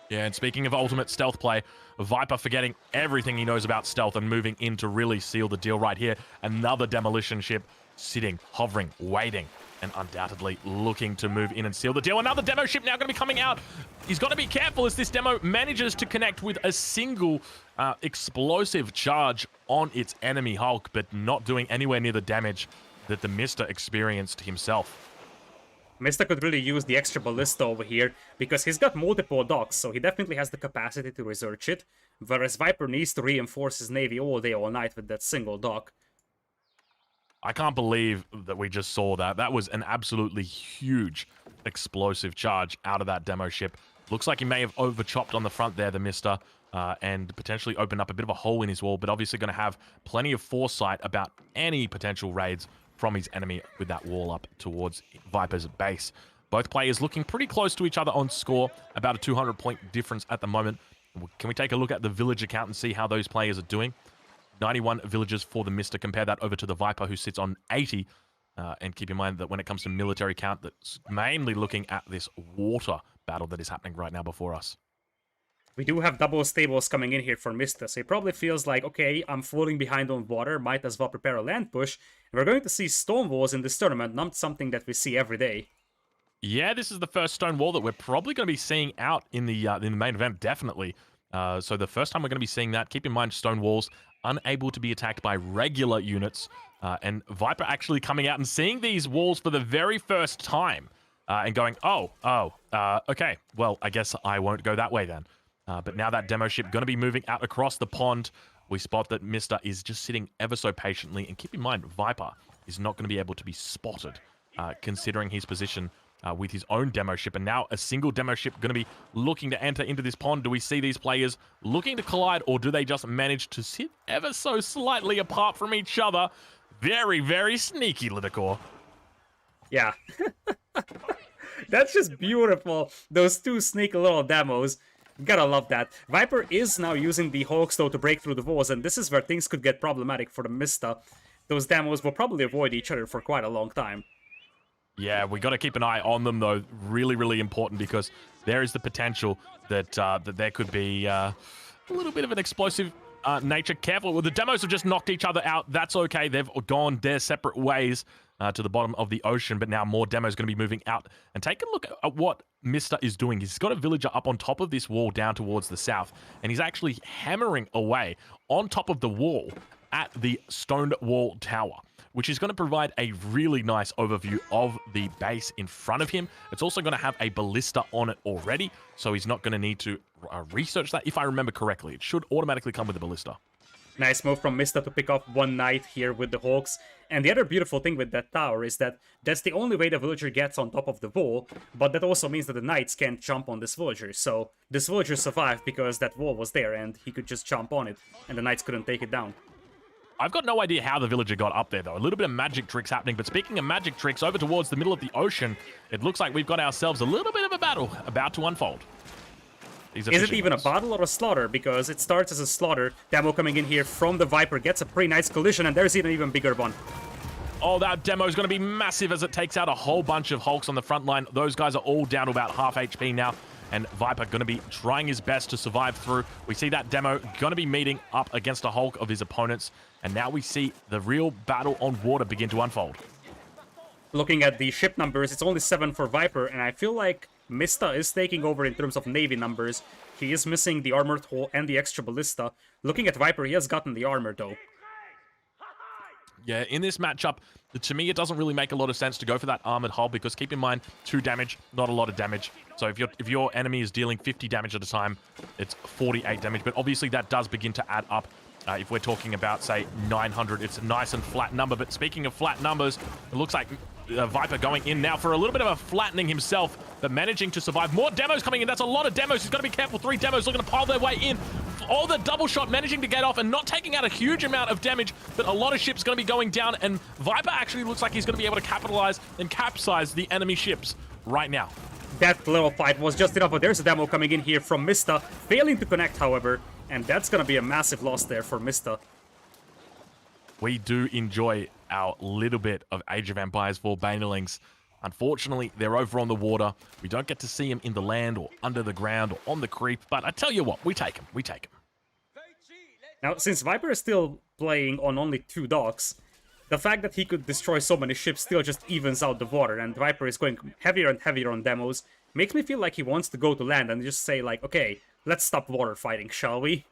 Yeah, and speaking of ultimate stealth play, Viper forgetting everything he knows about stealth and moving in to really seal the deal right here. Another demolition ship sitting, hovering, waiting, and undoubtedly looking to move in and seal the deal. Another demo ship now going to be coming out. He's got to be careful as this demo manages to connect with a single explosive charge on its enemy Hulk, but not doing anywhere near the damage that the TheMista experienced himself. Mista could really use the extra ballista over here, because he's got multiple docks, so he definitely has the capacity to research it, whereas Viper needs to reinforce his navy all day, all night with that single dock. I can't believe that we just saw that. That was an absolutely huge explosive charge out of that demo ship. Looks like he may have over-chopped on the front there, the TheMista, and potentially opened up a bit of a hole in his wall, but obviously going to have plenty of foresight about any potential raids from his enemy with that wall up towards Viper's base. Both players looking pretty close to each other on score, about a 200-point difference at the moment. Can we take a look at the village account and see how those players are doing? 91 villagers for the TheMista. Compare that over to the Viper, who sits on 80. And keep in mind that when it comes to military count, that's mainly looking at this water battle that is happening right now before us. We do have double stables coming in here for Mista, so he probably feels like, okay, I'm falling behind on water, might as well prepare a land push. And we're going to see stone walls in this tournament, not something that we see every day. Yeah, this is the first stone wall that we're probably going to be seeing out in the main event, definitely. So the first time we're going to be seeing that. Keep in mind, stone walls unable to be attacked by regular units. And Viper actually coming out and seeing these walls for the very first time and going, okay, well, I guess I won't go that way then. But now that demo ship going to be moving out across the pond. We spot that Mista is just sitting ever so patiently. And keep in mind, Viper is not going to be able to be spotted, considering his position with his own demo ship. And now a single demo ship going to be looking to enter into this pond. Do we see these players looking to collide, or do they just manage to sit ever so slightly apart from each other? Very, very sneaky, Lidicor. Yeah. That's just beautiful. Those two sneaky little demos. Gotta love that. Viper is now using the Hawks, though, to break through the walls, and this is where things could get problematic for the TheMista. Those demos will probably avoid each other for quite a long time. Yeah, we got to keep an eye on them, though. Really, really important, because there is the potential that that there could be a little bit of an explosive nature. Careful. Well, the demos have just knocked each other out. That's okay. They've gone their separate ways to the bottom of the ocean, but now more demos going to be moving out. And take a look at what Mista is doing. He's got a villager up on top of this wall down towards the south, and he's actually hammering away on top of the wall at the stone wall tower, which is going to provide a really nice overview of the base in front of him. It's also going to have a ballista on it already, so he's not going to need to research that. If I remember correctly, it should automatically come with a ballista. Nice move from Mista to pick up one knight here with the Hawks. And the other beautiful thing with that tower is that that's the only way the villager gets on top of the wall, but that also means that the knights can't jump on this villager. So this villager survived because that wall was there and he could just jump on it, and the knights couldn't take it down. I've got no idea how the villager got up there, though. A little bit of magic tricks happening. But speaking of magic tricks, over towards the middle of the ocean, it looks like we've got ourselves a little bit of a battle about to unfold. Is it even a battle or a slaughter? Because it starts as a slaughter. Demo coming in here from the Viper, gets a pretty nice collision, and there's an even bigger one. Oh, that demo is going to be massive as it takes out a whole bunch of Hulks on the front line. Those guys are all down to about half HP now. And Viper going to be trying his best to survive through. We see that demo going to be meeting up against a Hulk of his opponents. And now we see the real battle on water begin to unfold. Looking at the ship numbers, it's only 7 for Viper, and I feel like Mista is taking over in terms of navy numbers. He is missing the armored hull and the extra ballista. Looking at Viper, he has gotten the armor, though. Yeah, in this matchup, to me, it doesn't really make a lot of sense to go for that armored hull, because keep in mind, 2 damage, not a lot of damage. So if your enemy is dealing 50 damage at a time, it's 48 damage. But obviously, that does begin to add up. If we're talking about, say, 900, it's a nice and flat number. But speaking of flat numbers, it looks like Viper going in now for a little bit of a flattening himself, but managing to survive. More demos coming in. That's a lot of demos. He's got to be careful. 3 demos looking to pile their way in. All the double shot managing to get off and not taking out a huge amount of damage, but a lot of ships going to be going down, and Viper actually looks like he's going to be able to capitalize and capsize the enemy ships right now. That little fight was just enough, but there's a demo coming in here from Mista, failing to connect, however, and that's gonna be a massive loss there for Mista. We do enjoy our little bit of Age of Empires for Banelings. Unfortunately, they're over on the water. We don't get to see them in the land or under the ground or on the creep, but I tell you what, we take them. We take them. Now, since Viper is still playing on only 2 docks, the fact that he could destroy so many ships still just evens out the water, and Viper is going heavier and heavier on demos, makes me feel like he wants to go to land and just say like, okay, let's stop water fighting, shall we?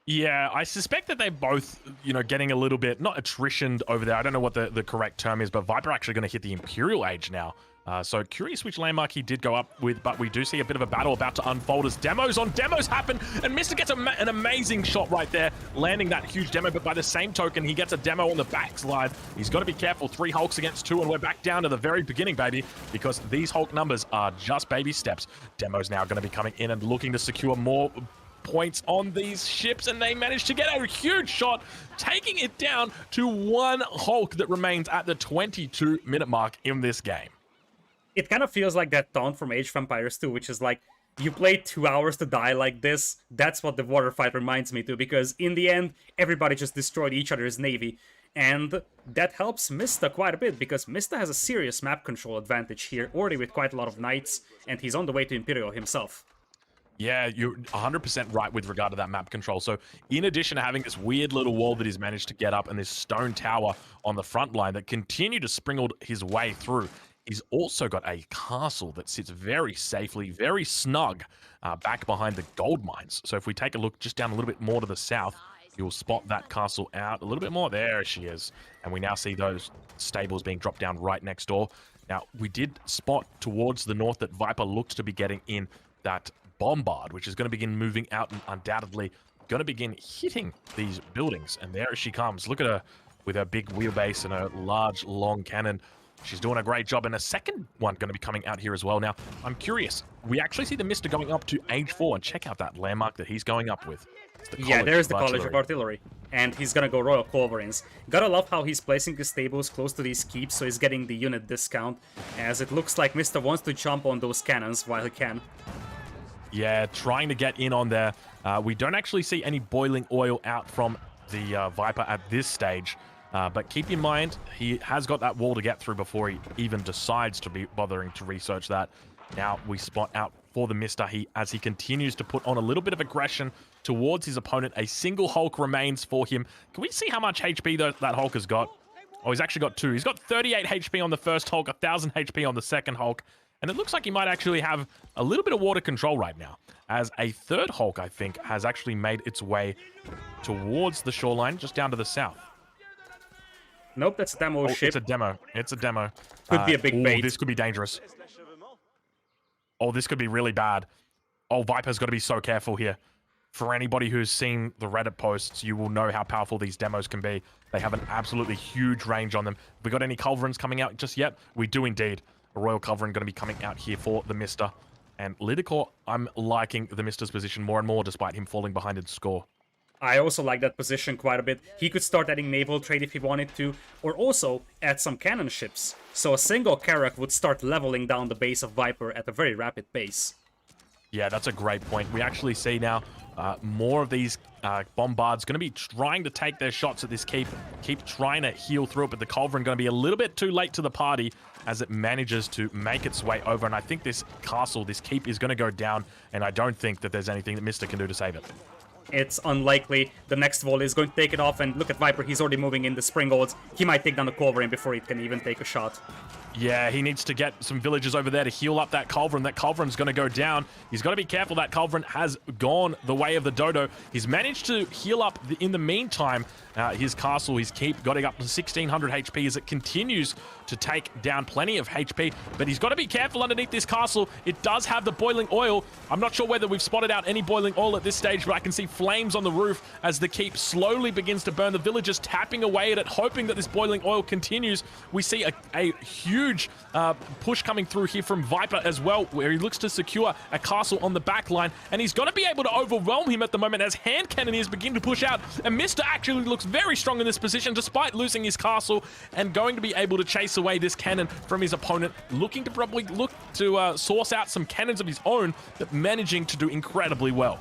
Yeah, I suspect that they're both, you know, getting a little bit, not attritioned over there. I don't know what the correct term is, but Viper actually going to hit the Imperial Age now. So curious which landmark he did go up with, but we do see a bit of a battle about to unfold as demos on demos happen, and Mr. gets an amazing shot right there, landing that huge demo, but by the same token, he gets a demo on the backslide. He's got to be careful. 3 Hulks against 2, and we're back down to the very beginning, baby, because these Hulk numbers are just baby steps. Demo's now going to be coming in and looking to secure more points on these ships, and they managed to get a huge shot, taking it down to 1 Hulk that remains at the 22-minute mark in this game. It kind of feels like that taunt from Age of Empires 2, which is like, you play 2 hours to die like this. That's what the water fight reminds me to, because in the end, everybody just destroyed each other's navy. And that helps Mista quite a bit, because Mista has a serious map control advantage here, already with quite a lot of knights, and he's on the way to Imperial himself. Yeah, you're 100% right with regard to that map control. So in addition to having this weird little wall that he's managed to get up and this stone tower on the front line that continue to springle his way through, he's also got a castle that sits very safely, very snug back behind the gold mines. So if we take a look just down a little bit more to the south, you'll spot that castle out a little bit more. There she is. And we now see those stables being dropped down right next door. Now, we did spot towards the north that Viper looked to be getting in that bombard, which is going to begin moving out and undoubtedly going to begin hitting these buildings. And there she comes. Look at her with her big wheelbase and her large, long cannon. She's doing a great job. And a second one going to be coming out here as well. Now, I'm curious. We actually see the Mista going up to Age 4, and check out that landmark that he's going up with. Yeah, there's the College of Artillery. And he's gonna go Royal Culverins. Gotta love how he's placing his stables close to these keeps, so he's getting the unit discount, as it looks like Mista wants to jump on those cannons while he can. Yeah, trying to get in on there. We don't actually see any boiling oil out from the Viper at this stage. But keep in mind, he has got that wall to get through before he even decides to be bothering to research that. Now we spot out for the Mista as he continues to put on a little bit of aggression towards his opponent. A single Hulk remains for him. Can we see how much HP that Hulk has got? Oh, he's actually got 2. He's got 38 HP on the first Hulk, 1,000 HP on the second Hulk. And it looks like he might actually have a little bit of water control right now, as a third Hulk, I think, has actually made its way towards the shoreline, just down to the south. Nope, that's a demo ship. It's a demo. It's a demo. Could be a big bait. This could be dangerous. Oh, this could be really bad. Oh, Viper's got to be so careful here. For anybody who's seen the Reddit posts, you will know how powerful these demos can be. They have an absolutely huge range on them. Have we got any culverins coming out just yet? We do indeed. A Royal Culverin going to be coming out here for the Mista. And Lidicor, I'm liking the Mista's position more and more, despite him falling behind in score. I also like that position quite a bit. He could start adding naval trade if he wanted to, or also add some cannon ships. So a single Carrack would start leveling down the base of Viper at a very rapid pace. Yeah, that's a great point. We actually see now more of these bombards going to be trying to take their shots at this keep trying to heal through it, but the Culverin going to be a little bit too late to the party as it manages to make its way over. And I think this castle, this keep, is going to go down, and I don't think that there's anything that Mista can do to save it. It's unlikely. The next volley is going to take it off, and look at Viper, he's already moving in the Springolds. He might take down the Culverin before he can even take a shot. Yeah, he needs to get some villagers over there to heal up that Culverin. That Culverin's going to go down. He's got to be careful. That Culverin has gone the way of the Dodo. He's managed to heal up in the meantime. His castle, his keep, got up to 1,600 HP as it continues to take down plenty of HP. But he's got to be careful underneath this castle. It does have the boiling oil. I'm not sure whether we've spotted out any boiling oil at this stage, but I can see flames on the roof as the keep slowly begins to burn. The villagers tapping away at it, hoping that this boiling oil continues. We see a huge push coming through here from Viper as well, where he looks to secure a castle on the back line, and he's going to be able to overwhelm him at the moment as hand cannoneers begin to push out. And Mista actually looks very strong in this position despite losing his castle, and going to be able to chase away this cannon from his opponent, looking to probably look to source out some cannons of his own, but managing to do incredibly well.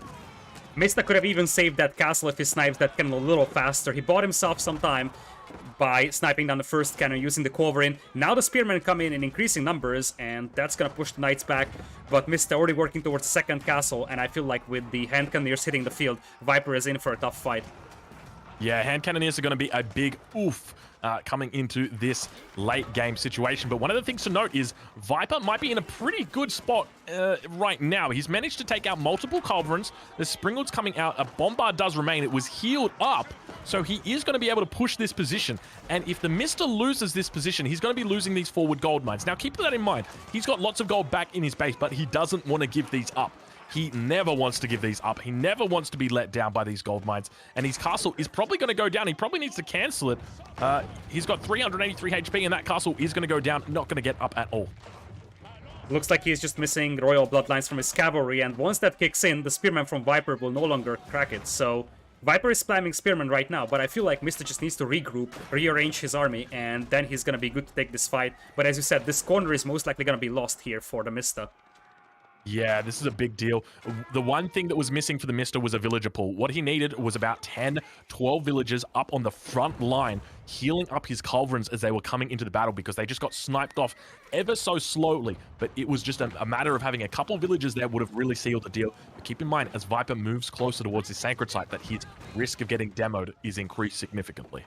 Mista could have even saved that castle if he snipes that cannon a little faster. He bought himself some time by sniping down the first cannon using the Culverin. Now the spearmen come in increasing numbers, and that's gonna push the knights back. But Mista already working towards the second castle, and I feel like with the hand cannoneers hitting the field, Viper is in for a tough fight. Yeah, hand cannoneers are going to be a big oof coming into this late game situation. But one of the things to note is Viper might be in a pretty good spot right now. He's managed to take out multiple culverins. The Springwood's coming out. A bombard does remain. It was healed up, so he is going to be able to push this position. And if the Mista loses this position, he's going to be losing these forward gold mines. Now, keep that in mind. He's got lots of gold back in his base, but he doesn't want to give these up. He never wants to give these up. He never wants to be let down by these gold mines. And his castle is probably going to go down. He probably needs to cancel it. He's got 383 HP, and that castle is going to go down. Not going to get up at all. Looks like he's just missing royal bloodlines from his cavalry, and once that kicks in, the spearman from Viper will no longer crack it. So Viper is spamming spearman right now, but I feel like Mista just needs to regroup, rearrange his army, and then he's going to be good to take this fight. But as you said, this corner is most likely going to be lost here for the Mista. Yeah, this is a big deal. The one thing that was missing for the Mista was a villager pool. What he needed was about 10, 12 villagers up on the front line, healing up his culverins as they were coming into the battle, because they just got sniped off ever so slowly. But it was just a matter of having a couple villagers there would have really sealed the deal. But keep in mind, as Viper moves closer towards his sacred site, that his risk of getting demoed is increased significantly.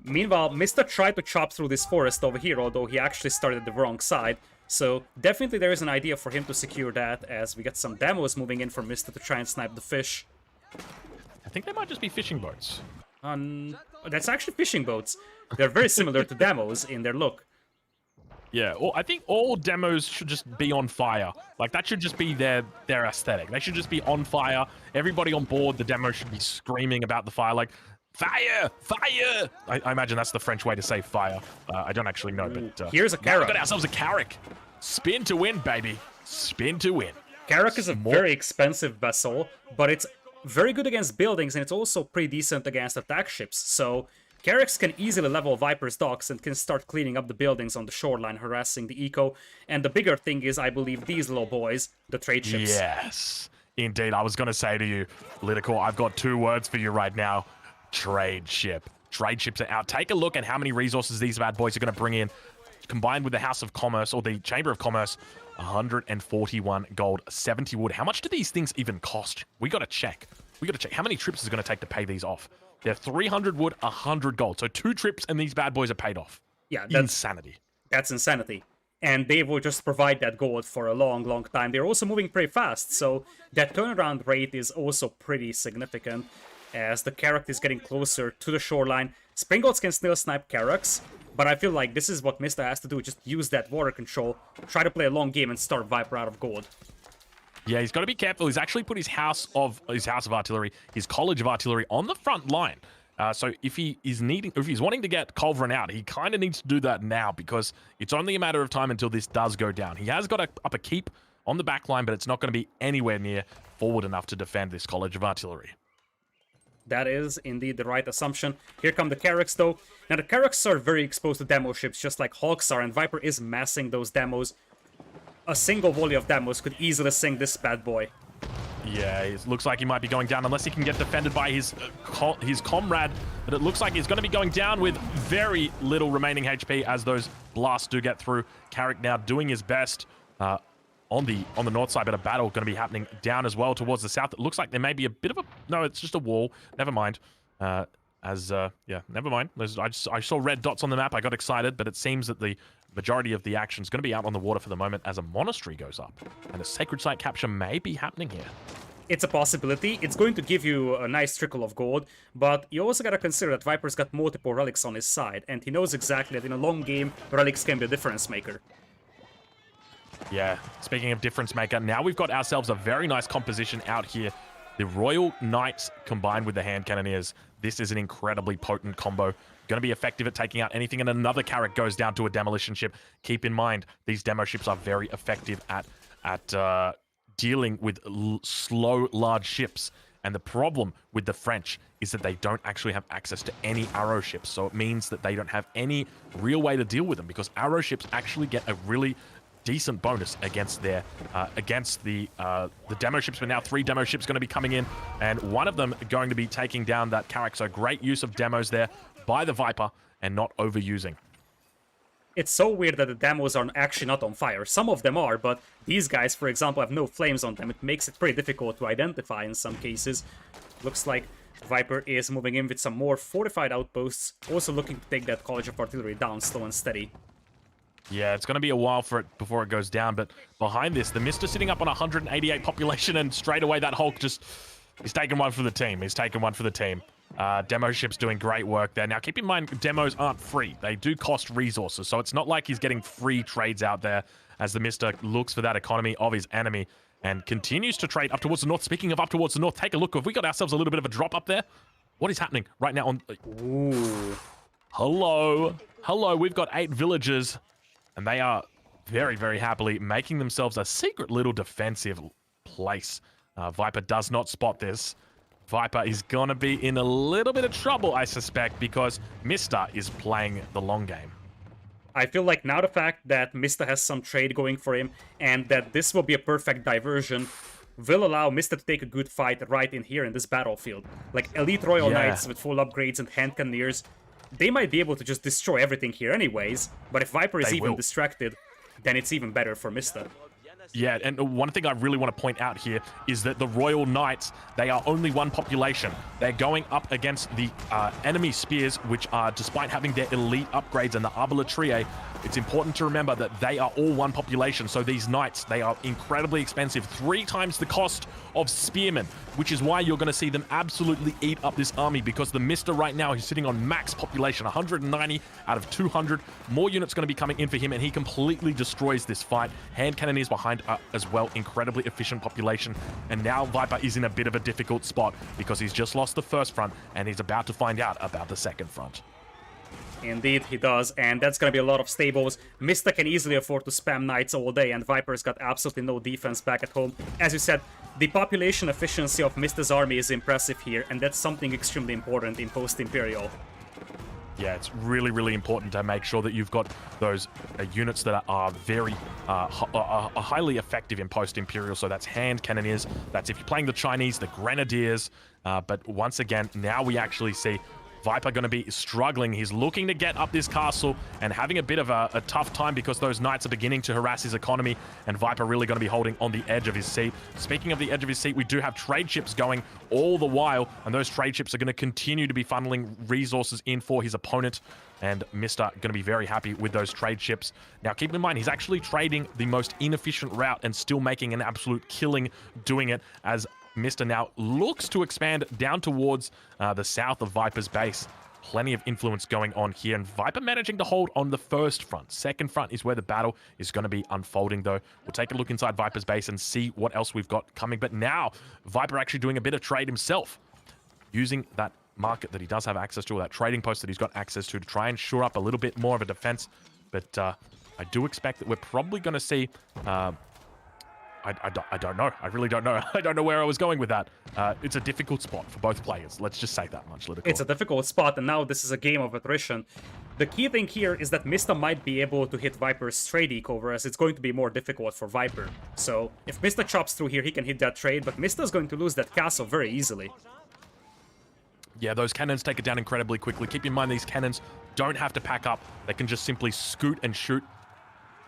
Meanwhile, Mista tried to chop through this forest over here, although he actually started the wrong side. So definitely there is an idea for him to secure that, as we get some demos moving in from Mista to try and snipe the fish. I think they might just be fishing boats. That's actually fishing boats. They're very similar to demos in their look. Yeah, well, I think all demos should just be on fire. Like, that should just be their aesthetic. They should just be on fire. Everybody on board the demo should be screaming about the fire, like, fire! Fire! I imagine that's the French way to say fire. I don't actually know, but... Here's a Carrack. We got ourselves a Carrack. Spin to win, baby. Spin to win. Carrack is a very expensive vessel, but it's very good against buildings, and it's also pretty decent against attack ships. So Carracks can easily level Viper's docks and can start cleaning up the buildings on the shoreline, harassing the eco. And the bigger thing is, I believe, these little boys, the trade ships. Yes, indeed. I was going to say to you, Liticor, I've got 2 words for you right now. Trade ship. Trade ships are out. Take a look at how many resources these bad boys are going to bring in. Combined with the House of Commerce, or the Chamber of Commerce, 141 gold, 70 wood. How much do these things even cost? We got to check. We got to check. How many trips is it going to take to pay these off? They're 300 wood, 100 gold. So 2 trips and these bad boys are paid off. Yeah, that's insanity. That's insanity. And they will just provide that gold for a long, long time. They're also moving pretty fast, so that turnaround rate is also pretty significant. As the Carrack is getting closer to the shoreline, Springboks can still snipe Carracks, but I feel like this is what Mista has to do, just use that water control, try to play a long game and starve Viper out of gold. Yeah, he's got to be careful. He's actually put his house of artillery, his college of artillery on the front line. So if he's wanting to get Culverin out, he kind of needs to do that now, because it's only a matter of time until this does go down. He has got up a keep on the back line, but it's not going to be anywhere near forward enough to defend this college of artillery. That is indeed the right assumption. Here come the Carracks, though. Now, the Carracks are very exposed to demo ships, just like Hawks are, and Viper is massing those demos. A single volley of demos could easily sink this bad boy. Yeah, it looks like he might be going down, unless he can get defended by his comrade. But it looks like he's going to be going down with very little remaining HP as those blasts do get through. Carrack now doing his best on the north side, but a battle going to be happening down as well towards the south. It looks like there may be a bit of a... No, it's just a wall. Never mind. Yeah, never mind. I saw red dots on the map. I got excited, but it seems that the majority of the action is going to be out on the water for the moment as a monastery goes up. And a sacred site capture may be happening here. It's a possibility. It's going to give you a nice trickle of gold, but you also got to consider that Viper's got multiple relics on his side, and he knows exactly that in a long game, relics can be a difference maker. Yeah, speaking of difference maker, now we've got ourselves a very nice composition out here The Royal Knights combined with the Hand Cannoneers, this is an incredibly potent combo. Going to be effective at taking out anything, and another carrot goes down to a demolition ship. Keep in mind, these demo ships are very effective at dealing with slow, large ships. And the problem with the French is that they don't actually have access to any arrow ships. So it means that they don't have any real way to deal with them, because arrow ships actually get a really decent bonus against their the demo ships. But now 3 demo ships going to be coming in, and one of them going to be taking down that Carrack. So great use of demos there by the Viper and not overusing. It's so weird that the demos are actually not on fire. Some of them are, but these guys, for example, have no flames on them. It makes it pretty difficult to identify in some cases. Looks like Viper is moving in with some more fortified outposts, also looking to take that College of Artillery down slow and steady. Yeah, it's going to be a while for it before it goes down, but behind this, TheMista sitting up on 188 population, and straight away that Hulk just... He's taking one for the team. He's taking one for the team. Demo ship's doing great work there. Now, keep in mind, demos aren't free. They do cost resources, so it's not like he's getting free trades out there as TheMista looks for that economy of his enemy and continues to trade up towards the north. Speaking of up towards the north, take a look. Have we got ourselves a little bit of a drop up there? What is happening right now on... Ooh. Hello. Hello, we've got 8 villagers, and they are very, very happily making themselves a secret little defensive place. Viper does not spot this. Viper is going to be in a little bit of trouble, I suspect, because Mista is playing the long game. I feel like now the fact that Mista has some trade going for him and that this will be a perfect diversion will allow Mista to take a good fight right in here in this battlefield. Like Elite Royal Knights with full upgrades and Hand Cannoneers, they might be able to just destroy everything here anyways, but if Viper is even distracted, then it's even better for Mista. Yeah, and one thing I really want to point out here is that the Royal Knights, they are only 1 population. They're going up against the enemy spears, which are, despite having their elite upgrades and the Arbalatrier, it's important to remember that they are all 1 population. So these knights, they are incredibly expensive, 3 times the cost of spearmen, which is why you're going to see them absolutely eat up this army, because the Mista right now, he's sitting on max population, 190 out of 200. More units going to be coming in for him, and he completely destroys this fight. Hand Cannoneers behind as well, incredibly efficient population. And now Viper is in a bit of a difficult spot because he's just lost the first front, and he's about to find out about the second front. Indeed, he does, and that's gonna be a lot of stables. Mista can easily afford to spam knights all day, and Viper's got absolutely no defense back at home. As you said, the population efficiency of Mista's army is impressive here, and that's something extremely important in post-Imperial. Yeah, it's really, really important to make sure that you've got those units that are very highly effective in post-Imperial. So that's Hand Cannoneers. That's if you're playing the Chinese, the Grenadiers. But once again, now we actually see Viper going to be struggling. He's looking to get up this castle and having a bit of a tough time because those knights are beginning to harass his economy, and Viper really going to be holding on the edge of his seat. Speaking of the edge of his seat, we do have trade ships going all the while, and those trade ships are going to continue to be funneling resources in for his opponent, and Mista going to be very happy with those trade ships. Now, keep in mind, he's actually trading the most inefficient route and still making an absolute killing doing it, as Mista now looks to expand down towards the south of Viper's base. Plenty of influence going on here, and Viper managing to hold on the first front. Second front is where the battle is going to be unfolding, though. We'll take a look inside Viper's base and see what else we've got coming. But now, Viper actually doing a bit of trade himself, using that market that he does have access to, or that trading post that he's got access to try and shore up a little bit more of a defense. But I do expect that we're probably going to see... I don't know. I really don't know. I don't know where I was going with that. It's a difficult spot for both players. Let's just say that much. It's a difficult spot, and now this is a game of attrition. The key thing here is that Mista might be able to hit Viper's trade eco, whereas it's going to be more difficult for Viper. So if Mista chops through here, he can hit that trade, but Mista's going to lose that castle very easily. Yeah, those cannons take it down incredibly quickly. Keep in mind, these cannons don't have to pack up. They can just simply scoot and shoot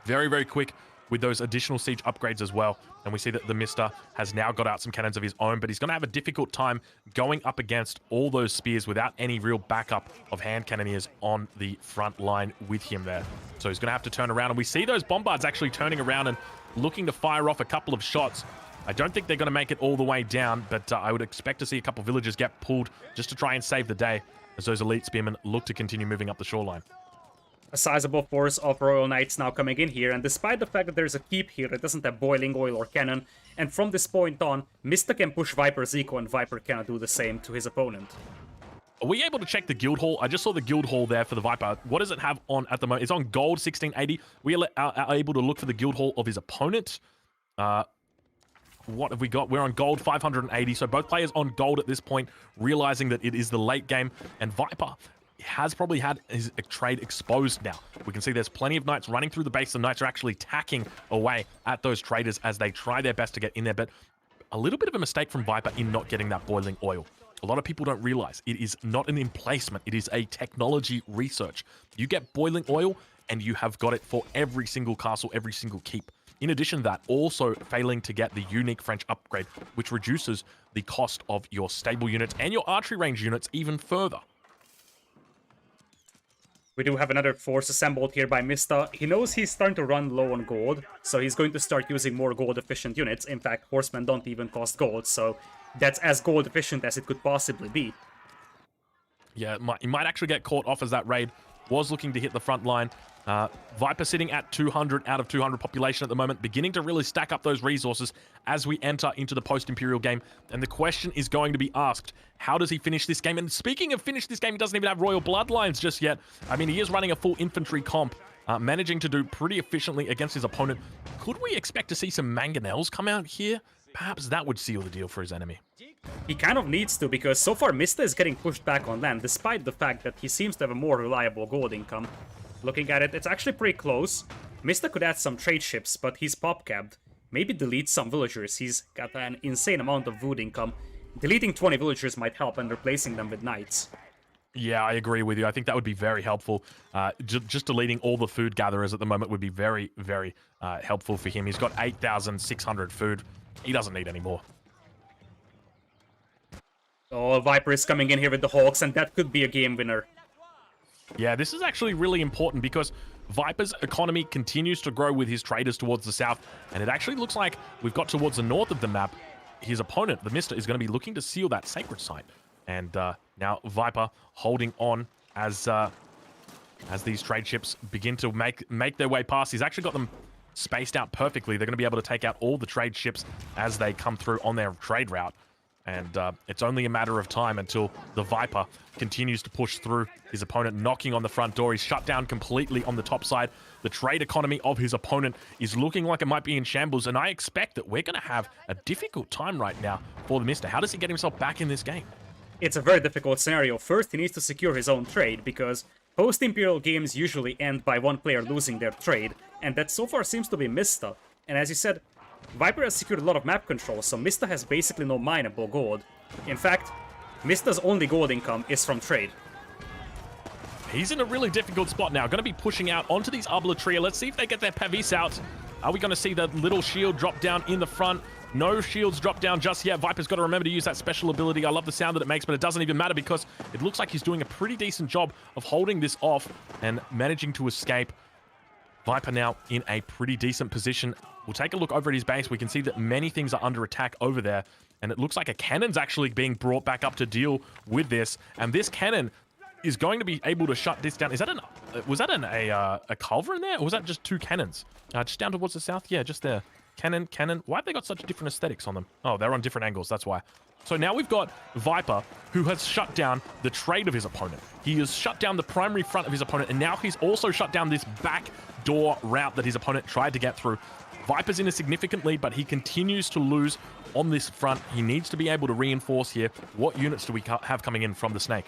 very, very quick, with those additional siege upgrades as well. And we see that the Mista has now got out some cannons of his own, but he's going to have a difficult time going up against all those spears without any real backup of Hand Cannoneers on the front line with him there. So he's going to have to turn around, and we see those bombards actually turning around and looking to fire off a couple of shots. I don't think they're going to make it all the way down, but I would expect to see a couple of villagers get pulled just to try and save the day as those elite spearmen look to continue moving up the shoreline. A sizable force of Royal Knights now coming in here, and despite the fact that there's a keep here that doesn't have boiling oil or cannon, and from this point on, Mista can push Viper's eco, and Viper cannot do the same to his opponent. Are we able to check the guild hall? I just saw the guild hall there for the Viper. What does it have on at the moment? It's on gold 1680. We are able to look for the guild hall of his opponent. What have we got? We're on gold 580, so both players on gold at this point, realizing that it is the late game, and Viper has probably had his trade exposed now. We can see there's plenty of knights running through the base. The knights are actually tacking away at those traders as they try their best to get in there, but a little bit of a mistake from Viper in not getting that boiling oil. A lot of people don't realize it is not an emplacement, it is a technology research. You get boiling oil and you have got it for every single castle, every single keep. In addition to that, also failing to get the unique French upgrade, which reduces the cost of your stable units and your archery range units even further. We do have another force assembled here by Mista. He knows he's starting to run low on gold, so he's going to start using more gold-efficient units. In fact, horsemen don't even cost gold, so that's as gold-efficient as it could possibly be. Yeah, he might actually get caught off as that raid was looking to hit the front line. Viper sitting at 200 out of 200 population at the moment, beginning to really stack up those resources as we enter into the post-Imperial game. And the question is going to be asked, how does he finish this game? And speaking of finish this game, he doesn't even have royal bloodlines just yet. I mean, he is running a full infantry comp, managing to do pretty efficiently against his opponent. Could we expect to see some mangonels come out here? Perhaps that would seal the deal for his enemy. He kind of needs to, because so far Mista is getting pushed back on land, despite the fact that he seems to have a more reliable gold income. Looking at it, it's actually pretty close. Mista could add some trade ships, but he's pop-capped. Maybe delete some villagers. He's got an insane amount of wood income. Deleting 20 villagers might help, and replacing them with knights. Yeah, I agree with you. I think that would be very helpful. Just deleting all the food gatherers at the moment would be very, very helpful for him. He's got 8,600 food. He doesn't need any more. Oh, Viper is coming in here with the Hawks, and that could be a game winner. Yeah, this is actually really important because Viper's economy continues to grow with his traders towards the south, and it actually looks like we've got towards the north of the map. His opponent, TheMista, is going to be looking to seal that sacred site. And now Viper holding on as these trade ships begin to make their way past. He's actually got them spaced out perfectly. They're going to be able to take out all the trade ships as they come through on their trade route. And it's only a matter of time until the Viper continues to push through his opponent, knocking on the front door. He's shut down completely on the top side. The trade economy of his opponent is looking like it might be in shambles, and I expect that we're going to have a difficult time right now for TheMista. How does he get himself back in this game? It's a very difficult scenario. First, he needs to secure his own trade, because post-Imperial games usually end by one player losing their trade, and that so far seems to be Mista. And as you said, Viper has secured a lot of map control, so Mista has basically no mineable gold. In fact, Mista's only gold income is from trade. He's in a really difficult spot now. Going to be pushing out onto these Arbitria. Let's see if they get their Pavis out. Are we going to see the little shield drop down in the front? No shields drop down just yet. Viper's got to remember to use that special ability. I love the sound that it makes, but it doesn't even matter because it looks like he's doing a pretty decent job of holding this off and managing to escape. Viper now in a pretty decent position. We'll take a look over at his base. We can see that many things are under attack over there. And it looks like a cannon's actually being brought back up to deal with this. And this cannon is going to be able to shut this down. Is that was that a culverin there? Or was that just two cannons? Just down towards the south? Yeah, just there. Cannon. Why have they got such different aesthetics on them? Oh, they're on different angles. That's why. So now we've got Viper, who has shut down the trade of his opponent. He has shut down the primary front of his opponent, and now he's also shut down this back door route that his opponent tried to get through. Viper's in a significant lead, but he continues to lose on this front. He needs to be able to reinforce here. What units do we have coming in from the Snake?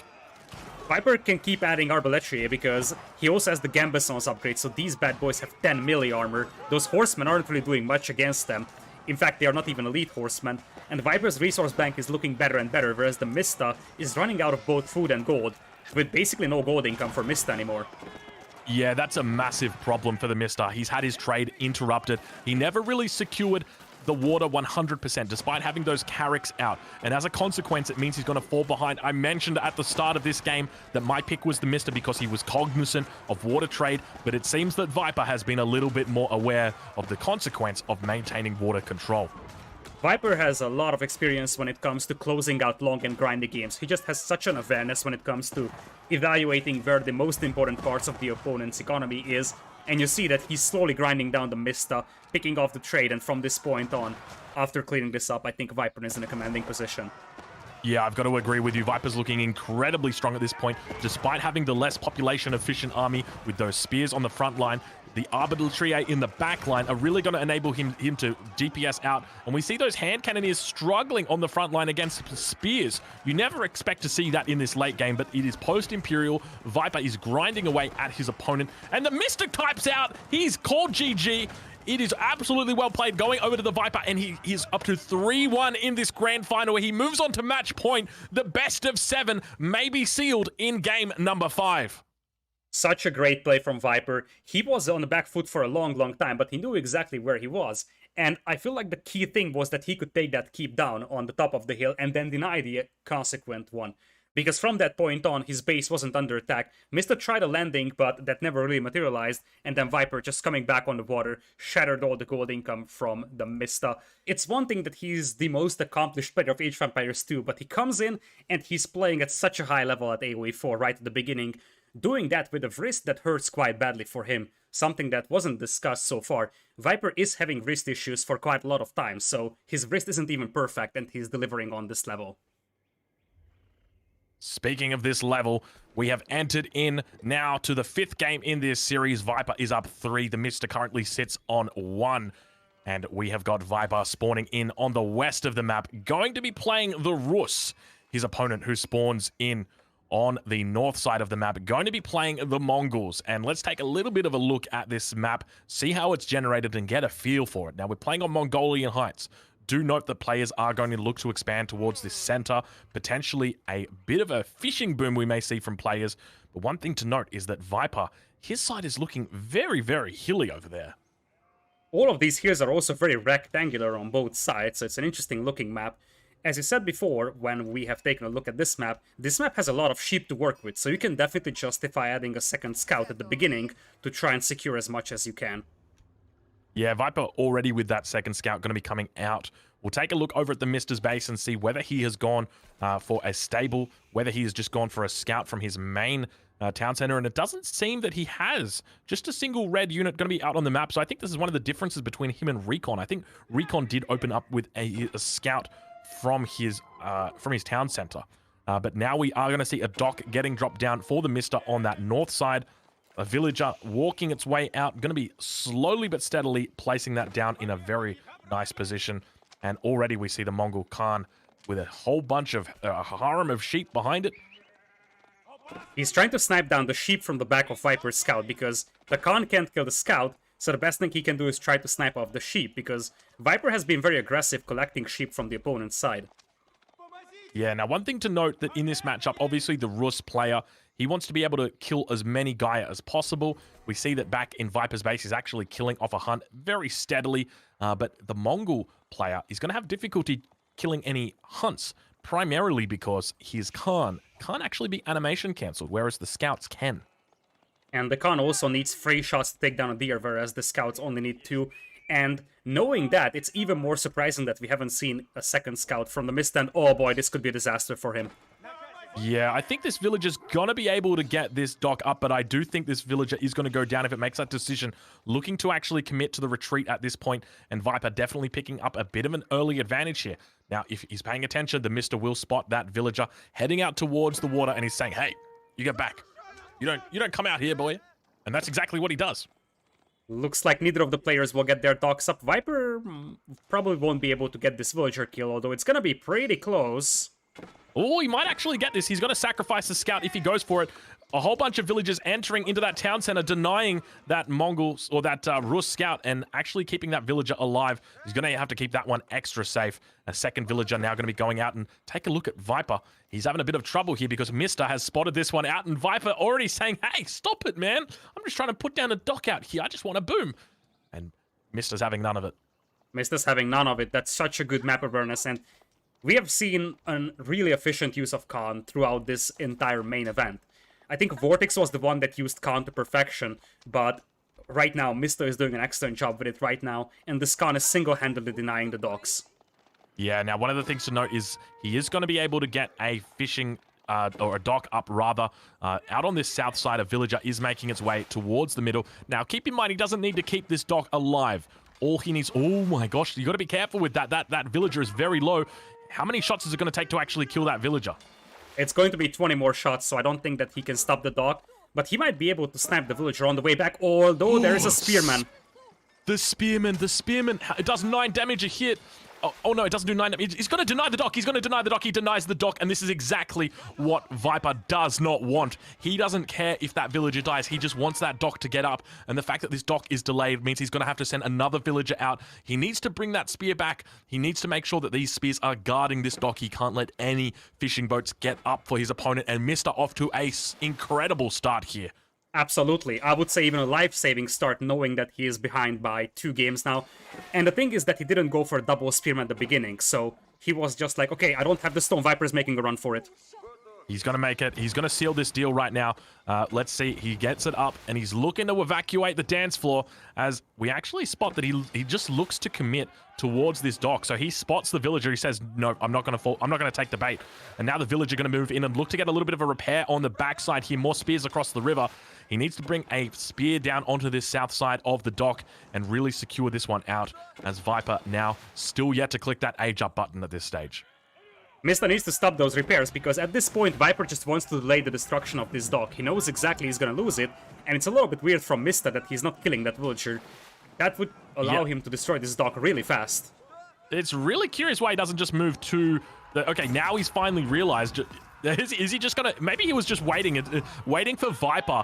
Viper can keep adding Arbaletria because he also has the Gambesons upgrade, so these bad boys have 10 melee armor. Those horsemen aren't really doing much against them. In fact, they are not even elite horsemen. And Viper's resource bank is looking better and better, whereas the Mista is running out of both food and gold, with basically no gold income for Mista anymore. Yeah, that's a massive problem for the Mista. He's had his trade interrupted. He never really secured the water 100%, despite having those Carracks out. And as a consequence, it means he's going to fall behind. I mentioned at the start of this game that my pick was the TheMista because he was cognizant of water trade, but it seems that Viper has been a little bit more aware of the consequence of maintaining water control. Viper has a lot of experience when it comes to closing out long and grindy games. He just has such an awareness when it comes to evaluating where the most important parts of the opponent's economy is, and you see that he's slowly grinding down the Mista, picking off the trade, and from this point on, after clearing this up, I think Viper is in a commanding position. Yeah, I've got to agree with you. Viper's looking incredibly strong at this point, despite having the less population-efficient army with those spears on the front line. The arbitraries in the back line are really going to enable him to DPS out. And we see those hand cannoneers struggling on the front line against spears. You never expect to see that in this late game, but it is post-Imperial. Viper is grinding away at his opponent. And the Mystic types out. He's called GG. It is absolutely well played, going over to the Viper, and he's up to 3-1 in this grand final. He moves on to match point. The best of 7 may be sealed in game number 5. Such a great play from Viper. He was on the back foot for a long time, but he knew exactly where he was. And I feel like the key thing was that he could take that keep down on the top of the hill and then deny the consequent one. Because from that point on, his base wasn't under attack. Mista tried a landing, but that never really materialized. And then Viper, just coming back on the water, shattered all the gold income from the Mista. It's one thing that he's the most accomplished player of Age of Empires 2, but he comes in and he's playing at such a high level at AoE 4 right at the beginning. Doing that with a wrist that hurts quite badly for him, something that wasn't discussed so far. Viper is having wrist issues for quite a lot of time, so his wrist isn't even perfect and he's delivering on this level. Speaking of this level, we have entered in now to the 5th game in this series. Viper is up 3. The Mista currently sits on 1. And we have got Viper spawning in on the west of the map, going to be playing the Rus, his opponent who spawns in on the north side of the map, going to be playing the Mongols. And let's take a little bit of a look at this map, see how it's generated, and get a feel for it. Now, we're playing on Mongolian Heights. Do note that players are going to look to expand towards this center, potentially a bit of a fishing boom we may see from players. But one thing to note is that Viper, his side is looking very hilly over there. All of these hills are also very rectangular on both sides, so it's an interesting looking map. As you said before, when we have taken a look at this map has a lot of sheep to work with, so you can definitely justify adding a second scout at the beginning to try and secure as much as you can. Yeah, Viper already with that second scout going to be coming out. We'll take a look over at the Mista's base and see whether he has gone for a stable, whether he has just gone for a scout from his main town center, and it doesn't seem that he has. Just a single red unit going to be out on the map, so I think this is one of the differences between him and Recon. I think Recon did open up with a scout from his town center. But now we are going to see a dock getting dropped down for the Mista on that north side. A villager walking its way out, going to be slowly but steadily placing that down in a very nice position. And already we see the Mongol Khan with a whole bunch of a harem of sheep behind it. He's trying to snipe down the sheep from the back of Viper's scout because the Khan can't kill the scout, so the best thing he can do is try to snipe off the sheep because Viper has been very aggressive collecting sheep from the opponent's side. Yeah, now one thing to note that in this matchup, obviously the Rus player, he wants to be able to kill as many Gaia as possible. We see that back in Viper's base, he's actually killing off a hunt very steadily. But the Mongol player is going to have difficulty killing any hunts, primarily because his Khan can't actually be animation cancelled, whereas the scouts can. And the Khan also needs 3 shots to take down a deer, whereas the scouts only need 2. And knowing that, it's even more surprising that we haven't seen a second scout from the Mist, and oh boy, this could be a disaster for him. Yeah, I think this villager's gonna be able to get this dock up, but I do think this villager is gonna go down if it makes that decision. Looking to actually commit to the retreat at this point, and Viper definitely picking up a bit of an early advantage here. Now, if he's paying attention, the Mista will spot that villager heading out towards the water, and he's saying, hey, you get back. You don't come out here, boy. And that's exactly what he does. Looks like neither of the players will get their docks up. Viper probably won't be able to get this villager kill, although it's gonna be pretty close. Oh, he might actually get this. He's going to sacrifice the scout if he goes for it. A whole bunch of villagers entering into that town center, denying that Mongols or that Rus scout and actually keeping that villager alive. He's going to have to keep that one extra safe. A second villager now going to be going out, and take a look at Viper. He's having a bit of trouble here because Mista has spotted this one out, and Viper already saying, hey, stop it, man. I'm just trying to put down a dock out here. I just want a boom. And Mista's having none of it. Mista's having none of it. That's such a good map awareness, and we have seen a really efficient use of Khan throughout this entire main event. I think Vortex was the one that used Khan to perfection, but right now Mista is doing an excellent job with it right now, and this Khan is single-handedly denying the docks. Yeah, now one of the things to note is he is going to be able to get a fishing or a dock up rather. Out on this south side, a villager is making its way towards the middle. Now, keep in mind, he doesn't need to keep this dock alive. All he needs... Oh my gosh, you got to be careful with that. That villager is very low. How many shots is it going to take to actually kill that villager? It's going to be 20 more shots, so I don't think that he can stop the dock. But he might be able to snipe the villager on the way back, although there is a spearman. The spearman, it does 9 damage a hit. Oh no, it doesn't do 9 damage. He's going to deny the dock. He denies the dock, and this is exactly what Viper does not want. He doesn't care if that villager dies. He just wants that dock to get up, and the fact that this dock is delayed means he's going to have to send another villager out. He needs to bring that spear back. He needs to make sure that these spears are guarding this dock. He can't let any fishing boats get up for his opponent, and Mr. off to a incredible start here. Absolutely. I would say even a life-saving start, knowing that he is behind by 2 games now. And the thing is that he didn't go for a double spearman at the beginning, so he was just like, okay, I don't have the stone. Viper's making a run for it. He's going to make it. He's going to seal this deal right now. Let's see. He gets it up, and he's looking to evacuate the dance floor as we actually spot that he just looks to commit towards this dock. So he spots the villager. He says, no, I'm not going to fall. I'm not going to take the bait. And now the villager going to move in and look to get a little bit of a repair on the backside here. More spears across the river. He needs to bring a spear down onto this south side of the dock and really secure this one out, as Viper now still yet to click that age up button at this stage. Mista needs to stop those repairs, because at this point Viper just wants to delay the destruction of this dock. He knows exactly he's gonna lose it, and it's a little bit weird from Mista that he's not killing that villager. That would allow him to destroy this dock really fast. It's really curious why he doesn't just move to the... Okay, now he's finally realized... Is he just gonna... Maybe he was just waiting for Viper.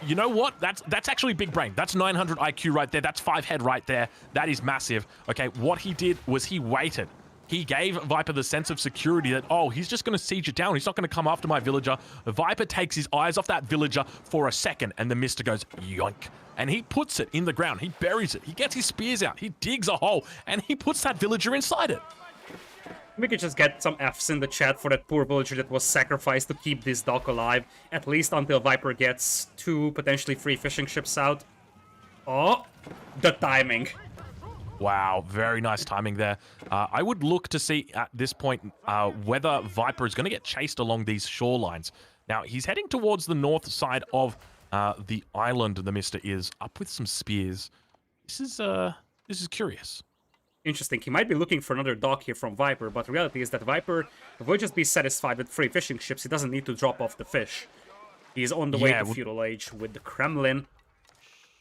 You know what? That's actually big brain. That's 900 IQ right there. That's 5 head right there. That is massive. Okay, what he did was he waited. He gave Viper the sense of security that, oh, he's just going to siege it down. He's not going to come after my villager. Viper takes his eyes off that villager for a second, and the Mista goes, yoink. And he puts it in the ground. He buries it. He gets his spears out. He digs a hole, and he puts that villager inside it. We could just get some Fs in the chat for that poor villager that was sacrificed to keep this dock alive, at least until Viper gets 2, potentially 3 fishing ships out. Oh, the timing. Wow, very nice timing there. I would look to see at this point whether Viper is going to get chased along these shorelines. Now, he's heading towards the north side of the island, the Mista is, up with some spears. This is curious. Interesting. He might be looking for another dock here from Viper, but the reality is that Viper will just be satisfied with 3 fishing ships. He doesn't need to drop off the fish. He's on the way to Feudal Age with the Kremlin.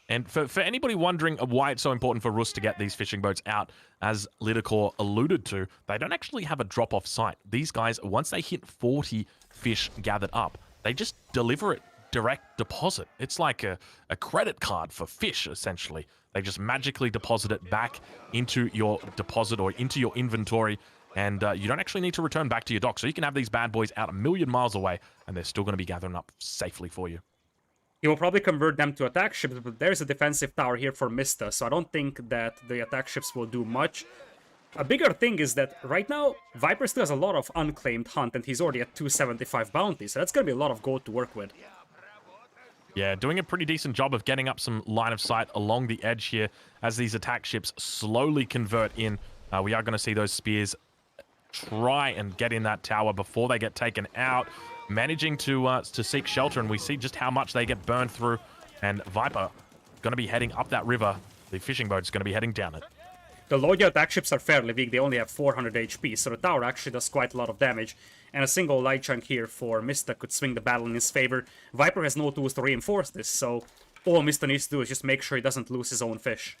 And for anybody wondering why it's so important for Rus to get these fishing boats out, as Lidakor alluded to, they don't actually have a drop-off site. These guys, once they hit 40 fish gathered up, they just deliver it direct deposit. It's like a credit card for fish, essentially. They just magically deposit it back into your deposit or into your inventory, and you don't actually need to return back to your dock. So you can have these bad boys out a million miles away, and they're still going to be gathering up safely for you. He will probably convert them to attack ships, but there's a defensive tower here for Mista, so I don't think that the attack ships will do much. A bigger thing is that right now, Viper still has a lot of unclaimed hunt, and he's already at 275 bounties, so that's going to be a lot of gold to work with. Yeah, doing a pretty decent job of getting up some line of sight along the edge here as these attack ships slowly convert in. We are going to see those spears try and get in that tower before they get taken out, managing to seek shelter, and we see just how much they get burned through. And Viper going to be heading up that river. The fishing boat is going to be heading down it. The Logia attack ships are fairly weak. They only have 400 HP, so the tower actually does quite a lot of damage. And a single light chunk here for Mista could swing the battle in his favor. Viper has no tools to reinforce this, so all Mista needs to do is just make sure he doesn't lose his own fish.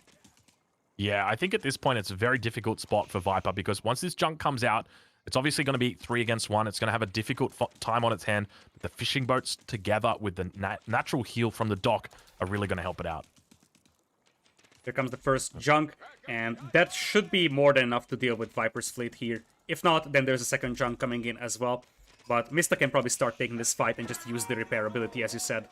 Yeah, I think at this point it's a very difficult spot for Viper, because once this junk comes out, it's obviously going to be 3 against 1. It's going to have a difficult time on its hand. But the fishing boats together with the natural heal from the dock are really going to help it out. Here comes the first junk, and that should be more than enough to deal with Viper's fleet here. If not, then there's a second junk coming in as well. But Mista can probably start taking this fight and just use the repair ability, as you said.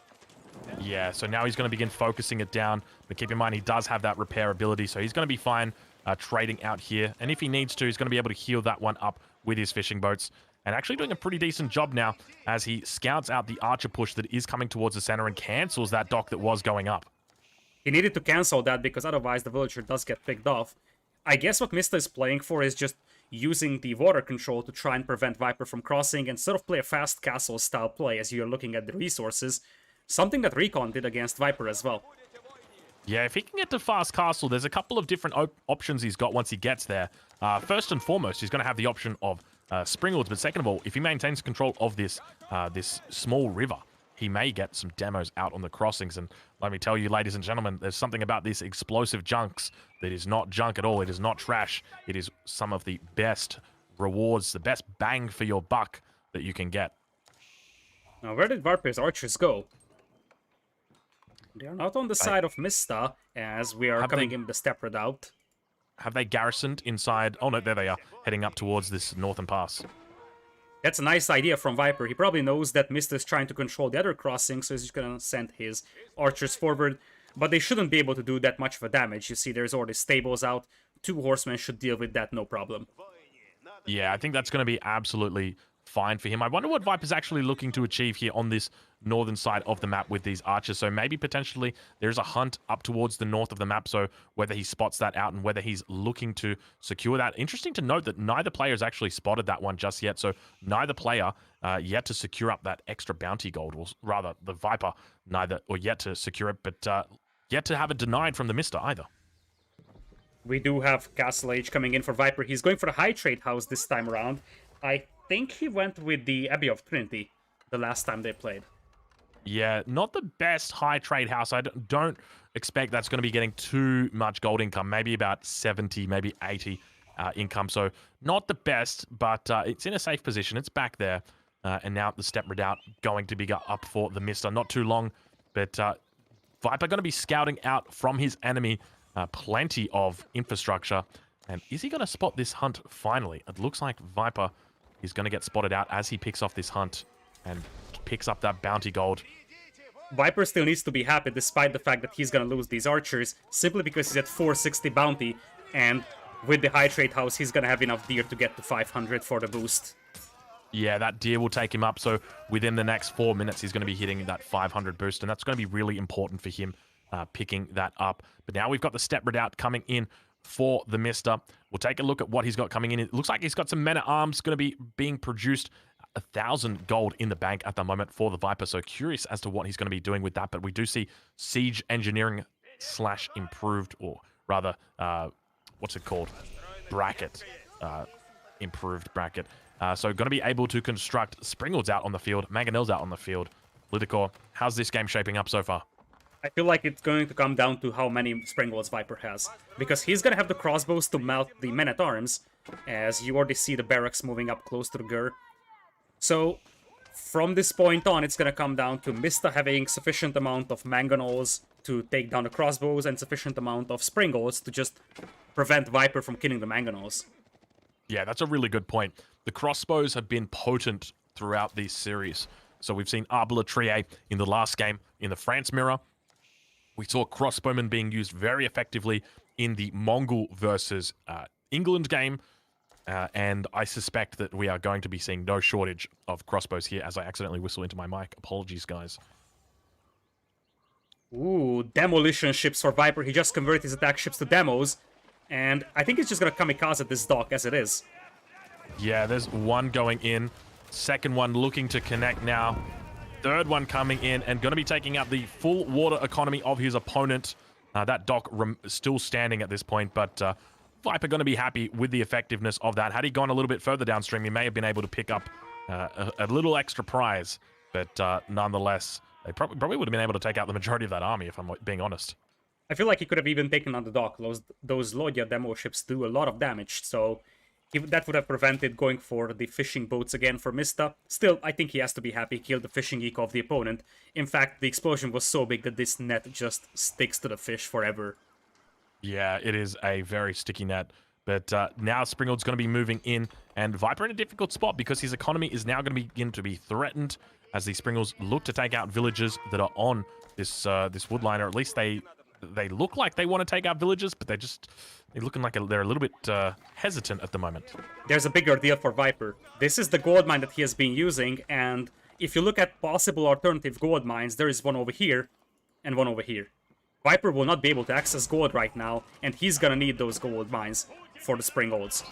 Yeah, so now he's going to begin focusing it down. But keep in mind, he does have that repair ability, so he's going to be fine trading out here. And if he needs to, he's going to be able to heal that one up with his fishing boats. And actually doing a pretty decent job now as he scouts out the archer push that is coming towards the center and cancels that dock that was going up. He needed to cancel that because otherwise the villager does get picked off. I guess what Mista is playing for is just using the water control to try and prevent Viper from crossing and sort of play a fast castle style play as you're looking at the resources. Something that Recon did against Viper as well. Yeah, if he can get to Fast Castle, there's a couple of different options he's got once he gets there. First and foremost, he's going to have the option of Springlords, but second of all, if he maintains control of this this small river, he may get some demos out on the crossings. And let me tell you, ladies and gentlemen, there's something about these explosive junks that is not junk at all. It is not trash. It is some of the best rewards, the best bang for your buck that you can get. Now, where did Viper's archers go? They are not on the side of Mista, as we are coming in the step redoubt. Have they garrisoned inside? Oh no, there they are, heading up towards this northern pass. That's a nice idea from Viper. He probably knows that Mista is trying to control the other crossing, so he's just gonna send his archers forward. But they shouldn't be able to do that much of a damage. You see, there's already stables out. 2 horsemen should deal with that, no problem. Yeah, I think that's going to be absolutely fine for him. I wonder what Viper's actually looking to achieve here on this northern side of the map with these archers. So maybe potentially there's a hunt up towards the north of the map. So whether he spots that out and whether he's looking to secure that. Interesting to note that neither player has actually spotted that one just yet. So neither player yet to secure up that extra bounty gold, or rather the Viper neither or yet to secure it, but yet to have it denied from the Mista either. We do have Castle Age coming in for Viper. He's going for the high trade house this time around. I think he went with the Abbey of Trinity the last time they played. Yeah, not the best high trade house. I don't expect that's going to be getting too much gold income. Maybe about 70, maybe 80 income. So not the best, but it's in a safe position. It's back there. And now the step redoubt going to be up for the Mista. Not too long, but Viper going to be scouting out from his enemy plenty of infrastructure. And is he going to spot this hunt finally? It looks like Viper is going to get spotted out as he picks off this hunt and picks up that bounty gold. Viper still needs to be happy despite the fact that he's going to lose these archers simply because he's at 460 bounty, and with the high trade house he's going to have enough deer to get to 500 for the boost. Yeah, that deer will take him up, so within the next 4 minutes he's going to be hitting that 500 boost, and that's going to be really important for him picking that up. But now we've got the step redoubt coming in for the Mista. We'll take a look at what he's got coming in. It looks like he's got some men-at-arms going to be being produced. 1,000 gold in the bank at the moment for the Viper, so curious as to what he's going to be doing with that. But we do see siege engineering / improved, or rather, what's it called? Bracket. Improved bracket. So going to be able to construct Springlords out on the field, Mangonels out on the field. Lidicor, how's this game shaping up so far? I feel like it's going to come down to how many Springlords Viper has, because he's going to have the crossbows to melt the men-at-arms, as you already see the barracks moving up close to the Gur. So, from this point on, it's going to come down to Mista having sufficient amount of Mangonels to take down the crossbows and sufficient amount of Springlords to just prevent Viper from killing the Mangonels. Yeah, that's a really good point. The crossbows have been potent throughout this series. So we've seen Arbalètrier in the last game in the France mirror. We saw crossbowmen being used very effectively in the Mongol versus England game. And I suspect that we are going to be seeing no shortage of crossbows here as I accidentally whistle into my mic. Apologies, guys. Ooh, demolition ships for Viper. He just converted his attack ships to demos. And I think he's just going to kamikaze this dock as it is. Yeah, there's one going in. Second one looking to connect now. Third one coming in and going to be taking out the full water economy of his opponent. That dock still standing at this point, but Viper going to be happy with the effectiveness of that. Had he gone a little bit further downstream, he may have been able to pick up a little extra prize, but nonetheless, they probably would have been able to take out the majority of that army, if I'm being honest. I feel like he could have even taken on the dock. Those Lodya demo ships do a lot of damage, so that would have prevented going for the fishing boats again for Mista. Still, I think he has to be happy. He killed the fishing eco of the opponent. In fact, the explosion was so big that this net just sticks to the fish forever. Yeah, it is a very sticky net. But now Springold's going to be moving in, and Viper in a difficult spot because his economy is now going to begin to be threatened as the Springolds look to take out villages that are on this this woodline, or at least they look like they want to take out villages, but they're looking like they're a little bit hesitant at the moment. There's a bigger deal for Viper. This is the gold mine that he has been using, and if you look at possible alternative gold mines, there is one over here and one over here. Viper will not be able to access gold right now, and he's gonna need those gold mines for the Springolds.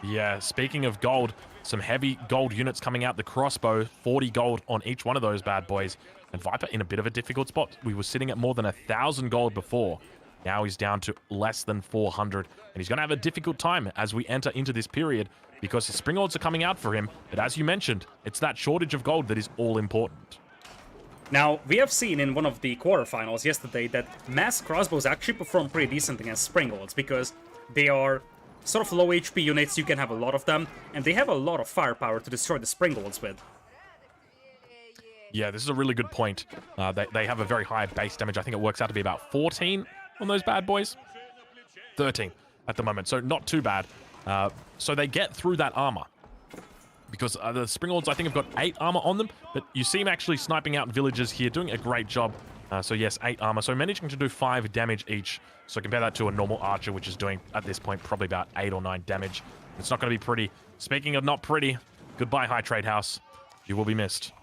Yeah, speaking of gold, some heavy gold units coming out the crossbow, 40 gold on each one of those bad boys. And Viper in a bit of a difficult spot. We were sitting at more than 1,000 gold before. Now he's down to less than 400. And he's going to have a difficult time as we enter into this period because the spring odds are coming out for him. But as you mentioned, it's that shortage of gold that is all important. Now, we have seen in one of the quarterfinals yesterday that mass crossbows actually perform pretty decent against springolds because they are sort of low HP units, you can have a lot of them, and they have a lot of firepower to destroy the springolds with. Yeah, this is a really good point. They have a very high base damage. I think it works out to be about 14 on those bad boys. 13 at the moment, so not too bad. So they get through that armor. Because the springolds, I think, have got 8 armor on them, but you see him actually sniping out villagers here, doing a great job. So yes, 8 armor, so managing to do 5 damage each. So compare that to a normal archer, which is doing, at this point, probably about 8 or 9 damage. It's not going to be pretty. Speaking of not pretty, goodbye, High Trade House. You will be missed.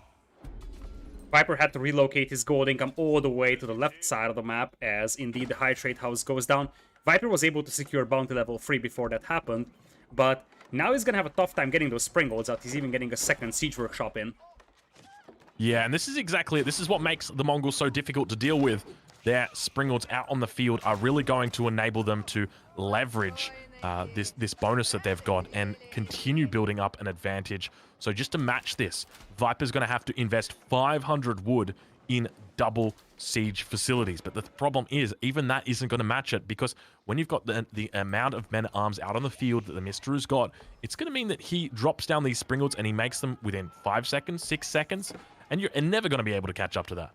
Viper had to relocate his gold income all the way to the left side of the map, as indeed the High Trade House goes down. Viper was able to secure bounty level 3 before that happened, but now he's going to have a tough time getting those springolds out. He's even getting a second siege workshop in. Yeah, and this is exactly it. This is what makes the Mongols so difficult to deal with. Their springolds out on the field are really going to enable them to leverage this bonus that they've got and continue building up an advantage. So just to match this, Viper's going to have to invest 500 wood in double siege facilities. But the problem is, even that isn't going to match it, because when you've got the amount of men-at-arms out on the field that the Mista has got, it's going to mean that he drops down these springolds and he makes them within 5 seconds, 6 seconds, and you're never going to be able to catch up to that.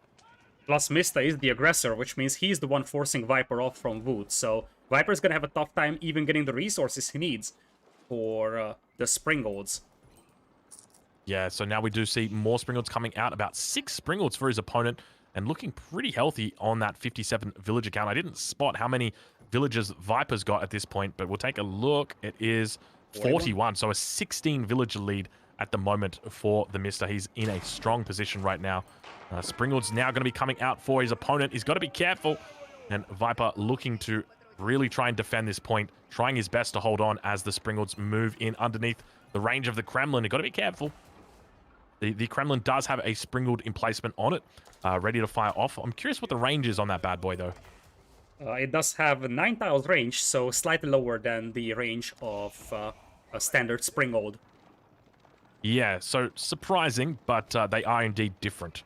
Plus, Mista is the aggressor, which means he's the one forcing Viper off from wood, so Viper's gonna have a tough time even getting the resources he needs for the springolds. Yeah, so now we do see more springolds coming out, about 6 springolds for his opponent, and looking pretty healthy on that 57 villager count. I didn't spot how many villagers Viper's got at this point, but we'll take a look. It is 41, so a 16 villager lead at the moment for the Mista. He's in a strong position right now. Springold's now going to be coming out for his opponent. He's got to be careful. And Viper looking to really try and defend this point, trying his best to hold on as the Springolds move in underneath the range of the Kremlin. You've got to be careful. The Kremlin does have a Springold emplacement on it, ready to fire off. I'm curious what the range is on that bad boy, though. It does have a 9 tiles range, so slightly lower than the range of a standard Springold. Yeah, so surprising, but they are indeed different.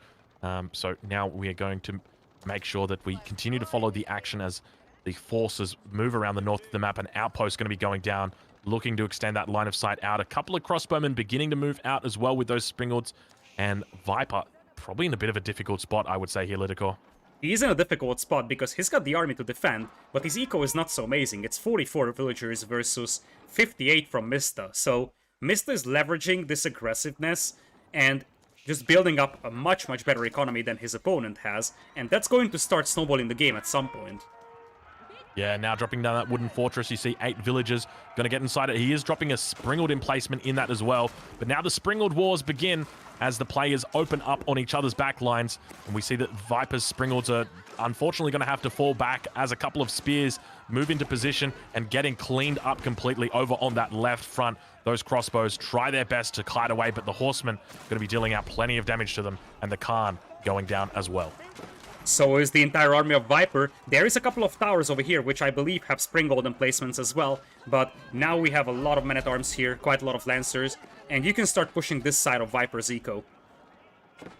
So now we are going to make sure that we continue to follow the action as the forces move around the north of the map. An outpost going to be going down, looking to extend that line of sight out. A couple of crossbowmen beginning to move out as well with those springolds. And Viper probably in a bit of a difficult spot, I would say here, Lidicor. He's in a difficult spot because he's got the army to defend, but his eco is not so amazing. It's 44 villagers versus 58 from Mista. So Mista is leveraging this aggressiveness and just building up a much, much better economy than his opponent has, and that's going to start snowballing the game at some point. Yeah, now dropping down that wooden fortress, you see 8 villagers going to get inside it. He is dropping a Springold emplacement in that as well, but now the Springold wars begin as the players open up on each other's back lines, and we see that Viper's Springolds are unfortunately going to have to fall back as a couple of spears move into position and getting cleaned up completely over on that left front. Those crossbows try their best to kite away, but the horsemen are going to be dealing out plenty of damage to them, and the Khan going down as well. So is the entire army of Viper. There is a couple of towers over here, which I believe have Springold emplacements as well, but now we have a lot of men-at-arms here, quite a lot of Lancers, and you can start pushing this side of Viper's eco.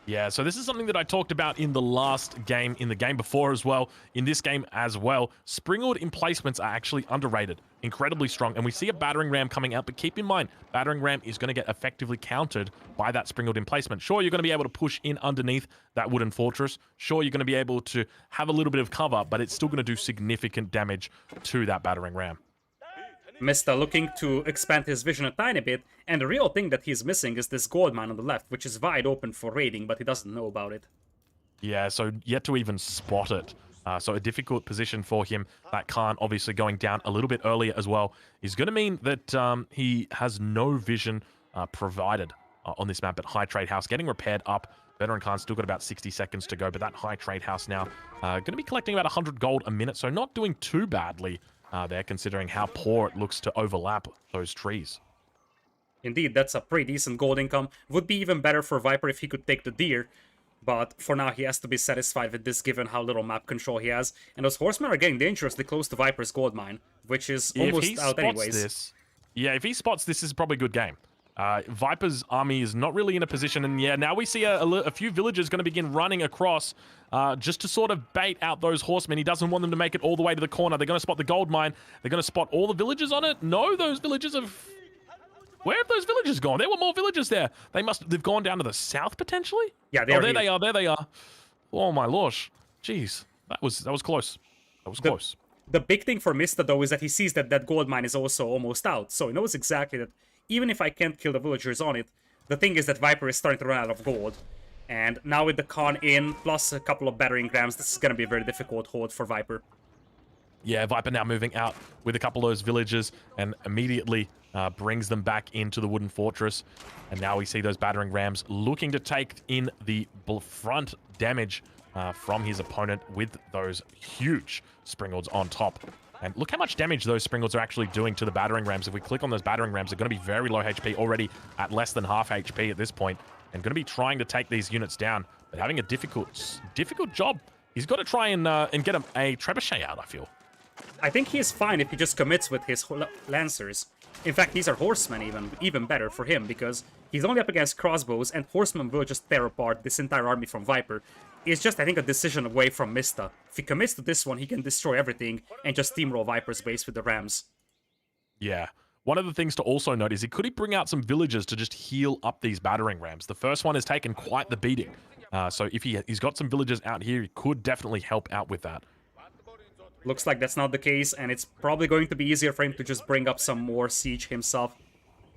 Yeah, so this is something that I talked about in the last game, in the game before as well, in this game as well. Springold emplacements are actually underrated, incredibly strong, and we see a battering ram coming out, but keep in mind, battering ram is going to get effectively countered by that Springold emplacement. Sure, you're going to be able to push in underneath that wooden fortress. Sure, you're going to be able to have a little bit of cover, but it's still going to do significant damage to that battering ram. Mista looking to expand his vision a tiny bit, and the real thing that he's missing is this gold mine on the left, which is wide open for raiding, but he doesn't know about it. Yeah, so yet to even spot it. So a difficult position for him. That Khan obviously going down a little bit earlier as well is going to mean that he has no vision provided on this map at High Trade House. Getting repaired up. Veteran Khan still got about 60 seconds to go, but that High Trade House now going to be collecting about 100 gold a minute, so not doing too badly there, considering how poor it looks to overlap those trees. Indeed, that's a pretty decent gold income. Would be even better for Viper if he could take the deer, but for now he has to be satisfied with this given how little map control he has. And those horsemen are getting dangerously close to Viper's gold mine, which is If he almost out spots anyways. this, yeah, if he spots this, is probably a good game. Viper's army is not really in a position, and yeah, now we see a few villagers going to begin running across just to sort of bait out those horsemen. He doesn't want them to make it all the way to the corner. They're going to spot the gold mine. They're going to spot all the villagers on it. No, those villagers have... Where have those villagers gone? There were more villagers there. They've gone down to the south, potentially? Yeah, there they are, there they are. Oh my losh. Jeez, that was close. That was close. The big thing for Mista, though, is that he sees that that gold mine is also almost out, so he knows exactly that even if I can't kill the villagers on it, the thing is that Viper is starting to run out of gold. And now with the Khan in, plus a couple of battering rams, this is going to be a very difficult hold for Viper. Yeah, Viper now moving out with a couple of those villagers and immediately brings them back into the wooden fortress. And now we see those battering rams looking to take in the front damage from his opponent with those huge springalds on top. And look how much damage those springalds are actually doing to the battering rams. If we click on those battering rams, they're going to be very low HP, already at less than half HP at this point, and going to be trying to take these units down, but having a difficult job. He's got to try and get a trebuchet out, I feel. I think he is fine if he just commits with his lancers. In fact, these are horsemen even better for him, because he's only up against crossbows, and horsemen will just tear apart this entire army from Viper. It's just, I think, a decision away from Mista. If he commits to this one, he can destroy everything and just steamroll Viper's base with the rams. Yeah. One of the things to also note is could he bring out some villagers to just heal up these battering rams? The first one has taken quite the beating. So if he's got some villagers out here, he could definitely help out with that. Looks like that's not the case, and it's probably going to be easier for him to just bring up some more siege himself.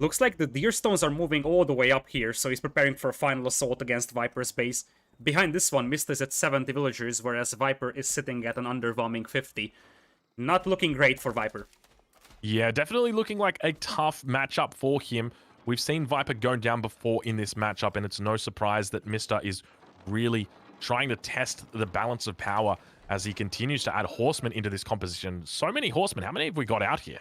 Looks like the deer stones are moving all the way up here, so he's preparing for a final assault against Viper's base. Behind this one, Mista is at 70 villagers, whereas Viper is sitting at an underwhelming 50. Not looking great for Viper. Yeah, definitely looking like a tough matchup for him. We've seen Viper go down before in this matchup, and it's no surprise that Mista is really trying to test the balance of power as he continues to add horsemen into this composition. So many horsemen. How many have we got out here?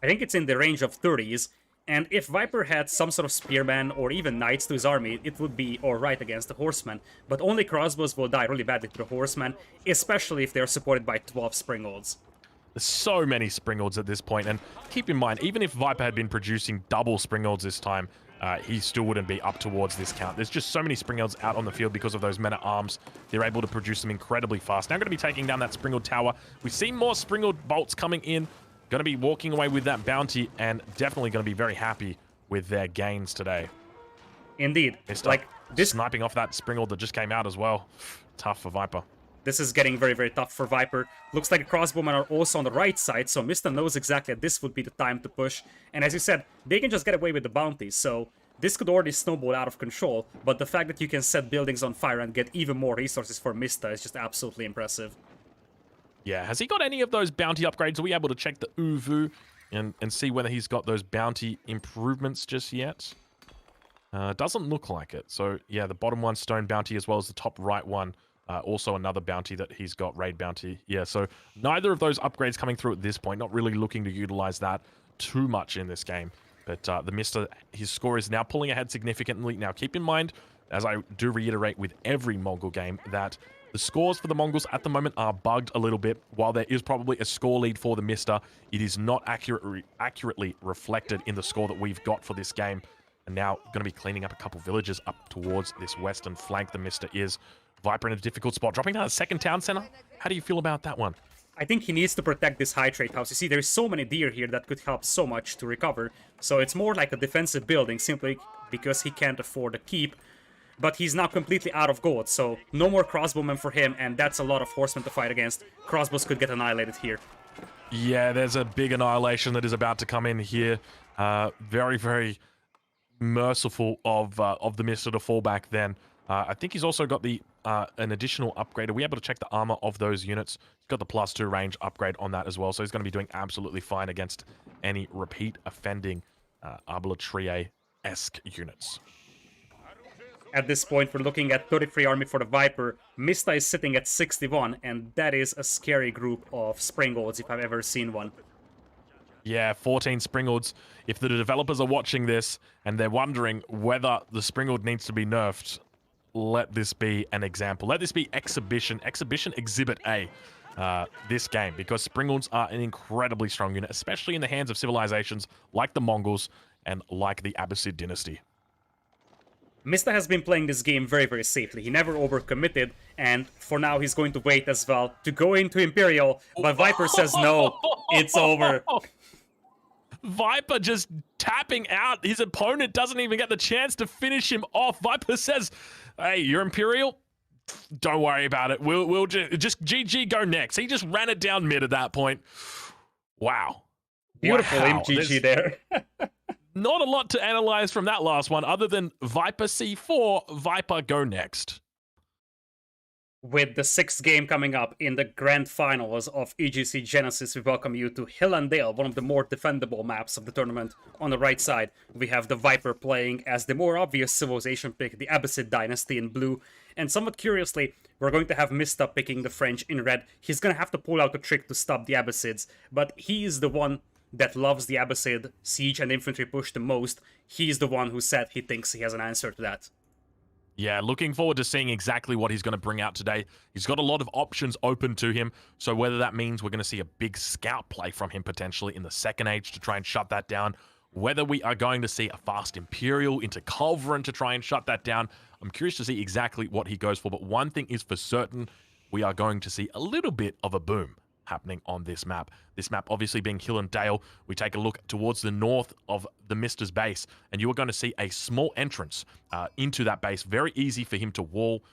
I think it's in the range of 30s, and if Viper had some sort of spearman or even knights to his army, it would be alright against the horsemen, but only crossbows will die really badly to the horsemen, especially if they're supported by 12 springalds. There's so many springalds at this point, and keep in mind, even if Viper had been producing double springalds this time, he still wouldn't be up towards this count. There's just so many springalds out on the field because of those men-at-arms. They're able to produce them incredibly fast. Now going to be taking down that springald tower. We see more springald bolts coming in. Going to be walking away with that bounty, and definitely going to be very happy with their gains today. Indeed. Mista Like this, sniping off that springald that just came out as well. Tough for Viper. This is getting very, very tough for Viper. Looks like the crossbowmen are also on the right side, so Mista knows exactly that this would be the time to push. And as you said, they can just get away with the bounties, so this could already snowball out of control, but the fact that you can set buildings on fire and get even more resources for Mista is just absolutely impressive. Yeah, has he got any of those bounty upgrades? Are we able to check the UVU and see whether he's got those bounty improvements just yet? Doesn't look like it. So, yeah, the bottom one, stone bounty, as well as the top right one. Also another bounty that he's got, raid bounty. Yeah, so neither of those upgrades coming through at this point. Not really looking to utilize that too much in this game. But the Mista, his score is now pulling ahead significantly. Now, keep in mind, as I do reiterate with every Mongol game, that the scores for the Mongols at the moment are bugged a little bit. While there is probably a score lead for the Mista, it is not accurately reflected in the score that we've got for this game. And now going to be cleaning up a couple villages up towards this western flank. The Mista is. Viper in a difficult spot. Dropping down a second town center. How do you feel about that one? I think he needs to protect this high trade house. You see, there's so many deer here that could help so much to recover. So it's more like a defensive building, simply because he can't afford a keep. But he's now completely out of gold, so no more crossbowmen for him, and that's a lot of horsemen to fight against. Crossbows could get annihilated here. Yeah, there's a big annihilation that is about to come in here. Very, very merciful of the Mista to fall back then. I think he's also got the an additional upgrade. Are we able to check the armor of those units? He's got the +2 range upgrade on that as well, so he's going to be doing absolutely fine against any repeat offending Arbalatrier-esque units. At this point, we're looking at 33 army for the Viper. Mista is sitting at 61, and that is a scary group of springolds if I've ever seen one. Yeah, 14 Springords. If the developers are watching this and they're wondering whether the Springord needs to be nerfed, let this be an example. Let this be Exhibition Exhibit A, this game, because Springords are an incredibly strong unit, especially in the hands of civilizations like the Mongols and like the Abbasid dynasty. Mista has been playing this game very, very safely. He never overcommitted, and for now he's going to wait as well to go into Imperial, but Viper says no, it's over. Viper just tapping out. His opponent doesn't even get the chance to finish him off. Viper says, hey, you're Imperial? Don't worry about it. We'll just GG, go next. He just ran it down mid at that point. Wow. Beautiful aim GG there. Not a lot to analyze from that last one other than Viper C4, Viper go next. With the 6th game coming up in the grand finals of EGC Genesis, we welcome you to Hill and Dale, one of the more defendable maps of the tournament. On the right side, we have the Viper playing as the more obvious civilization pick, the Abbasid dynasty in blue. And somewhat curiously, we're going to have Mista picking the French in red. He's going to have to pull out a trick to stop the Abbasids, but he is the one that loves the Abbasid siege and infantry push the most. He's the one who said he thinks he has an answer to that. Yeah, looking forward to seeing exactly what he's going to bring out today. He's got a lot of options open to him, so whether that means we're going to see a big scout play from him potentially in the second age to try and shut that down, whether we are going to see a fast Imperial into Culverin to try and shut that down, I'm curious to see exactly what he goes for, but one thing is for certain, we are going to see a little bit of a boom happening on this map. This map obviously being Hill and Dale. We take a look towards the north of the Mista's base, and you are going to see a small entrance into that base. Very easy for him to wall.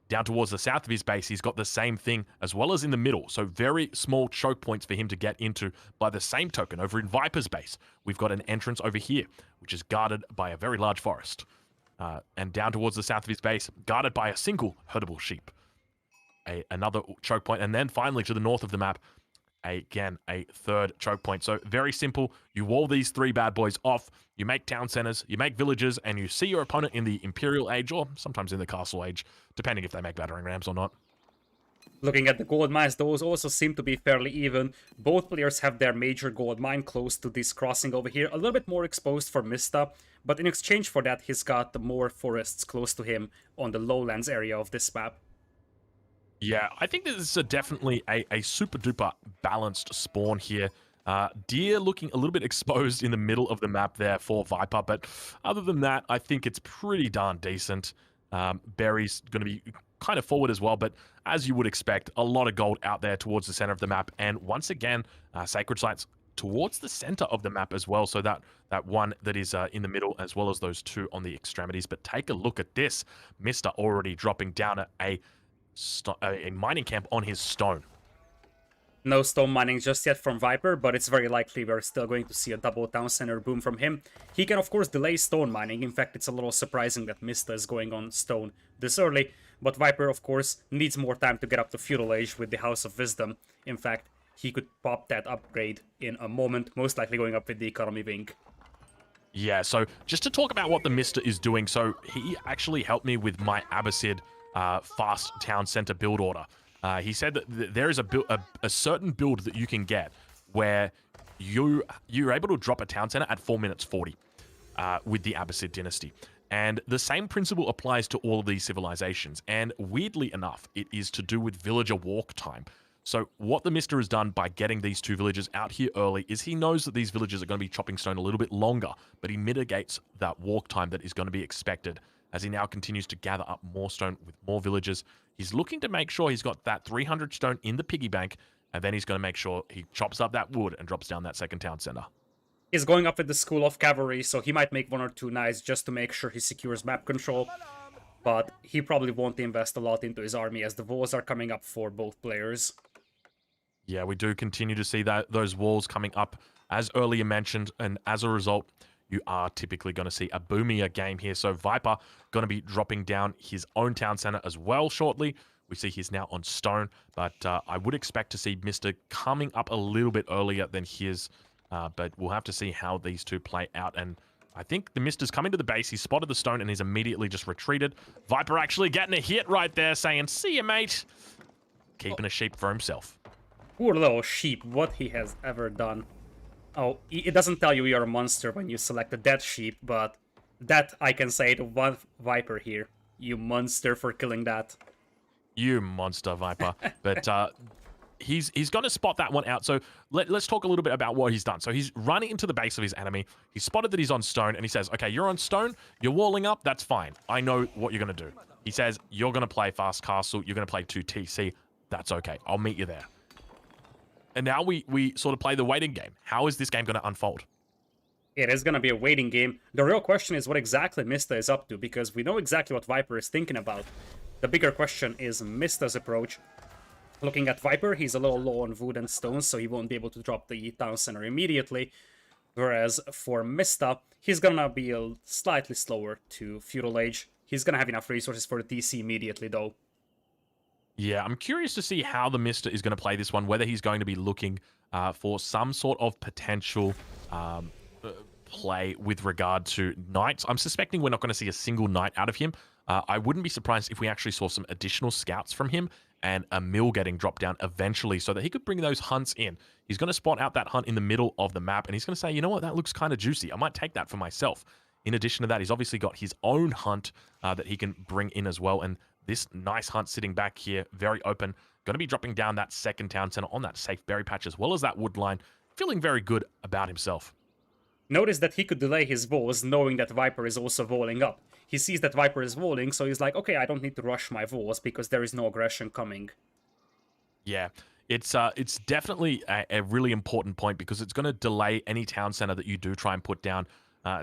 Down towards the south of his base, he's got the same thing, as well as in the middle. So very small choke points for him to get into. By the same token, over in Viper's base, we've got an entrance over here, which is guarded by a very large forest. And down towards the south of his base, guarded by a single herdable sheep. Another choke point, and then finally to the north of the map, again, a third choke point. So very simple. You wall these 3 bad boys off, you make town centers, you make villages, and you see your opponent in the Imperial Age, or sometimes in the Castle Age, depending if they make battering rams or not. Looking at the gold mines, those also seem to be fairly even. Both players have their major gold mine close to this crossing over here, a little bit more exposed for Mista, but in exchange for that, he's got more forests close to him on the lowlands area of this map. Yeah, I think this is definitely a super duper balanced spawn here. Deer looking a little bit exposed in the middle of the map there for Viper, but other than that, I think it's pretty darn decent. Berry's going to be kind of forward as well, but as you would expect, a lot of gold out there towards the center of the map, and once again, Sacred Sites towards the center of the map as well, so that one that is in the middle, as well as those 2 on the extremities. But take a look at this. Mista already dropping down a mining camp on his stone. No stone mining just yet from Viper, but it's very likely we're still going to see a double town center boom from him. He can of course delay stone mining. In fact, it's a little surprising that Mista is going on stone this early, but Viper of course needs more time to get up to feudal age with the House of Wisdom. In fact, he could pop that upgrade in a moment, most likely going up with the economy wing. Yeah, so just to talk about what the Mista is doing, so he actually helped me with my Abbasid fast town center build order. He said that there is a certain build that you can get where you're able to drop a town center at 4 minutes 40 with the Abbasid dynasty. And the same principle applies to all of these civilizations. And weirdly enough, it is to do with villager walk time. So what the Mista has done by getting these 2 villagers out here early is he knows that these villagers are going to be chopping stone a little bit longer, but he mitigates that walk time that is going to be expected as he now continues to gather up more stone with more villagers. He's looking to make sure he's got that 300 stone in the piggy bank, and then he's going to make sure he chops up that wood and drops down that second town center. He's going up with the School of Cavalry, so he might make 1 or 2 knights just to make sure he secures map control, but he probably won't invest a lot into his army as the walls are coming up for both players. Yeah, we do continue to see those walls coming up, as earlier mentioned, and as a result, you are typically going to see a boomier game here. So Viper going to be dropping down his own town center as well shortly. We see he's now on stone, but I would expect to see Mista coming up a little bit earlier than his, but we'll have to see how these 2 play out. And I think the Mista's coming to the base. He spotted the stone and he's immediately just retreated. Viper actually getting a hit right there, saying, see ya, mate. Keeping a sheep for himself. Poor little sheep, what he has ever done. Oh, it doesn't tell you you're a monster when you select a dead sheep, but that I can say to one Viper here. You monster for killing that. You monster, Viper. But he's going to spot that one out. So let's talk a little bit about what he's done. So he's running into the base of his enemy. He spotted that he's on stone, and he says, okay, you're on stone. You're walling up. That's fine. I know what you're going to do. He says, you're going to play fast castle. You're going to play 2 TC. That's okay. I'll meet you there. And now we sort of play the waiting game. How is this game going to unfold? It is going to be a waiting game. The real question is what exactly Mista is up to, because we know exactly what Viper is thinking about. The bigger question is Mista's approach. Looking at Viper, he's a little low on wood and stones, so he won't be able to drop the town center immediately. Whereas for Mista, he's gonna be slightly slower to Feudal Age. He's gonna have enough resources for the TC immediately, though. Yeah, I'm curious to see how the Mista is going to play this one, whether he's going to be looking for some sort of potential play with regard to knights. I'm suspecting we're not going to see a single knight out of him. I wouldn't be surprised if we actually saw some additional scouts from him and a mill getting dropped down eventually so that he could bring those hunts in. He's going to spot out that hunt in the middle of the map, and he's going to say, you know what, that looks kind of juicy. I might take that for myself. In addition to that, he's obviously got his own hunt that he can bring in as well, and this nice hunt sitting back here, very open, going to be dropping down that second town center on that safe berry patch as well as that wood line, feeling very good about himself. Notice that he could delay his walls knowing that Viper is also walling up. He sees that Viper is walling, so he's like, okay, I don't need to rush my walls because there is no aggression coming. Yeah, it's definitely a really important point because it's going to delay any town center that you do try and put down.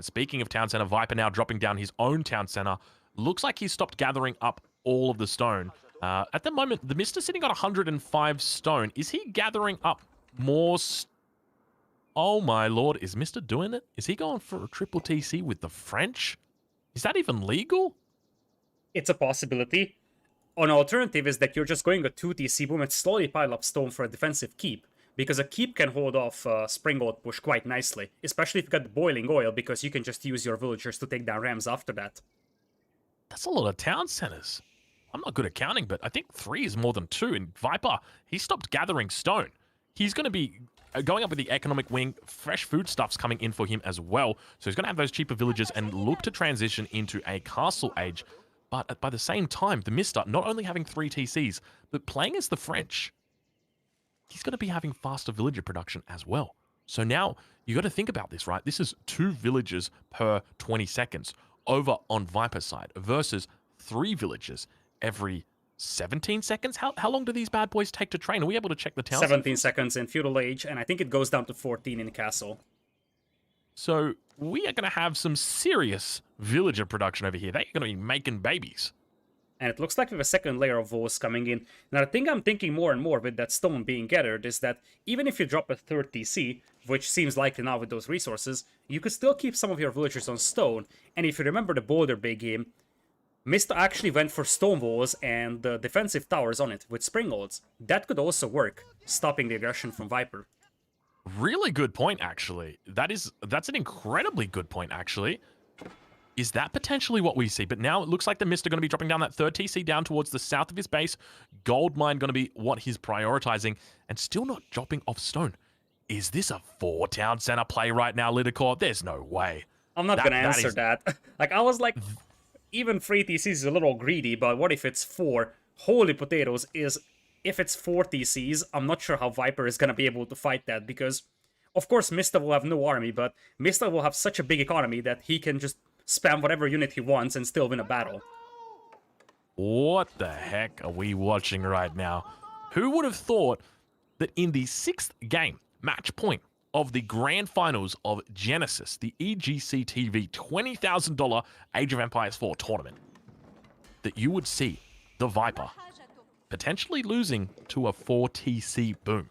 Speaking of town center, Viper now dropping down his own town center. Looks like he's stopped gathering up all of the stone. At the moment, the Mista sitting on 105 stone. Is he gathering up more Oh my lord, is Mista doing it? Is he going for a triple TC with the French? Is that even legal? It's a possibility. An alternative is that you're just going a 2 TC boom and slowly pile up stone for a defensive keep. Because a keep can hold off spring old push quite nicely. Especially if you got the boiling oil, because you can just use your villagers to take down rams after that. That's a lot of town centers. I'm not good at counting, but I think 3 is more than 2. And Viper, he stopped gathering stone. He's going to be going up with the economic wing. Fresh foodstuffs coming in for him as well. So he's going to have those cheaper villages and look to transition into a castle age. But by the same time, the Mista not only having 3 TCs, but playing as the French, he's going to be having faster villager production as well. So now you got to think about this, right? This is 2 villages per 20 seconds over on Viper's side versus 3 villages every 17 seconds? How long do these bad boys take to train? Are we able to check the town? 17 seconds in Feudal Age, and I think it goes down to 14 in Castle. So we are going to have some serious villager production over here. They're going to be making babies. And it looks like we have a second layer of walls coming in. Now, the thing I'm thinking more and more with that stone being gathered is that even if you drop a third TC, which seems likely now with those resources, you could still keep some of your villagers on stone. And if you remember the Boulder Bay game, Mista actually went for stone walls and the defensive towers on it with springolds. That could also work, stopping the aggression from Viper. Really good point, actually. That's an incredibly good point, actually. Is that potentially what we see? But now it looks like the Mista going to be dropping down that third TC down towards the south of his base. Gold mine going to be what he's prioritizing and still not dropping off stone. Is this a 4 town center play right now, Lidicor? There's no way. I'm not going to answer that. Like, I was like, even 3 TCs is a little greedy, but what if it's 4? Holy potatoes is, if it's 4 TCs, I'm not sure how Viper is going to be able to fight that because, of course, Mista will have no army, but Mista will have such a big economy that he can just spam whatever unit he wants and still win a battle. What the heck are we watching right now? Who would have thought that in the 6th game, match point of the grand finals of Genesis, the EGC TV $20,000 Age of Empires 4 tournament, that you would see the Viper potentially losing to a 4 TC boom?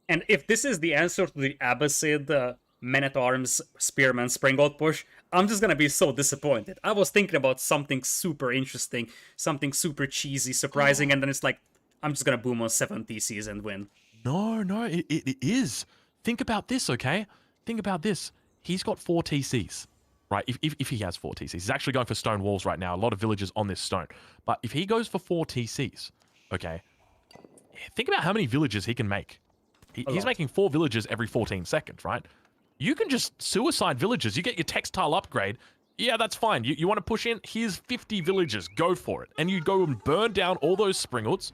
And if this is the answer to the Abbasid Men-at-Arms Spearman Springald push, I'm just gonna be so disappointed. I was thinking about something super interesting, something super cheesy, surprising, and then it's like, I'm just gonna boom on 7 TCs and win. No, it is. Think about this, okay? Think about this. He's got 4 TCs, right? If he has 4 TCs. He's actually going for stone walls right now. A lot of villagers on this stone. But if he goes for 4 TCs, okay, think about how many villages he can make He's making 4 villages every 14 seconds, right? You can just suicide villages. You get your textile upgrade. Yeah, that's fine. You want to push in? Here's 50 villages. Go for it. And you go and burn down all those springles,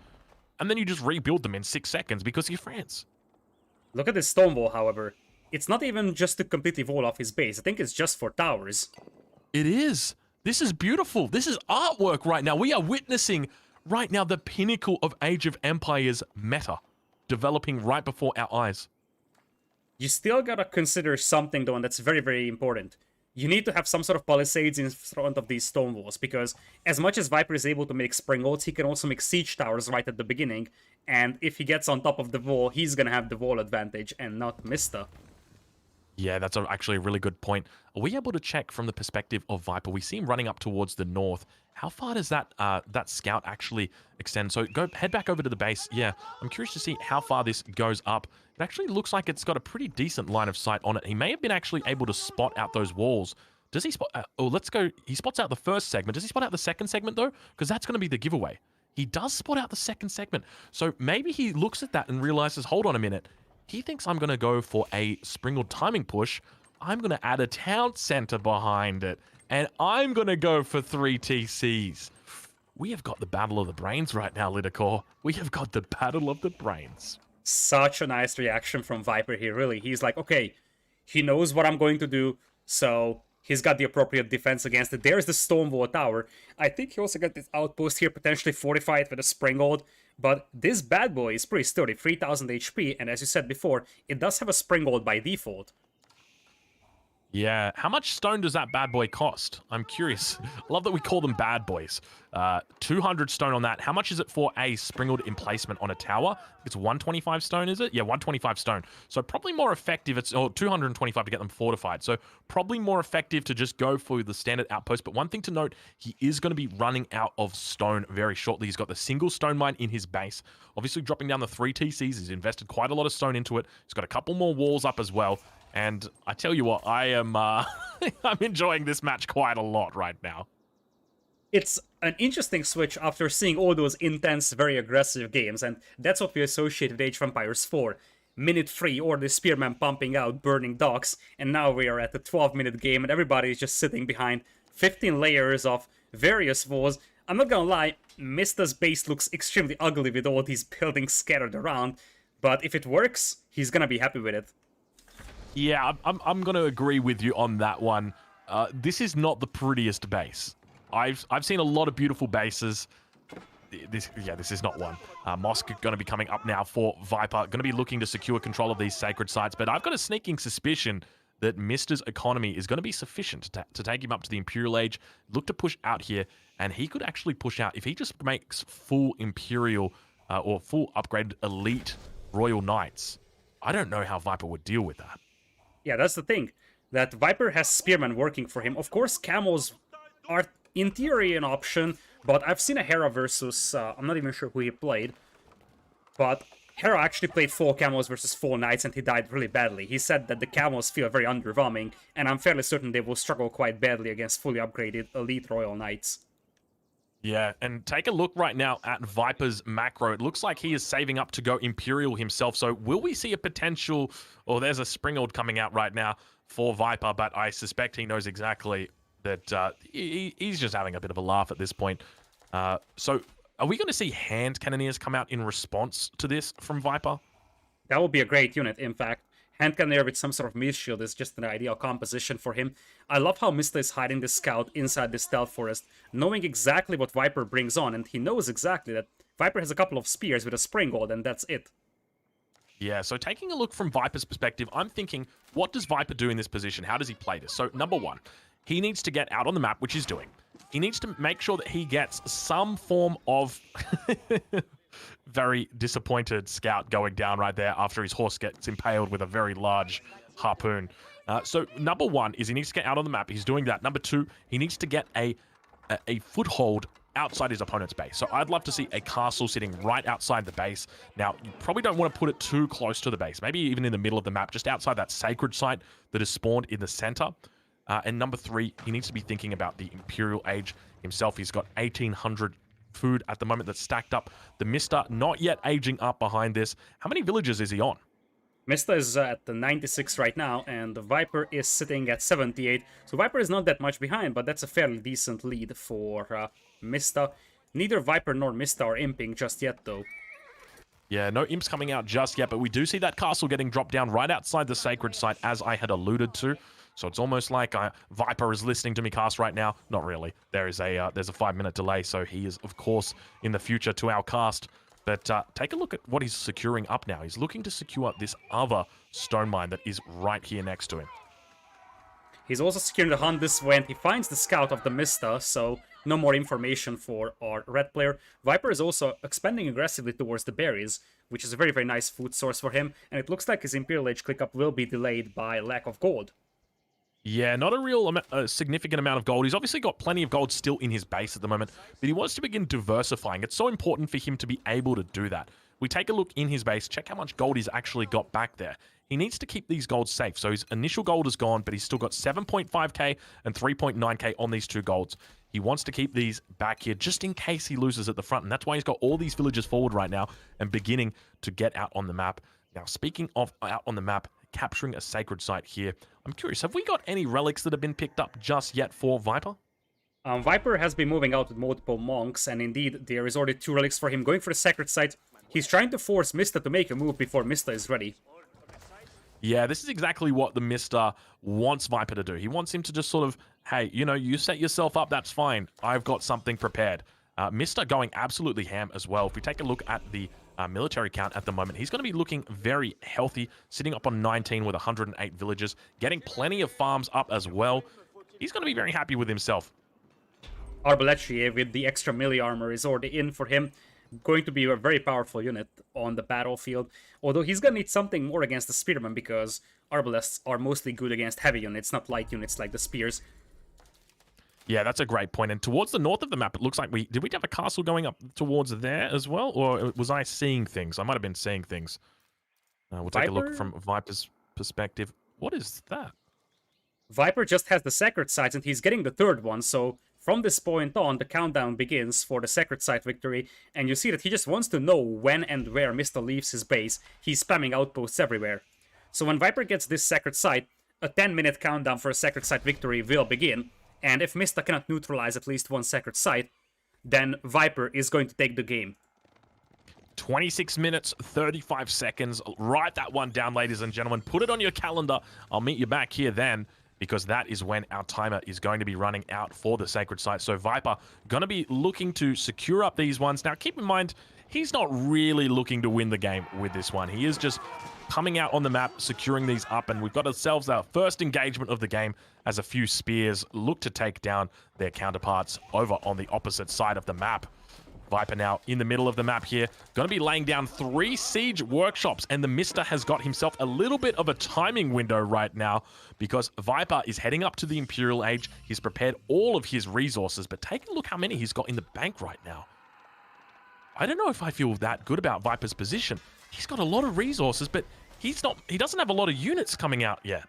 and then you just rebuild them in 6 seconds because you're France. Look at this stone wall, however. It's not even just to completely wall off his base. I think it's just for towers. It is. This is beautiful. This is artwork right now. We are witnessing right now the pinnacle of Age of Empires meta developing right before our eyes. You still gotta consider something, though, and that's very, very important. You need to have some sort of palisades in front of these stone walls, because as much as Viper is able to make springles, he can also make siege towers right at the beginning, and if he gets on top of the wall, he's gonna have the wall advantage and not Mista. Yeah, that's actually a really good point. Are we able to check from the perspective of Viper? We see him running up towards the north. How far does that that scout actually extend? So head back over to the base. Yeah, I'm curious to see how far this goes up. It actually looks like it's got a pretty decent line of sight on it. He may have been actually able to spot out those walls. Does he spot... oh, let's go. He spots out the first segment. Does he spot out the second segment, though? Because that's going to be the giveaway. He does spot out the second segment. So maybe he looks at that and realizes, hold on a minute. He thinks I'm going to go for a springled timing push. I'm going to add a town center behind it. And I'm going to go for 3 TCs. We have got the battle of the brains right now, Lidacor. We have got the battle of the brains. Such a nice reaction from Viper here, really. He's like, okay, he knows what I'm going to do, so he's got the appropriate defense against it. There's the Stonewall Tower. I think he also got this outpost here, potentially fortified with a Springald. But this bad boy is pretty sturdy, 3000 HP, and as you said before, it does have a Springald by default. Yeah, how much stone does that bad boy cost? I'm curious. I love that we call them bad boys. 200 stone on that. How much is it for a springled emplacement on a tower? It's 125 stone, is it? Yeah, 125 stone. So probably more effective. It's 225 to get them fortified. So probably more effective to just go for the standard outpost. But one thing to note, he is going to be running out of stone very shortly. He's got the single stone mine in his base. Obviously dropping down the 3 TCs. He's invested quite a lot of stone into it. He's got a couple more walls up as well. And I tell you what, I am I'm enjoying this match quite a lot right now. It's an interesting switch after seeing all those intense, very aggressive games, and that's what we associate with Age of Empires 4. Minute 3, or the Spearman pumping out, burning docks, and now we are at the 12-minute game, and everybody is just sitting behind 15 layers of various walls. I'm not gonna lie, Mista's base looks extremely ugly with all these buildings scattered around, but if it works, he's gonna be happy with it. Yeah, I'm going to agree with you on that one. This is not the prettiest base. I've seen a lot of beautiful bases. This is not one. Mosque going to be coming up now for Viper. Going to be looking to secure control of these sacred sites. But I've got a sneaking suspicion that Mista's economy is going to be sufficient to take him up to the Imperial Age. Look to push out here. And he could actually push out. If he just makes full Imperial or full upgraded elite Royal Knights, I don't know how Viper would deal with that. Yeah, that's the thing. That Viper has Spearman working for him. Of course, Camels are in theory an option, but I've seen a Hera versus... I'm not even sure who he played. But Hera actually played 4 Camels versus 4 Knights, and he died really badly. He said that the Camels feel very underwhelming, and I'm fairly certain they will struggle quite badly against fully upgraded Elite Royal Knights. Yeah, and take a look right now at Viper's macro. It looks like he is saving up to go Imperial himself. So will we see a potential... Oh, there's a Springald coming out right now for Viper, but I suspect he knows exactly that he's just having a bit of a laugh at this point. So are we going to see hand cannoneers come out in response to this from Viper? That would be a great unit, in fact. Hand cannoneer with some sort of mist shield is just an ideal composition for him. I love how Mista is hiding the scout inside the stealth forest, knowing exactly what Viper brings on, and he knows exactly that Viper has a couple of spears with a Springald, and that's it. Yeah, so taking a look from Viper's perspective, I'm thinking, what does Viper do in this position? How does he play this? So, number one, he needs to get out on the map, which he's doing. He needs to make sure that he gets some form of... very disappointed scout going down right there after his horse gets impaled with a very large harpoon. So number one is he needs to get out on the map. He's doing that. Number two, he needs to get a foothold outside his opponent's base. So I'd love to see a castle sitting right outside the base. Now, you probably don't want to put it too close to the base. Maybe even in the middle of the map, just outside that sacred site that is spawned in the center. And number three, he needs to be thinking about the Imperial Age himself. He's got 1,800 food at the moment that's stacked up. TheMista not yet aging up behind this. How many villages is he on? Mista is at the 96 right now, and the Viper is sitting at 78. So Viper is not that much behind, but that's a fairly decent lead for Mista. Neither Viper nor Mista are imping just yet, though. Yeah, no imps coming out just yet, but we do see that castle getting dropped down right outside the sacred site, as I had alluded to. So it's almost like Viper is listening to me cast right now. Not really. There's a 5-minute delay, so he is, of course, in the future to our cast. But take a look at what he's securing up now. He's looking to secure this other stone mine that is right here next to him. He's also securing the hunt this way, and he finds the scout of the Mista, so no more information for our red player. Viper is also expanding aggressively towards the berries, which is a very, very nice food source for him, and it looks like his Imperial Age click-up will be delayed by lack of gold. Yeah, not a real significant amount of gold. He's obviously got plenty of gold still in his base at the moment, but he wants to begin diversifying. It's so important for him to be able to do that. We take a look in his base, check how much gold he's actually got back there. He needs to keep these golds safe. So his initial gold is gone, but he's still got 7.5k and 3.9k on these two golds. He wants to keep these back here just in case he loses at the front, and that's why he's got all these villagers forward right now and beginning to get out on the map. Now, speaking of out on the map, capturing a sacred site here, I'm curious, have we got any relics that have been picked up just yet for Viper? Viper has been moving out with multiple monks, and indeed, there is already 2 relics for him. Going for the sacred site, he's trying to force Mista to make a move before Mista is ready. Yeah, this is exactly what the Mista wants Viper to do. He wants him to just sort of, hey, you know, you set yourself up, that's fine. I've got something prepared. Mista going absolutely ham as well. If we take a look at the military count at the moment, he's going to be looking very healthy, sitting up on 19 with 108 villagers, getting plenty of farms up as well. He's going to be very happy with himself. Arbaletier with the extra melee armor is already in for him. Going to be a very powerful unit on the battlefield. Although he's going to need something more against the spearmen, because arbalests are mostly good against heavy units, not light units like the spears. Yeah, that's a great point. And towards the north of the map, it looks like did we have a castle going up towards there as well? Or was I seeing things? I might have been seeing things. We'll take a look from Viper's perspective. What is that? Viper just has the sacred sites, and he's getting the 3rd one, so from this point on, the countdown begins for the sacred site victory, and you see that he just wants to know when and where Mista leaves his base. He's spamming outposts everywhere. So when Viper gets this sacred site, a 10-minute countdown for a sacred site victory will begin, and if Mista cannot neutralize at least one sacred site, then Viper is going to take the game. 26 minutes, 35 seconds. Write that one down, ladies and gentlemen. Put it on your calendar. I'll meet you back here then, because that is when our timer is going to be running out for the sacred site. So Viper going to be looking to secure up these ones. Now, keep in mind, he's not really looking to win the game with this one. He is just coming out on the map, securing these up, and we've got ourselves our first engagement of the game as a few spears look to take down their counterparts over on the opposite side of the map. Viper now in the middle of the map here. Going to be laying down 3 siege workshops, and the Mista has got himself a little bit of a timing window right now, because Viper is heading up to the Imperial Age. He's prepared all of his resources, but take a look how many he's got in the bank right now. I don't know if I feel that good about Viper's position. He's got a lot of resources, but he doesn't have a lot of units coming out yet.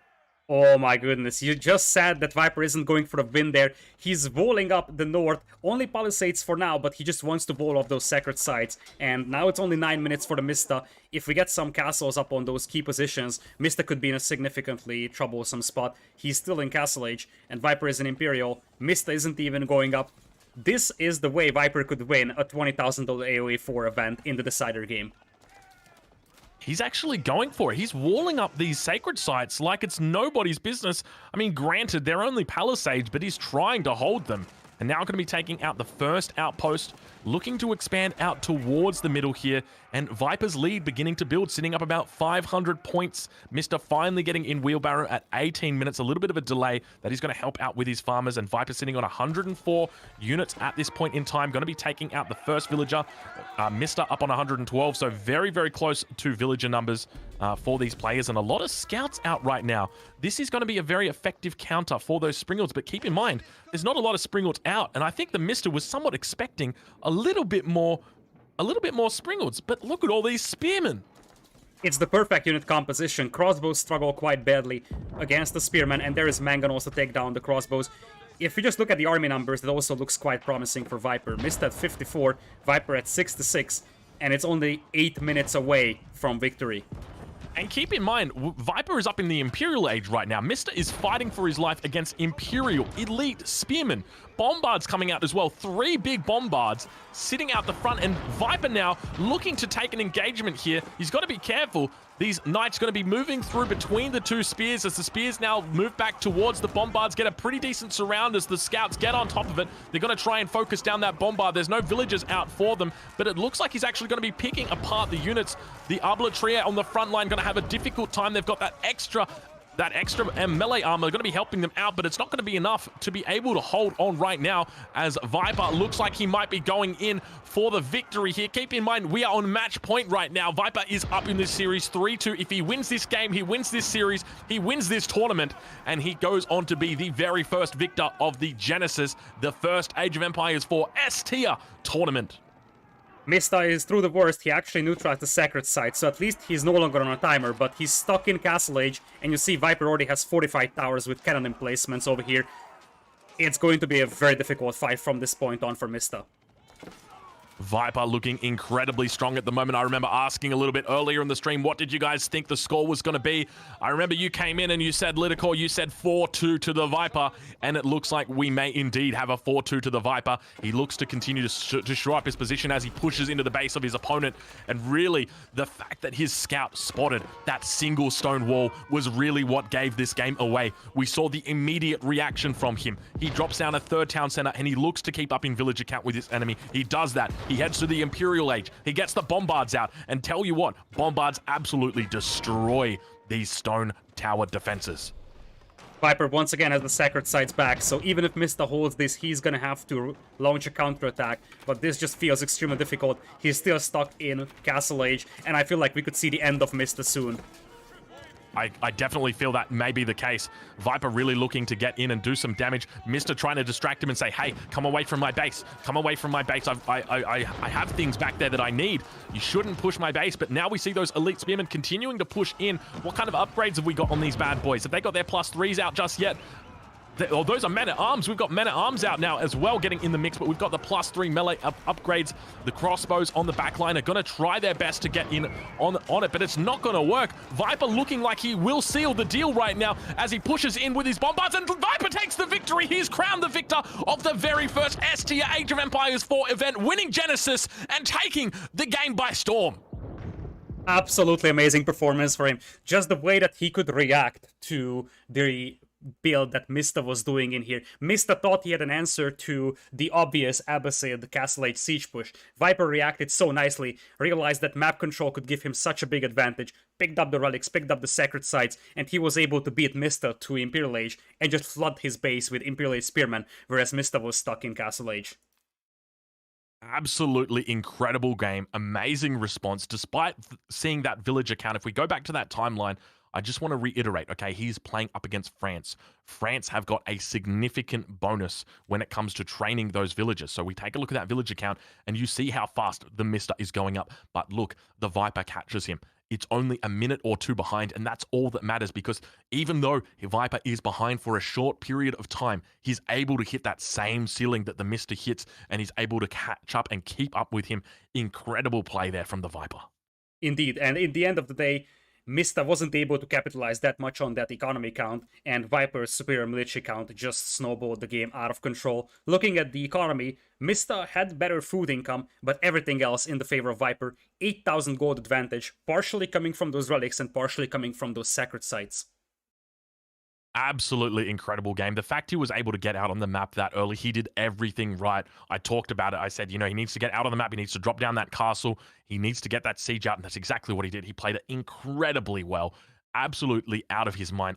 Oh my goodness, you just said that Viper isn't going for the win there. He's walling up the north, only palisades for now, but he just wants to wall off those sacred sites. And now it's only 9 minutes for the Mista. If we get some castles up on those key positions, Mista could be in a significantly troublesome spot. He's still in Castle Age, and Viper is an Imperial. Mista isn't even going up. This is the way Viper could win a $20,000 AoE 4 event in the Decider game. He's actually going for it. He's walling up these sacred sites like it's nobody's business. I mean, granted, they're only palisades, but he's trying to hold them. And now going to be taking out the first outpost, looking to expand out towards the middle here. And Viper's lead beginning to build, sitting up about 500 points. Mista finally getting in wheelbarrow at 18 minutes. A little bit of a delay that he's going to help out with his farmers. And Viper sitting on 104 units at this point in time. Going to be taking out the first villager. Mista up on 112. So very, very close to villager numbers for these players. And a lot of scouts out right now. This is going to be a very effective counter for those Springalds. But keep in mind, there's not a lot of Springalds out. And I think the Mista was somewhat expecting a little bit more Springalds, but look at all these spearmen. It's the perfect unit composition. Crossbows struggle quite badly against the spearmen, and there is Mangan also take down the crossbows. If you just look at the army numbers, it also looks quite promising for Viper. Mista at 54, Viper at 66, and it's only 8 minutes away from victory. And keep in mind, Viper is up in the Imperial Age right now. Mista is fighting for his life against Imperial, Elite, Spearmen. Bombards coming out as well. 3 big Bombards sitting out the front. And Viper now looking to take an engagement here. He's got to be careful. These Knights going to be moving through between the 2 spears as the spears now move back towards the Bombards, get a pretty decent surround as the Scouts get on top of it. They're going to try and focus down that Bombard. There's no villagers out for them, but it looks like he's actually going to be picking apart the units. The Arbitria on the front line going to have a difficult time. They've got that extra melee armor going to be helping them out, but it's not going to be enough to be able to hold on right now as Viper looks like he might be going in for the victory here. Keep in mind, we are on match point right now. Viper is up in this series 3-2. If he wins this game, he wins this series, he wins this tournament, and he goes on to be the very first victor of the Genesis, the first Age of Empires 4 S-tier tournament. Mista is through the worst. He actually neutralized the sacred site, so at least he's no longer on a timer, but he's stuck in Castle Age, and you see Viper already has 45 towers with cannon emplacements over here. It's going to be a very difficult fight from this point on for Mista. Viper looking incredibly strong at the moment. I remember asking a little bit earlier in the stream, what did you guys think the score was going to be? I remember you came in and you said, Liticor, you said 4-2 to the Viper, and it looks like we may indeed have a 4-2 to the Viper. He looks to continue to shore up his position as he pushes into the base of his opponent, and really, the fact that his scout spotted that single stone wall was really what gave this game away. We saw the immediate reaction from him. He drops down a 3rd town center, and he looks to keep up in villager count with his enemy. He does that. He heads to the Imperial Age. He gets the Bombards out, and tell you what, Bombards absolutely destroy these stone tower defenses. Viper once again has the sacred sites back, so even if Mista holds this, he's gonna have to launch a counterattack, but this just feels extremely difficult. He's still stuck in Castle Age, and I feel like we could see the end of Mista soon. I definitely feel that may be the case. Viper really looking to get in and do some damage. Mista trying to distract him and say, hey, come away from my base. Come away from my base. I have things back there that I need. You shouldn't push my base. But now we see those elite spearmen continuing to push in. What kind of upgrades have we got on these bad boys? Have they got their +3s out just yet? Oh, those are men-at-arms. We've got men-at-arms out now as well getting in the mix, but we've got the +3 melee upgrades. The crossbows on the backline are going to try their best to get in on it, but it's not going to work. Viper looking like he will seal the deal right now as he pushes in with his bombards, and Viper takes the victory. He's crowned the victor of the very first S-tier Age of Empires 4 event, winning Genesis and taking the game by storm. Absolutely amazing performance for him. Just the way that he could react to the build that Mista was doing in here. Mista thought he had an answer to the obvious Abbasid Castle Age siege push. Viper reacted so nicely, realized that map control could give him such a big advantage, picked up the relics, picked up the sacred sites, and he was able to beat Mista to Imperial Age and just flood his base with Imperial Age spearmen, whereas Mista was stuck in Castle Age. Absolutely incredible game. Amazing response. Despite seeing that villager count, if we go back to that timeline, I just want to reiterate, okay, he's playing up against France. France have got a significant bonus when it comes to training those villagers. So we take a look at that villager count, and you see how fast the Mista is going up. But look, the Viper catches him. It's only a minute or 2 behind, and that's all that matters, because even though Viper is behind for a short period of time, he's able to hit that same ceiling that the Mista hits, and he's able to catch up and keep up with him. Incredible play there from the Viper. Indeed, and in the end of the day, Mista wasn't able to capitalize that much on that economy count, and Viper's superior military count just snowballed the game out of control. Looking at the economy, Mista had better food income, but everything else in the favor of Viper. 8,000 gold advantage, partially coming from those relics and partially coming from those sacred sites. Absolutely incredible game. The fact he was able to get out on the map that early, he did everything right. I talked about it. I said, you know, he needs to get out on the map. He needs to drop down that castle. He needs to get that siege out, and that's exactly what he did. He played it incredibly well. Absolutely out of his mind.